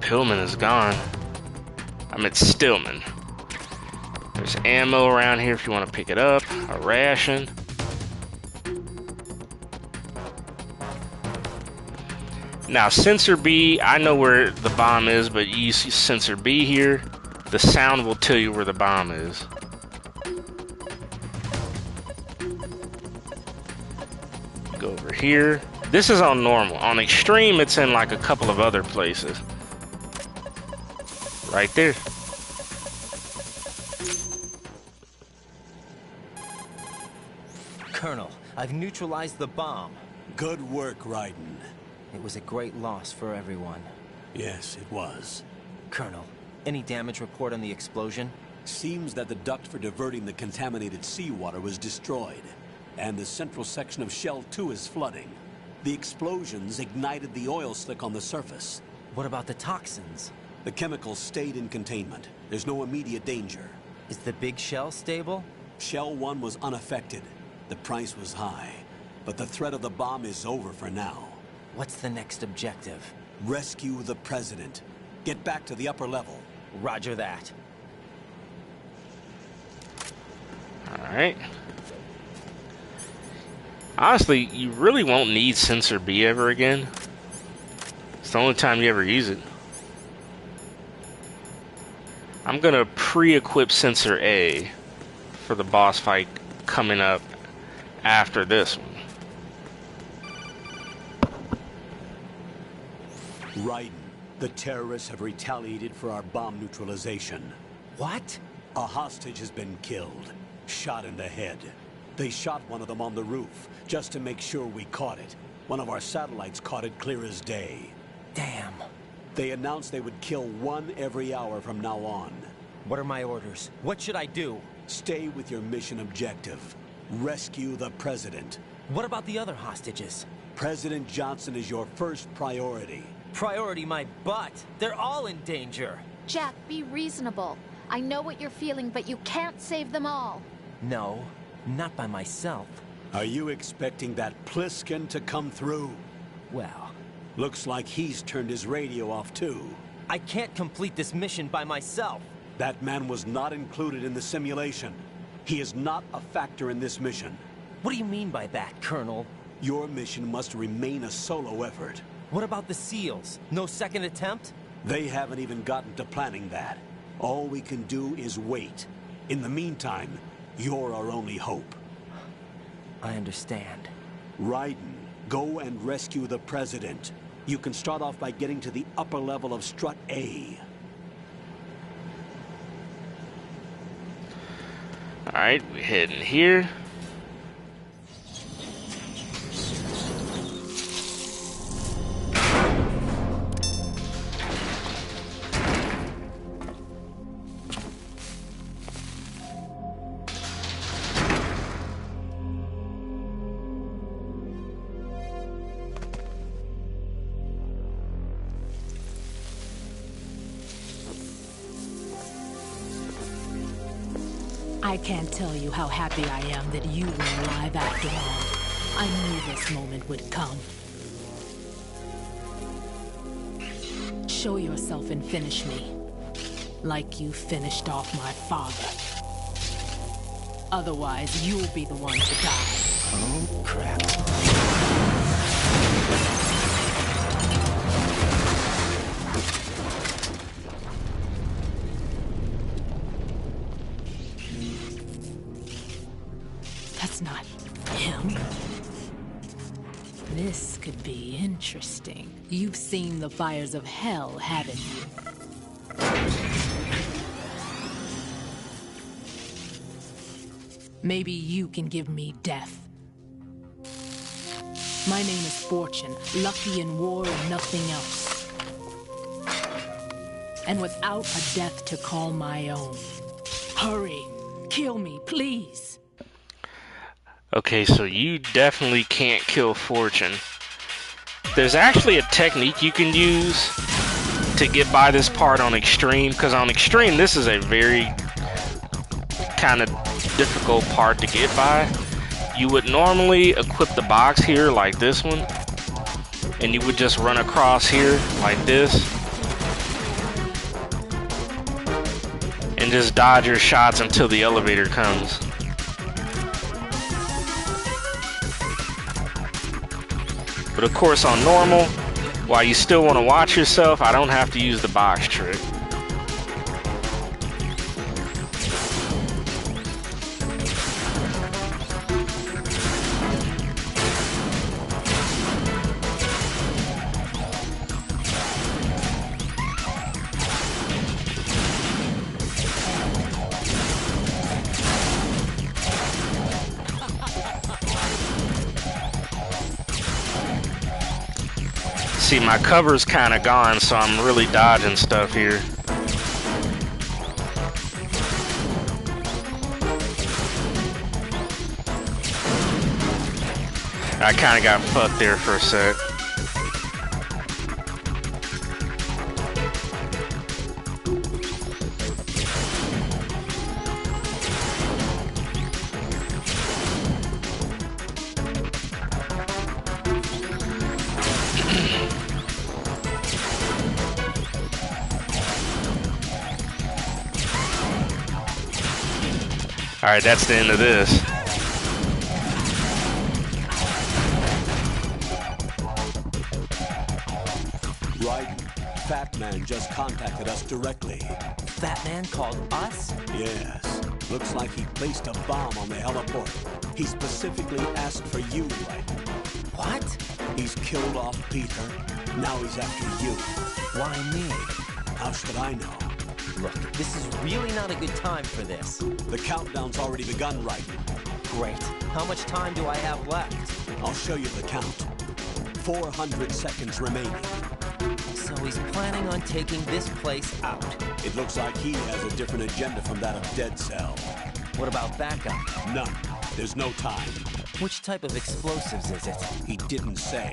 Pillman is gone. I meant Stillman. There's ammo around here if you want to pick it up. A ration. Now, sensor B, I know where the bomb is, but you see sensor B here, the sound will tell you where the bomb is. Go over here. This is on normal. On extreme, it's in like a couple of other places. Right there. Colonel, I've neutralized the bomb. Good work, Raiden. It was a great loss for everyone. Yes, it was. Colonel, any damage report on the explosion? Seems that the duct for diverting the contaminated seawater was destroyed, and the central section of Shell 2 is flooding. The explosions ignited the oil slick on the surface. What about the toxins? The chemicals stayed in containment. There's no immediate danger. Is the big shell stable? Shell 1 was unaffected. The price was high, but the threat of the bomb is over for now. What's the next objective? Rescue the President. Get back to the upper level. Roger that. Alright. Honestly, you really won't need sensor B ever again. It's the only time you ever use it. I'm gonna pre-equip sensor A for the boss fight coming up after this one. Raiden, the terrorists have retaliated for our bomb neutralization. What? A hostage has been killed, shot in the head. They shot one of them on the roof, just to make sure we caught it. One of our satellites caught it clear as day. Damn. They announced they would kill one every hour from now on. What are my orders? What should I do? Stay with your mission objective. Rescue the President. What about the other hostages? President Johnson is your first priority. Priority my butt. They're all in danger. Jack, be reasonable. I know what you're feeling, but you can't save them all. No, not by myself. Are you expecting that Pliskin to come through? Well, looks like he's turned his radio off too. I can't complete this mission by myself. That man was not included in the simulation. He is not a factor in this mission. What do you mean by that, Colonel? Your mission must remain a solo effort. What about the SEALs? No second attempt? They haven't even gotten to planning that. All we can do is wait. In the meantime, you're our only hope. I understand. Raiden, go and rescue the President. You can start off by getting to the upper level of Strut A. Alright, we're heading here. I can't tell you how happy I am that you were alive after all. I knew this moment would come. Show yourself and finish me. Like you finished off my father. Otherwise, you'll be the one to die. Oh, crap. That's not him. This could be interesting. You've seen the fires of hell, haven't you? Maybe you can give me death. My name is Fortune, lucky in war and nothing else. And without a death to call my own. Hurry, kill me, please. Okay, so you definitely can't kill Fortune. There's actually a technique you can use to get by this part on Extreme, because on Extreme this is a very kind of difficult part to get by. You would normally equip the box here like this one, and you would just run across here like this. And and just dodge your shots until the elevator comes. But of course on normal, while you still want to watch yourself, I don't have to use the box trick. See, my cover's kind of gone, so I'm really dodging stuff here. I kind of got fucked there for a sec. Alright, that's the end of this. Right. Fat Man just contacted us directly. Fat Man called us? Yes. Looks like he placed a bomb on the heliport. He specifically asked for you, right? What? He's killed off Peter. Now he's after you. Why me? How should I know? Look, this is really not a good time for this. The countdown's already begun, right? Great. How much time do I have left? I'll show you the count. 400 seconds remaining. So he's planning on taking this place out. It looks like he has a different agenda from that of Dead Cell. What about backup? None. There's no time. Which type of explosives is it? He didn't say.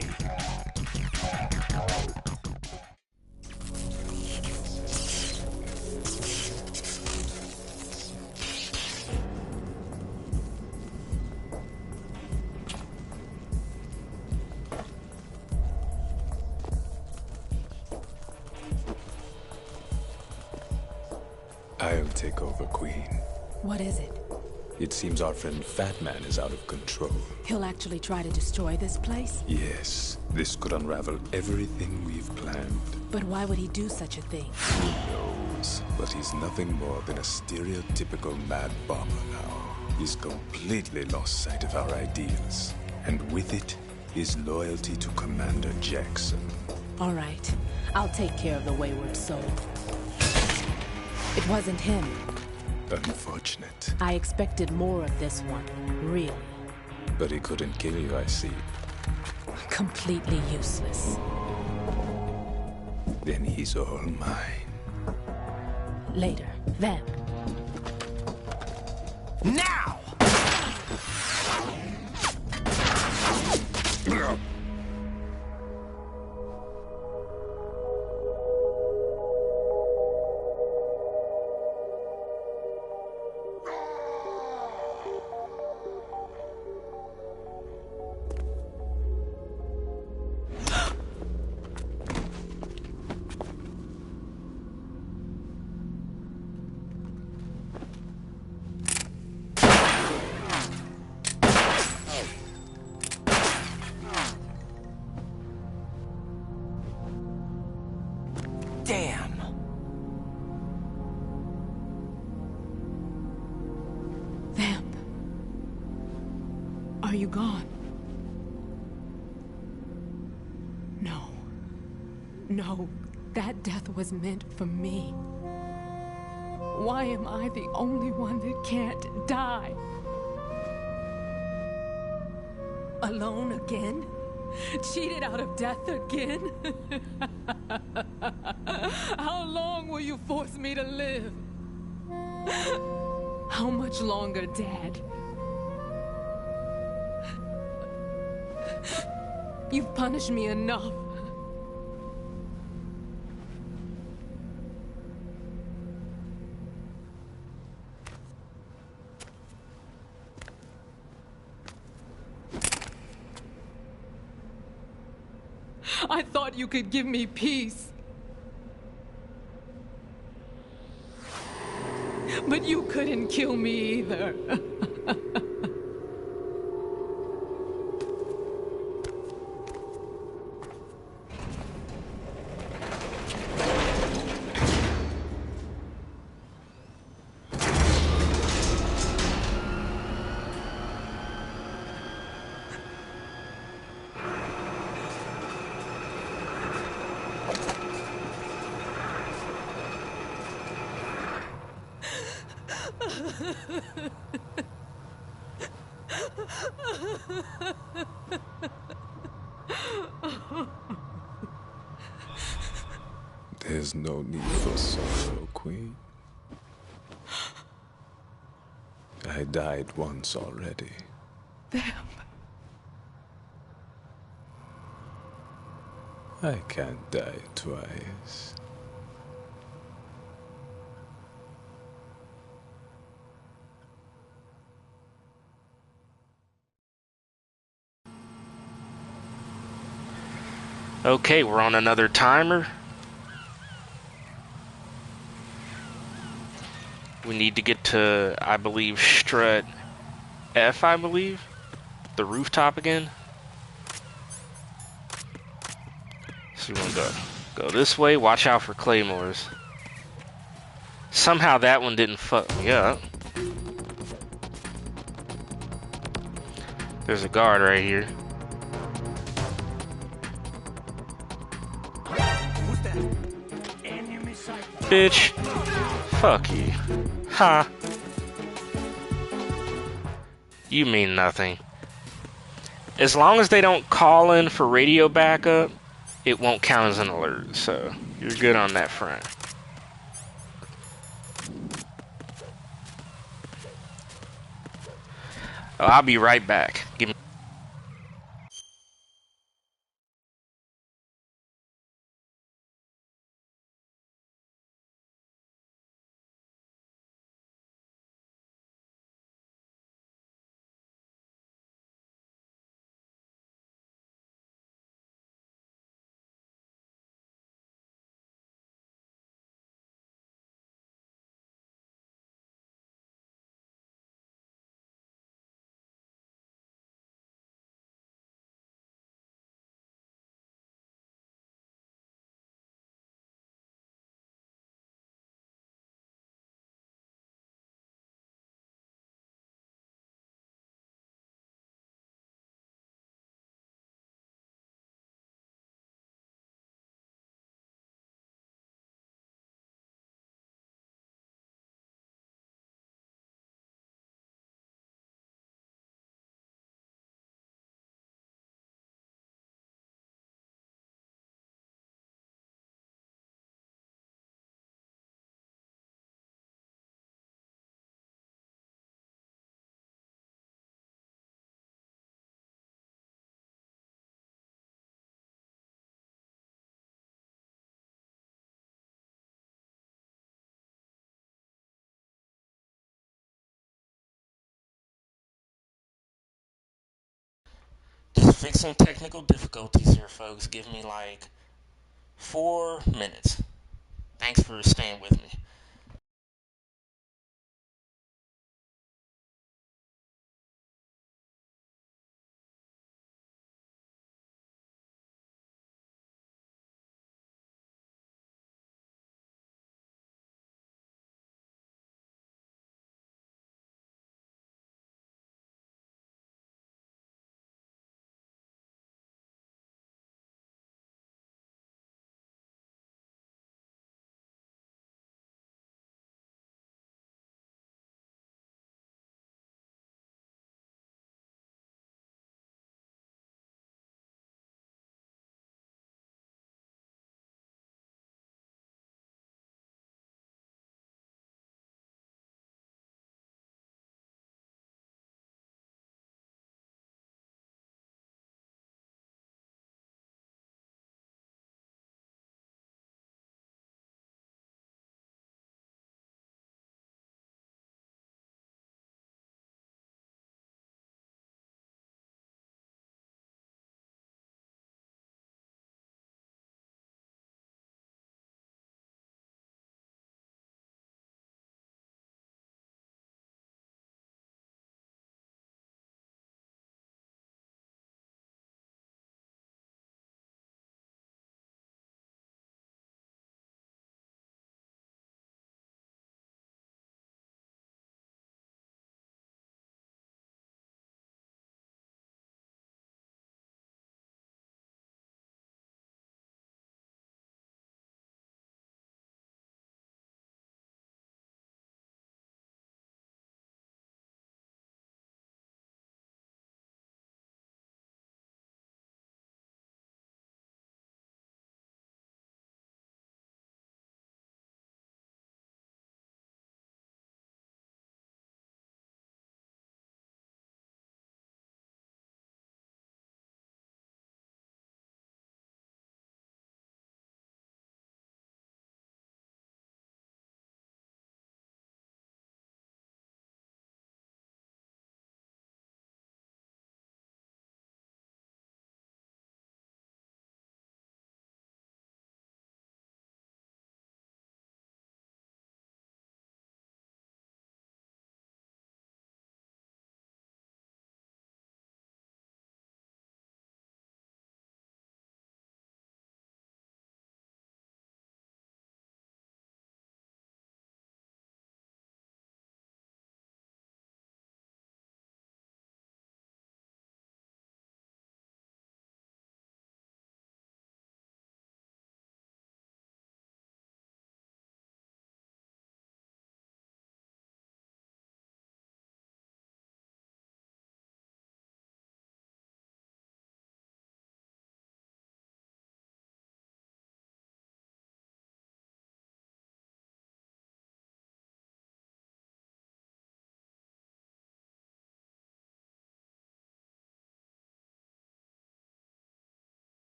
I'll take over, Queen. What is it? It seems our friend Fat Man is out of control. He'll actually try to destroy this place? Yes, this could unravel everything we've planned. But why would he do such a thing? Who knows? But he's nothing more than a stereotypical mad bomber now. He's completely lost sight of our ideals. And with it, his loyalty to Commander Jackson. All right. I'll take care of the wayward soul. It wasn't him. Unfortunate. I expected more of this one, really. But he couldn't kill you, I see. Completely useless. Then he's all mine. Later. Then. Now! Damn! Vamp. Are you gone? No. No, that death was meant for me. Why am I the only one that can't die? Alone again? Cheated out of death again? How long will you force me to live? How much longer, Dad? You've punished me enough. I thought you could give me peace. But you couldn't kill me either. There's no need for sorrow, Queen. I died once already. I can't die twice. Okay, we're on another timer. We need to get to, I believe, strut F, I believe. The rooftop again. So we're gonna go this way. Watch out for claymores. Somehow that one didn't fuck me up. There's a guard right here. Bitch. Fuck you. Ha. You mean nothing. As long as they don't call in for radio backup, it won't count as an alert. So you're good on that front. Oh, I'll be right back. Give me. Just fixing technical difficulties here, folks. Give me like 4 minutes. Thanks for staying with me.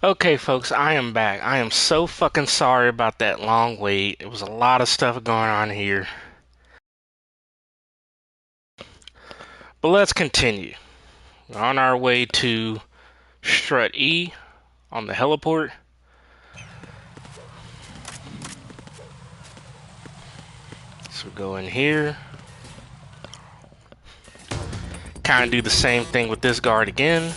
Okay, folks, I am back. I am so fucking sorry about that long wait. It was a lot of stuff going on here. But let's continue. We're on our way to Strut E on the heliport. So go in here. Kind of do the same thing with this guard again.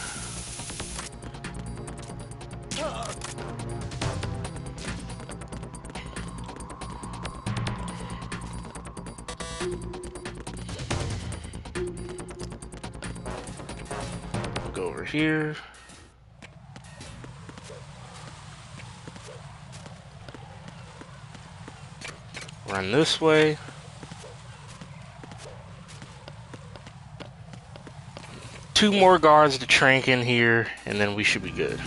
Go over here. Run this way. Two more guards to trank in here, and then we should be good.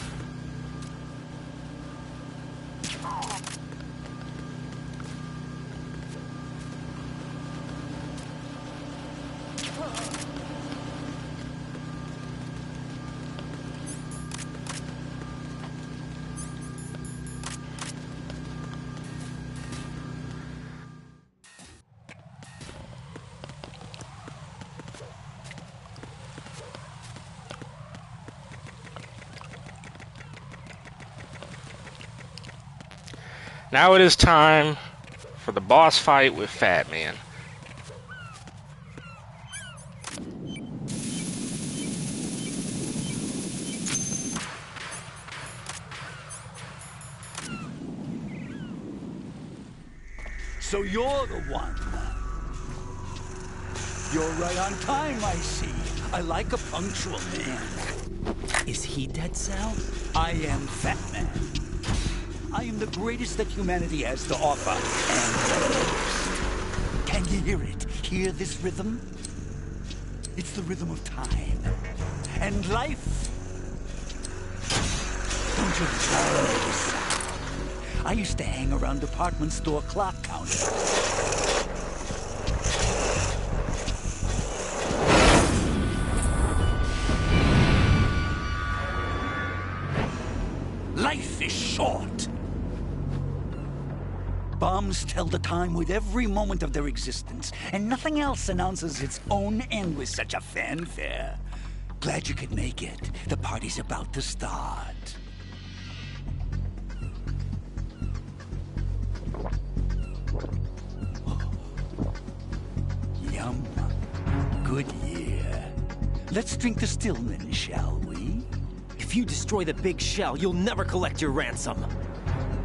Now it is time for the boss fight with Fat Man. So you're the one. You're right on time, I see. I like a punctual man. Is he Dead Cell? I am Fat Man. I am the greatest that humanity has to offer, and the most. Can you hear it? Hear this rhythm? It's the rhythm of time. And life. Don't you love this sound? I used to hang around department store clock counters. Life is short. Bombs tell the time with every moment of their existence, and nothing else announces its own end with such a fanfare. Glad you could make it. The party's about to start. Yum. Good year. Let's drink the Stillman, shall we? If you destroy the big shell, you'll never collect your ransom.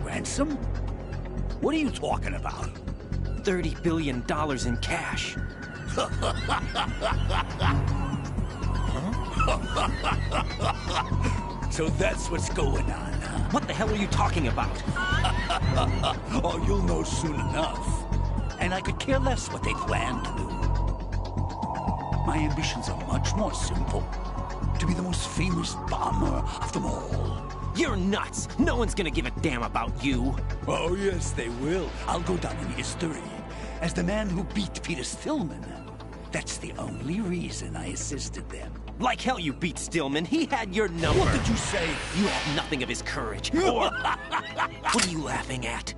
Ransom? What are you talking about? $30 billion in cash. So that's what's going on, huh? What the hell are you talking about? Oh, you'll know soon enough. And I could care less what they plan to do. My ambitions are much more simple. To be the most famous bomber of them all. You're nuts! No one's gonna give a damn about you! Oh, yes, they will. I'll go down in history as the man who beat Peter Stillman. That's the only reason I assisted them. Like hell you beat Stillman. He had your number. What did you say? You have nothing of his courage. Or... What are you laughing at?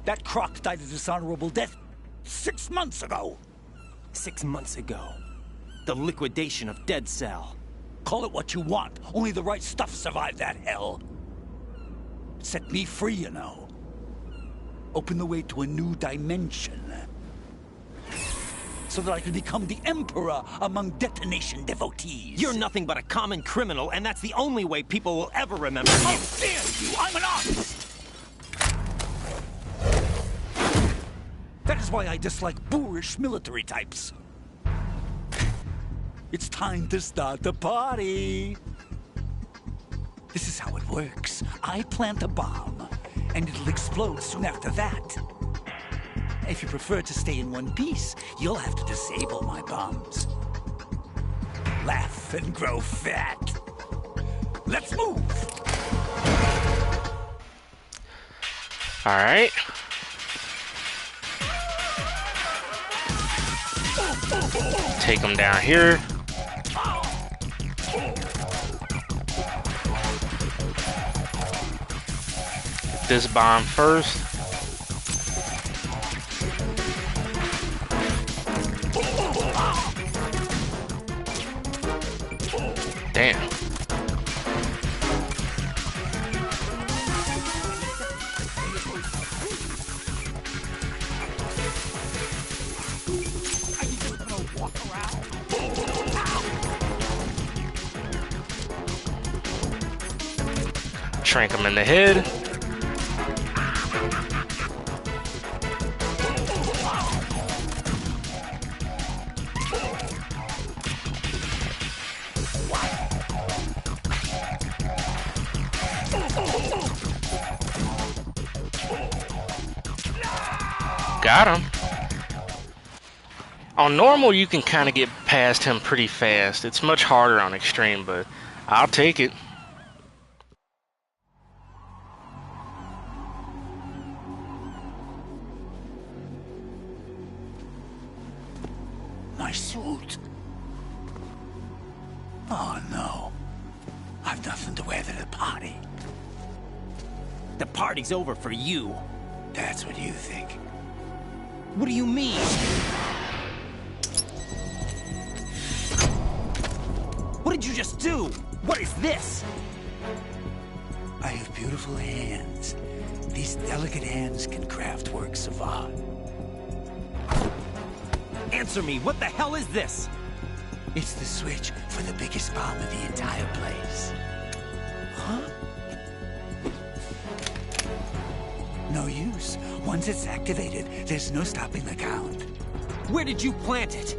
That croc died a dishonorable death 6 months ago. 6 months ago. The liquidation of Dead Cell. Call it what you want. Only the right stuff survived that hell. Set me free, you know. Open the way to a new dimension. So that I can become the emperor among detonation devotees. You're nothing but a common criminal, and that's the only way people will ever remember you. How dare you! I'm an artist! That is why I dislike boorish military types. It's time to start the party. This is how it works. I plant a bomb, and it'll explode soon after that. If you prefer to stay in one piece, you'll have to disable my bombs. Laugh and grow fat. Let's move! All right. Take them down here. this bomb first. Damn. Trank him in the head. Got him. On normal, you can kind of get past him pretty fast. It's much harder on extreme, but I'll take it. My suit. Oh no. I've nothing to wear to the party. The party's over for you. That's what you think. What do you mean? What did you just do? What is this? I have beautiful hands. These delicate hands can craft works of art. Answer me, what the hell is this? It's the switch for the biggest bomb in the entire place. Huh? No use. Once it's activated, there's no stopping the count. Where did you plant it?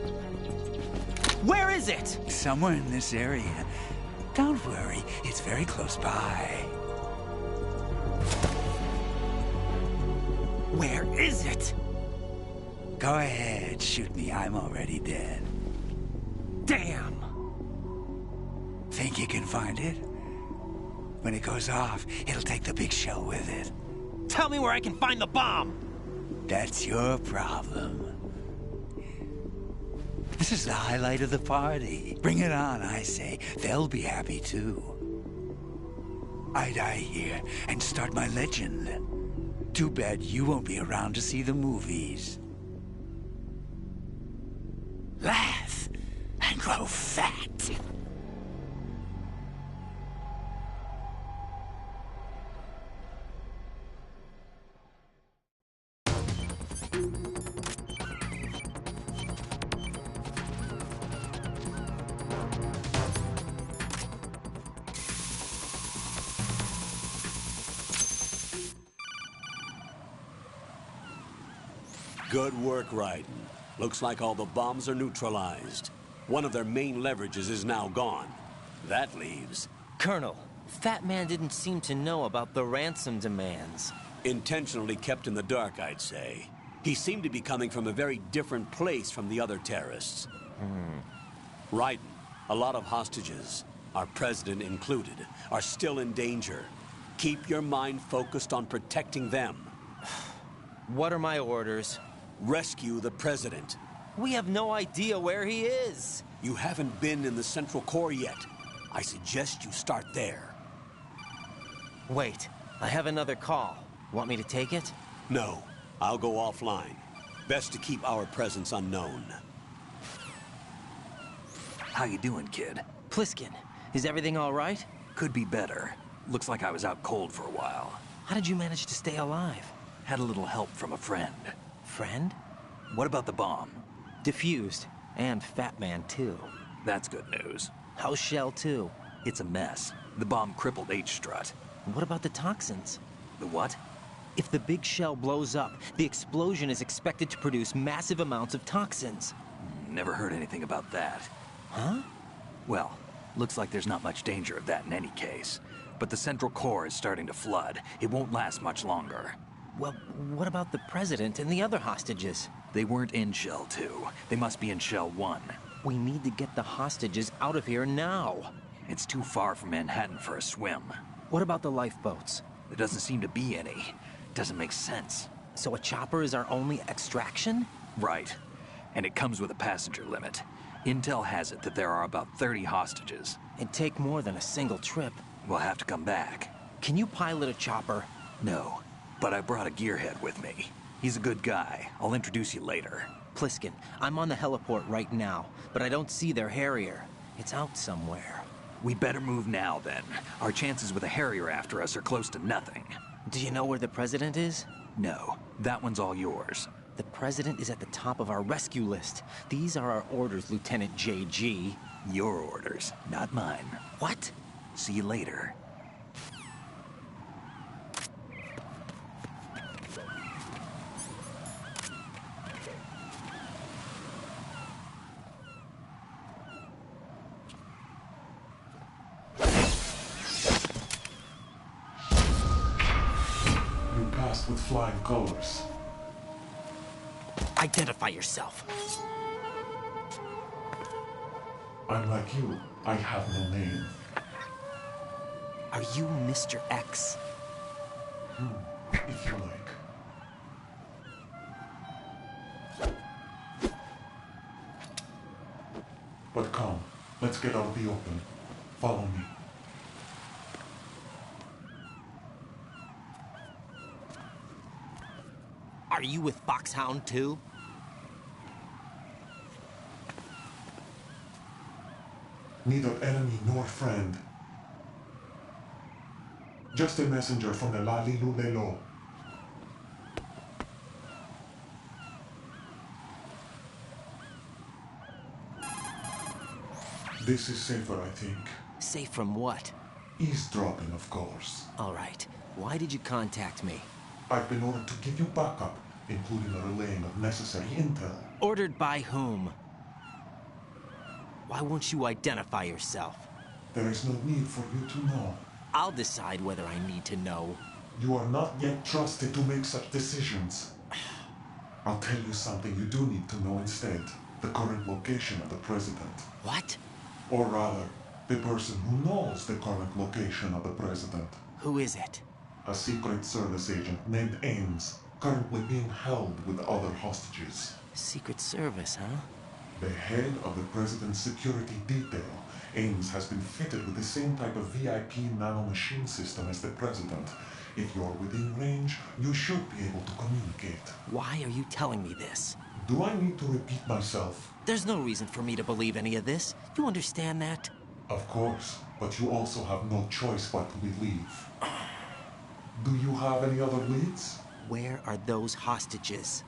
Where is it? Somewhere in this area. Don't worry, it's very close by. Where is it? Go ahead, shoot me. I'm already dead. Damn! Think you can find it? When it goes off, it'll take the big shell with it. Tell me where I can find the bomb! That's your problem. This is the highlight of the party. Bring it on, I say. They'll be happy too. I die here and start my legend. Too bad you won't be around to see the movies. Laugh and grow fat. Good work, Raiden. Looks like all the bombs are neutralized. One of their main leverages is now gone. That leaves... Colonel, Fat Man didn't seem to know about the ransom demands. Intentionally kept in the dark, I'd say. He seemed to be coming from a very different place from the other terrorists. Raiden, a lot of hostages, our president included, are still in danger. Keep your mind focused on protecting them. What are my orders? Rescue the president. We have no idea where he is. You haven't been in the Central Core yet. I suggest you start there. Wait, I have another call. Want me to take it? No, I'll go offline. Best to keep our presence unknown. How you doing, kid? Pliskin, is everything all right? Could be better. Looks like I was out cold for a while. How did you manage to stay alive? Had a little help from a friend. Friend? What about the bomb? Diffused. And Fat Man, too. That's good news. How's Shell 2? It's a mess. The bomb crippled H-Strut. What about the toxins? The what? If the big shell blows up, the explosion is expected to produce massive amounts of toxins. Never heard anything about that. Huh? Well, looks like there's not much danger of that in any case. But the Central Core is starting to flood. It won't last much longer. Well, what about the President and the other hostages? They weren't in Shell 2. They must be in Shell 1. We need to get the hostages out of here now. It's too far from Manhattan for a swim. What about the lifeboats? There doesn't seem to be any. Doesn't make sense. So a chopper is our only extraction? Right. And it comes with a passenger limit. Intel has it that there are about 30 hostages. It'd take more than a single trip. We'll have to come back. Can you pilot a chopper? No, but I brought a gearhead with me. He's a good guy. I'll introduce you later. Pliskin, I'm on the heliport right now, but I don't see their Harrier. It's out somewhere. We better move now, then. Our chances with a Harrier after us are close to nothing. Do you know where the President is? No, that one's all yours. The President is at the top of our rescue list. These are our orders, Lieutenant JG. Your orders, not mine. What? See you later. With flying colors. Identify yourself. I'm like you. I have no name. Are you Mr. X? If you like. But come, let's get out of the open. Follow me. Are you with Foxhound too? Neither enemy nor friend. Just a messenger from the Lalilulelo. This is safer, I think. Safe from what? Eavesdropping, of course. All right. Why did you contact me? I've been ordered to give you backup, including the relaying of necessary intel. Ordered by whom? Why won't you identify yourself? There is no need for you to know. I'll decide whether I need to know. You are not yet trusted to make such decisions. I'll tell you something you do need to know instead. The current location of the President. What? Or rather, the person who knows the current location of the President. Who is it? A Secret Service agent named Ames, currently being held with other hostages. Secret Service, huh? The head of the President's security detail, Ames has been fitted with the same type of VIP nanomachine system as the President. If you're within range, you should be able to communicate. Why are you telling me this? Do I need to repeat myself? There's no reason for me to believe any of this. You understand that? Of course, but you also have no choice but to believe. Do you have any other leads? Where are those hostages?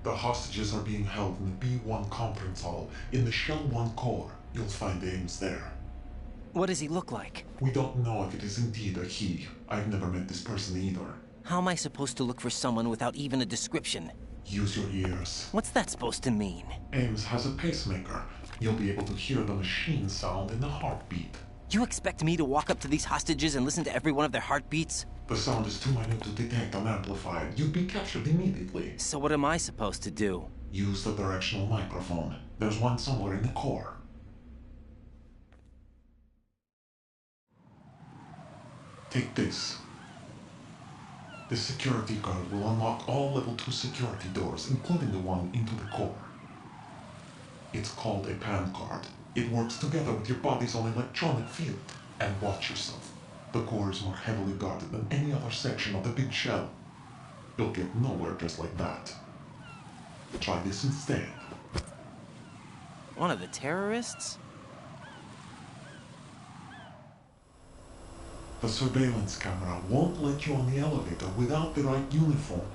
The hostages are being held in the B1 conference hall in the Shell 1 core. You'll find Ames there. What does he look like? We don't know if it is indeed a he. I've never met this person either. How am I supposed to look for someone without even a description? Use your ears. What's that supposed to mean? Ames has a pacemaker. You'll be able to hear the machine sound in the heartbeat. You expect me to walk up to these hostages and listen to every one of their heartbeats? The sound is too minute to detect and amplify it. You'd be captured immediately. So what am I supposed to do? Use the directional microphone. There's one somewhere in the core. Take this. This security card will unlock all level 2 security doors, including the one into the core. It's called a PAN card. It works together with your body's own electronic field. And watch yourself. The core is more heavily guarded than any other section of the big shell. You'll get nowhere just like that. Try this instead. One of the terrorists? The surveillance camera won't let you on the elevator without the right uniform.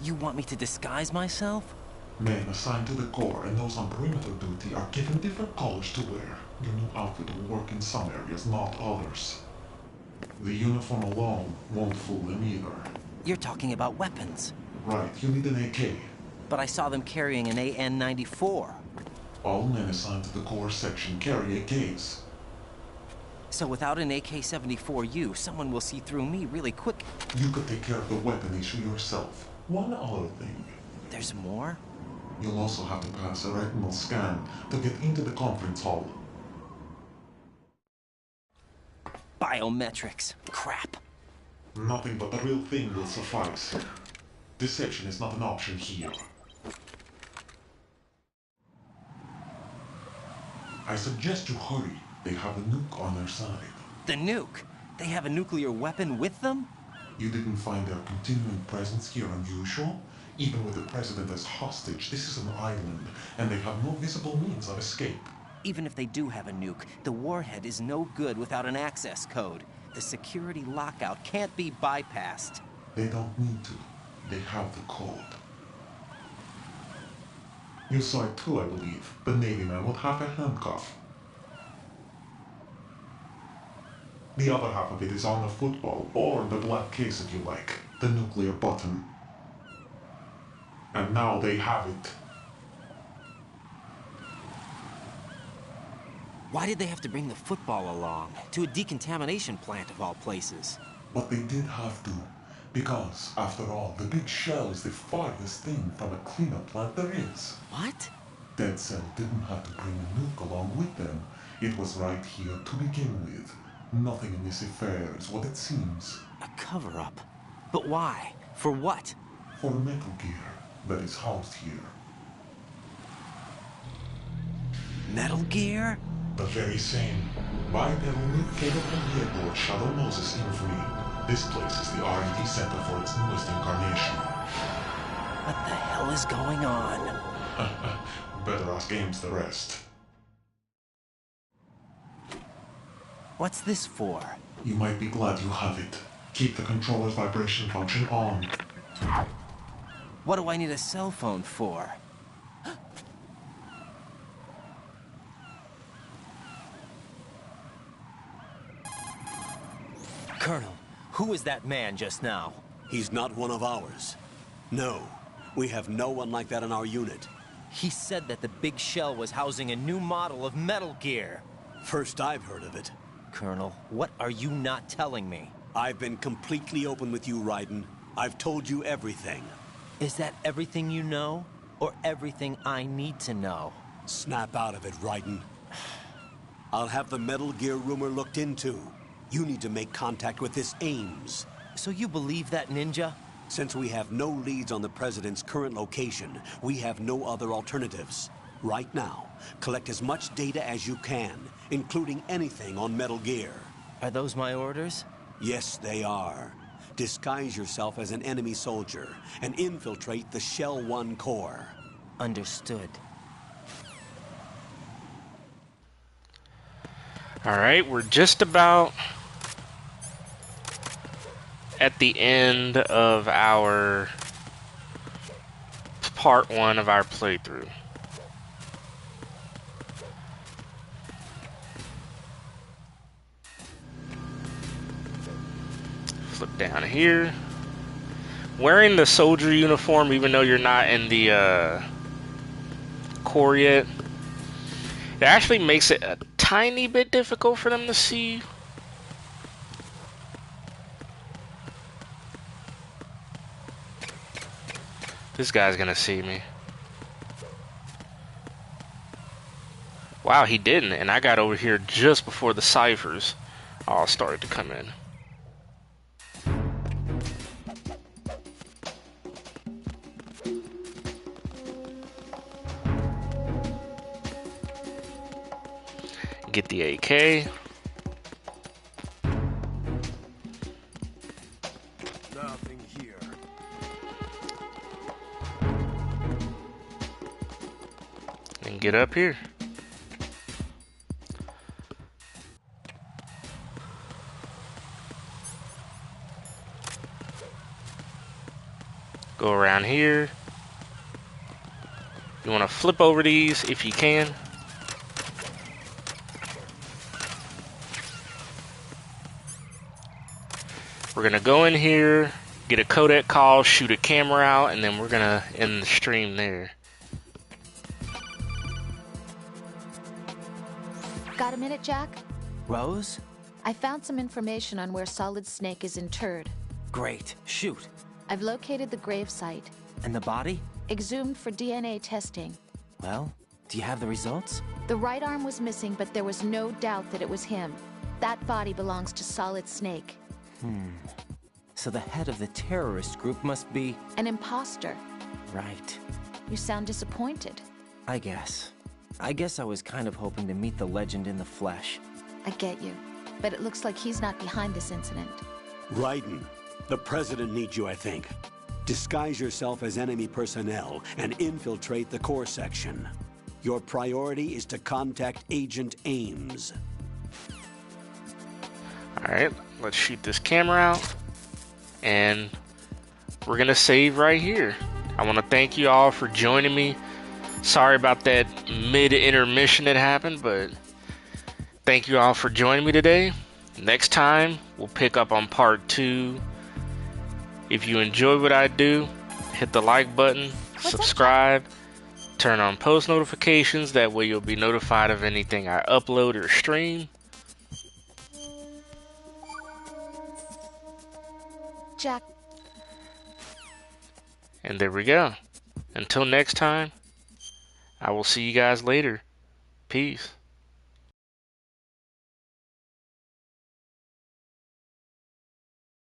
You want me to disguise myself? Men assigned to the core and those on perimeter duty are given different colors to wear. Your new outfit will work in some areas, not others. The uniform alone won't fool them either. You're talking about weapons. Right, you need an AK. But I saw them carrying an AN-94. All men assigned to the core section carry AKs. So without an AK-74U, someone will see through me really quick. You could take care of the weapon issue yourself. One other thing. There's more? You'll also have to pass a retinal scan to get into the conference hall. Biometrics. Crap. Nothing but the real thing will suffice. Deception is not an option here. I suggest you hurry. They have a nuke on their side. The nuke? They have a nuclear weapon with them? You didn't find their continuing presence here unusual? Even with the president as hostage, this is an island, and they have no visible means of escape. Even if they do have a nuke, the warhead is no good without an access code. The security lockout can't be bypassed. They don't need to. They have the code. You saw it too, I believe. The Navy man would have a handcuff. The other half of it is on the football, or the black case if you like. The nuclear button. And now they have it. Why did they have to bring the football along? To a decontamination plant of all places. But they did have to. Because, after all, the big shell is the farthest thing from a cleanup plant there is. What? Dead Cell didn't have to bring a nuke along with them. It was right here to begin with. Nothing in this affair is what it seems. A cover-up? But why? For what? For the metal gear that is housed here. Metal Gear? The very same. Bipedal nuke-capable vehicle Shadow Moses infamy. This place is the R&D center for its newest incarnation. What the hell is going on? Better ask Ames the rest. What's this for? You might be glad you have it. Keep the controller's vibration function on. What do I need a cell phone for? Colonel, who was that man just now? He's not one of ours. No, we have no one like that in our unit. He said that the big shell was housing a new model of Metal Gear. First I've heard of it. Colonel, what are you not telling me? I've been completely open with you, Raiden. I've told you everything. Is that everything you know? Or everything I need to know? Snap out of it, Raiden. I'll have the Metal Gear rumor looked into. You need to make contact with this Ames. So you believe that ninja? Since we have no leads on the President's current location, we have no other alternatives. Right now, collect as much data as you can, including anything on Metal Gear. Are those my orders? Yes, they are. Disguise yourself as an enemy soldier and infiltrate the Shell 1 core. Understood. Alright, we're just about at the end of our part 1 of our playthrough. Flip down here. Wearing the soldier uniform, even though you're not in the core yet, it actually makes it a tiny bit difficult for them to see. This guy's gonna see me. Wow, he didn't, and I got over here just before the ciphers all started to come in. Get the AK. Nothing here. And get up here. Go around here. You want to flip over these if you can. We're gonna go in here, get a codec call, shoot a camera out, and then we're gonna end the stream there. Got a minute, Jack? Rose? I found some information on where Solid Snake is interred. Great. Shoot. I've located the grave site. And the body? Exhumed for DNA testing. Well, do you have the results? The right arm was missing, but there was no doubt that it was him. That body belongs to Solid Snake. So the head of the terrorist group must be... An imposter. Right. You sound disappointed. I guess. I guess I was kind of hoping to meet the legend in the flesh. I get you, but it looks like he's not behind this incident. Raiden, the President needs you, I think. Disguise yourself as enemy personnel and infiltrate the core section. Your priority is to contact Agent Ames. Alright, let's shoot this camera out. And we're going to save right here. I want to thank you all for joining me. Sorry about that mid-intermission that happened, but thank you all for joining me today. Next time, we'll pick up on part 2. If you enjoy what I do, hit the like button, subscribe, turn on post notifications. That way you'll be notified of anything I upload or stream. Jack. And there we go. Until next time, I will see you guys later. Peace.